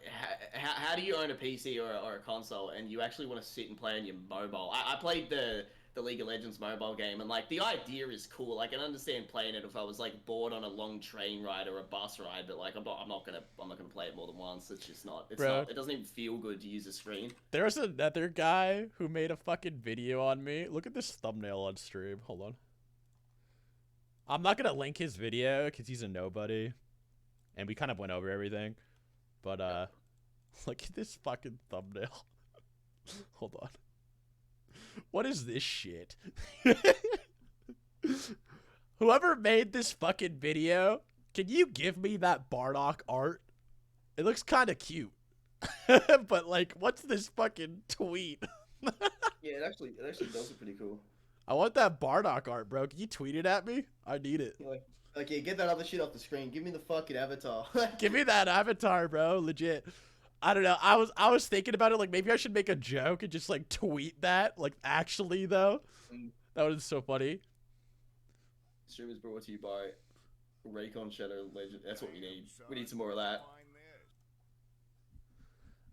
how do you own a PC or a console and you actually want to sit and play on your mobile? I played the League of Legends mobile game, and like the idea is cool. I can understand playing it if I was like bored on a long train ride or a bus ride, but like I'm not gonna play it more than once. It's just not. It doesn't even feel good to use a screen. There's another guy who made a fucking video on me. Look at this thumbnail on stream. Hold on. I'm not gonna link his video because he's a nobody, and we kind of went over everything. But look at this fucking thumbnail. Hold on. What is this shit? Whoever made this fucking video, can you give me that Bardock art? It looks kind of cute. But like, what's this fucking tweet? Yeah, it actually does look pretty cool. I want that Bardock art, bro. Can you tweet it at me? I need it. Like, yeah, get that other shit off the screen. Give me the fucking avatar. Give me that avatar, bro. Legit. I don't know. I was thinking about it. Like, maybe I should make a joke and just like tweet that. Like, actually though, that was so funny. Stream is brought to you by Raycon Shadow Legend. That's what we need. We need some more of that.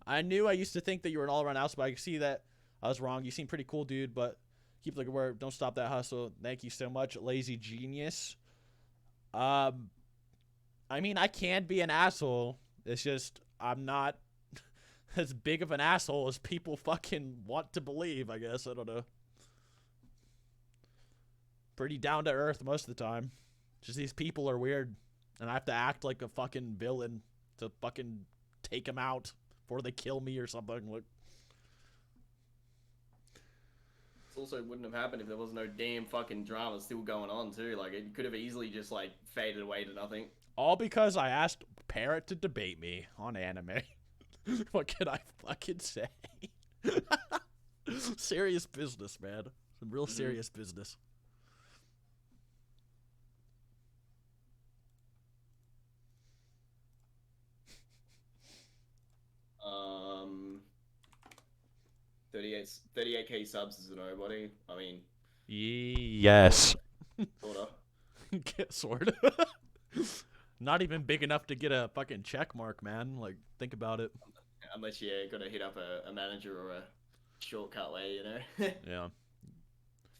I knew I used to think that you were an all-around house, but I see that I was wrong. You seem pretty cool, dude, but keep looking where. Don't stop that hustle. Thank you so much, lazy genius. I mean, I can be an asshole. It's just I'm not as big of an asshole as people fucking want to believe, I guess. I don't know. Pretty down to earth most of the time. Just these people are weird, and I have to act like a fucking villain to fucking take them out before they kill me or something. Like, This also wouldn't have happened if there was no damn fucking drama still going on too. Like, it could have easily just like faded away to nothing. all because I asked Parrot to debate me on anime. What can I fucking say? Serious business, man. Some real serious business. 38K subs is a nobody. I mean, Yes. sorta. Sort. Not even big enough to get a fucking check mark, man. Like, think about it. Unless you gotta hit up a manager or a shortcut way, you know. Yeah.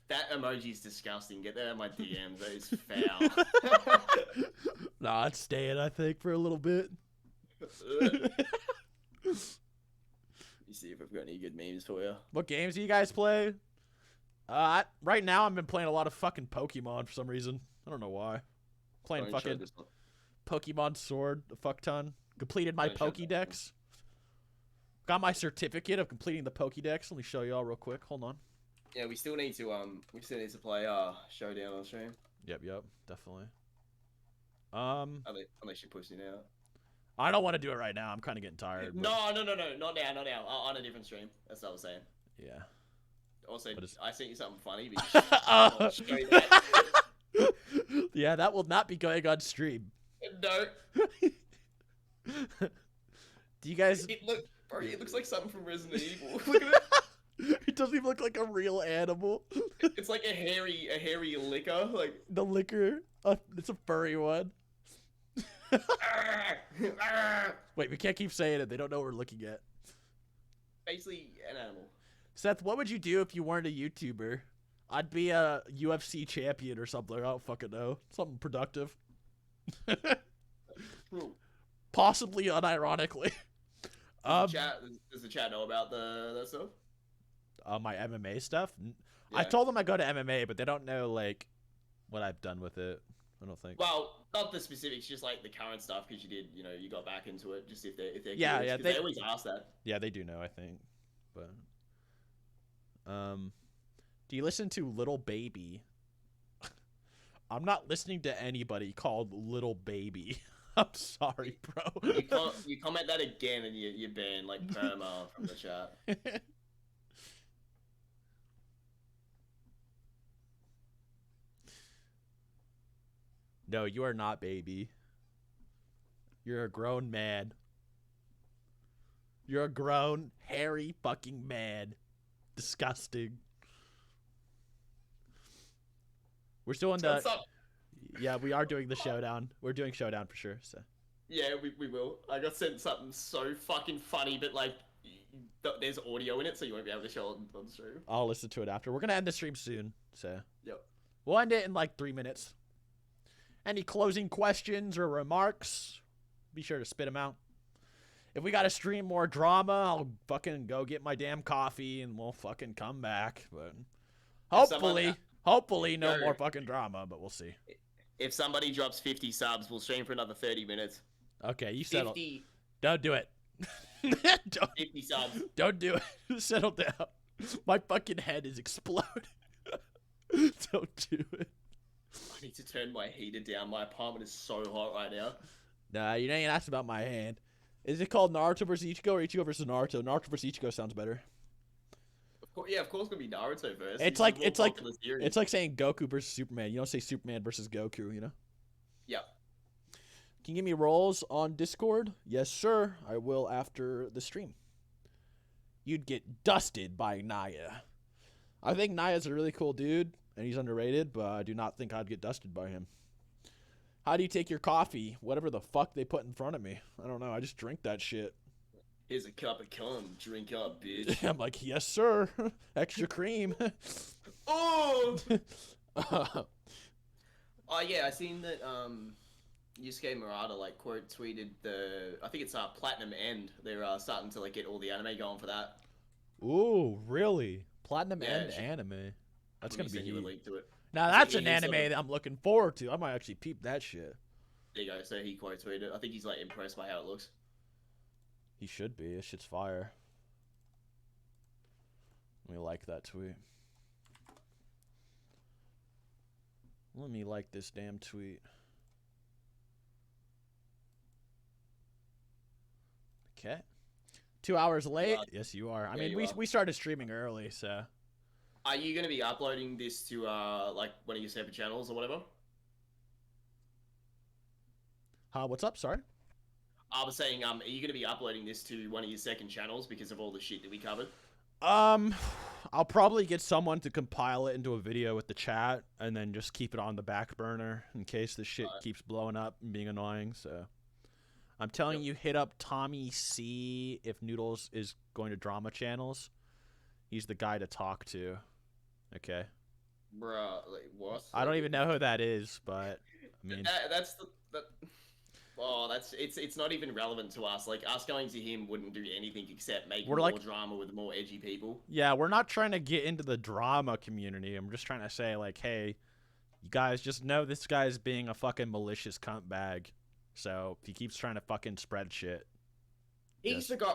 That emoji's disgusting. Get that in my DMs. That is foul. Nah, it's staying, I think, for a little bit. You see if I've got any good memes for you. What games do you guys play? Right now, I've been playing a lot of fucking Pokemon for some reason. I don't know why. Playing Don't show fucking this one. Pokemon Sword a fuck ton. Completed my Don't show that Pokédex. Got my certificate of completing the Pokédex. Let me show y'all real quick. Hold on. Yeah, we still need to play Showdown on stream. Yep, definitely. Unless you're pushing out. I don't want to do it right now. I'm kind of getting tired. But... No, not now. On a different stream. That's what I was saying. Yeah. Also, What is- I sent you something funny, but you show that. Yeah, that will not be going on stream. No. Do you guys? It looks like something from Resident Evil. Look at it. It doesn't even look like a real animal. It's like a hairy liquor. Like The liquor. It's a furry one. Wait, we can't keep saying it. They don't know what we're looking at. basically an animal. Seth, what would you do if you weren't a YouTuber? I'd be a UFC champion or something. I don't fucking know. Something productive. Possibly unironically. Does the chat know about that stuff? My MMA stuff? I Yeah. told them I go to MMA, but they don't know, like, what I've done with it. I don't think. Well, not the specifics, just like the current stuff, because you got back into it. Just if they're Yeah, curious, yeah, 'cause they always ask that. Yeah, they do know, I think. But do you listen to Little Baby? I'm not listening to anybody called Little Baby. I'm sorry, bro. You comment that again, and you're banned like perma from the chat. No, you are not, baby. You're a grown man. You're a grown, hairy fucking man. Disgusting. We're still in the... What's up? Yeah, we are doing the showdown. We're doing showdown for sure, so... Yeah, we will. I got sent something so fucking funny, but like, there's audio in it, so you won't be able to show it on the stream. I'll listen to it after. We're gonna end the stream soon, so... Yep. We'll end it in like 3 minutes. Any closing questions or remarks? Be sure to spit them out. If we gotta stream more drama, I'll fucking go get my damn coffee and we'll fucking come back. But hopefully no more fucking drama, but we'll see. If somebody drops 50 subs, we'll stream for another 30 minutes. Okay, you settle. 50. Don't do it. 50 subs. Don't do it. Settle down. My fucking head is exploding. Don't do it. I need to turn my heater down. My apartment is so hot right now. Nah, you ain't asked about my hand. Is it called Naruto versus Ichigo or Ichigo versus Naruto? Naruto versus Ichigo sounds better. Of course, yeah, of course, it's gonna be Naruto first. It's like saying Goku versus Superman. You don't say Superman versus Goku, you know? Yeah. Can you give me roles on Discord? Yes, sir. I will after the stream. You'd get dusted by Naya. I think Naya's a really cool dude, and he's underrated, but I do not think I'd get dusted by him. How do you take your coffee? Whatever the fuck they put in front of me. I don't know. I just drink that shit. Here's a cup of cum. Drink up, bitch. I'm like, yes, sir. Extra cream. Oh! Oh, yeah, I seen that, Yusuke Murata, like, quote tweeted I think it's, Platinum End. They're, starting to, like, get all the anime going for that. Ooh, really? Platinum Yeah, End she- anime. That's He gonna be sent you a heat. link to it. Now It's that's like, an he's anime sort of- that I'm looking forward to. I might actually peep that shit. There you go. So he quote tweeted it. I think he's, like, impressed by how it looks. He should be. This shit's fire. Let me like that tweet. Let me like this damn tweet. Okay. 2 hours late? Yes, you are. I Yeah, mean, you we are. we started streaming early, so. Are you gonna be uploading this to, like, one of your separate channels or whatever? What's up? Sorry? I was saying, are you gonna be uploading this to one of your second channels because of all the shit that we covered? I'll probably get someone to compile it into a video with the chat, and then just keep it on the back burner in case the shit keeps blowing up and being annoying. So, I'm telling you, hit up Tommy C if Noodles is going to drama channels. He's the guy to talk to. Okay. Bruh, like what? I don't even know who that is, but I mean, it's not even relevant to us. Like us going to him wouldn't do anything except make We're more like- drama with more edgy people. yeah, we're not trying to get into the drama community. I'm just trying to say, like, hey, you guys just know this guy's being a fucking malicious cunt bag. So if he keeps trying to fucking spread shit. He's the guy.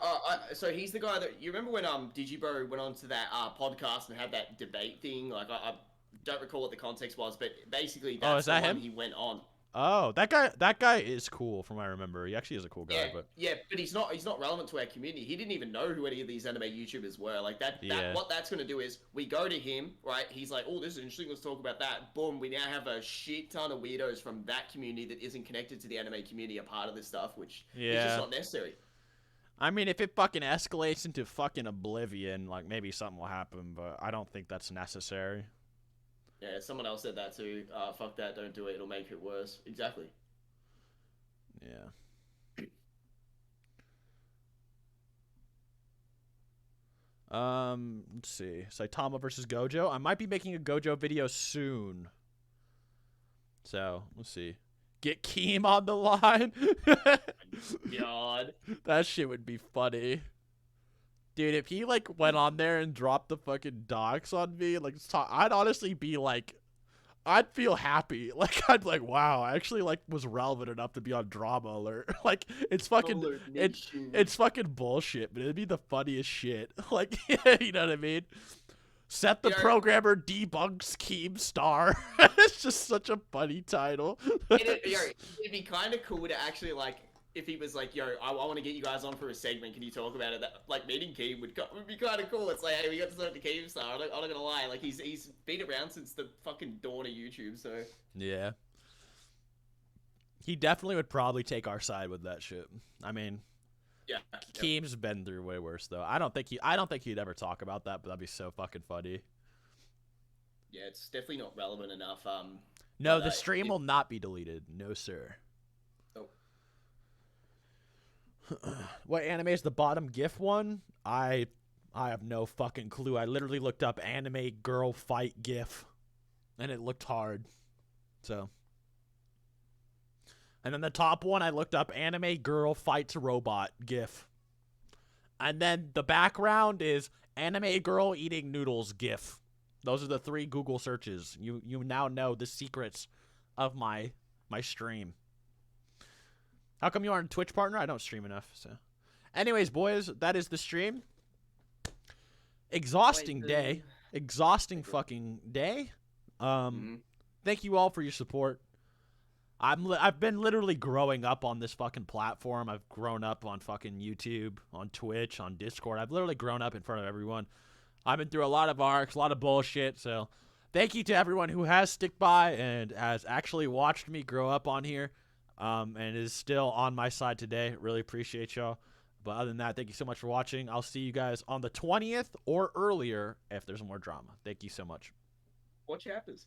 So he's the guy that you remember when Digibro went on to that podcast and had that debate thing. Like I don't recall what the context was, but basically that's is that the one him? he went on. Oh, that guy is cool from what I remember. He actually is a cool guy, Yeah, but he's not relevant to our community. He didn't even know who any of these anime YouTubers were. Like what that's gonna do is we go to him, right? He's like, oh, this is interesting. Let's talk about that. Boom, we now have a shit ton of weirdos from that community that isn't connected to the anime community a part of this stuff, which is just not necessary. I mean, if it fucking escalates into fucking oblivion, like maybe something will happen, but I don't think that's necessary. Yeah, someone else said that too. Fuck that, don't do it. It'll make it worse. Exactly. Yeah. Let's see. Saitama versus Gojo. I might be making a Gojo video soon. So, let's see. Get Keem on the line. God. That shit would be funny. Dude, if he, like, went on there and dropped the fucking docs on me, like, I'd honestly be, like, I'd feel happy. Like, I'd be like, wow, I actually, like, was relevant enough to be on Drama Alert. Like, it's fucking, it's fucking bullshit, but it'd be the funniest shit. Like, you know what I mean? Seth the Programmer debunks Keemstar. It's just such a funny title. It'd be kind of cool to actually, like, if he was like, yo, I want to get you guys on for a segment, can you talk about it? That, like, meeting Keem would be kind of cool. It's like, hey, we got to talk to Keemstar. I'm not gonna lie, like, he's been around since the fucking dawn of YouTube, so. Yeah. He definitely would probably take our side with that shit. I mean, yeah. Keem's been through way worse though. I don't think he'd ever talk about that, but that'd be so fucking funny. Yeah, it's definitely not relevant enough. No, the stream will not be deleted. No, sir. Nope. What anime is the bottom GIF one? I have no fucking clue. I literally looked up anime girl fight GIF, and it looked hard. So. And then the top one, I looked up anime girl fights robot GIF. And then the background is anime girl eating noodles GIF. Those are the 3 Google searches. You now know the secrets of my stream. How come you aren't a Twitch partner? I don't stream enough. So, anyways, boys, that is the stream. Exhausting day. Exhausting fucking day. Thank you all for your support. I've been literally growing up on this fucking platform. I've grown up on fucking YouTube, on Twitch, on Discord. I've literally grown up in front of everyone. I've been through a lot of arcs, a lot of bullshit. So, thank you to everyone who has stick by and has actually watched me grow up on here, and is still on my side today. Really appreciate y'all. But other than that, thank you so much for watching. I'll see you guys on the 20th or earlier if there's more drama. Thank you so much. What chapters?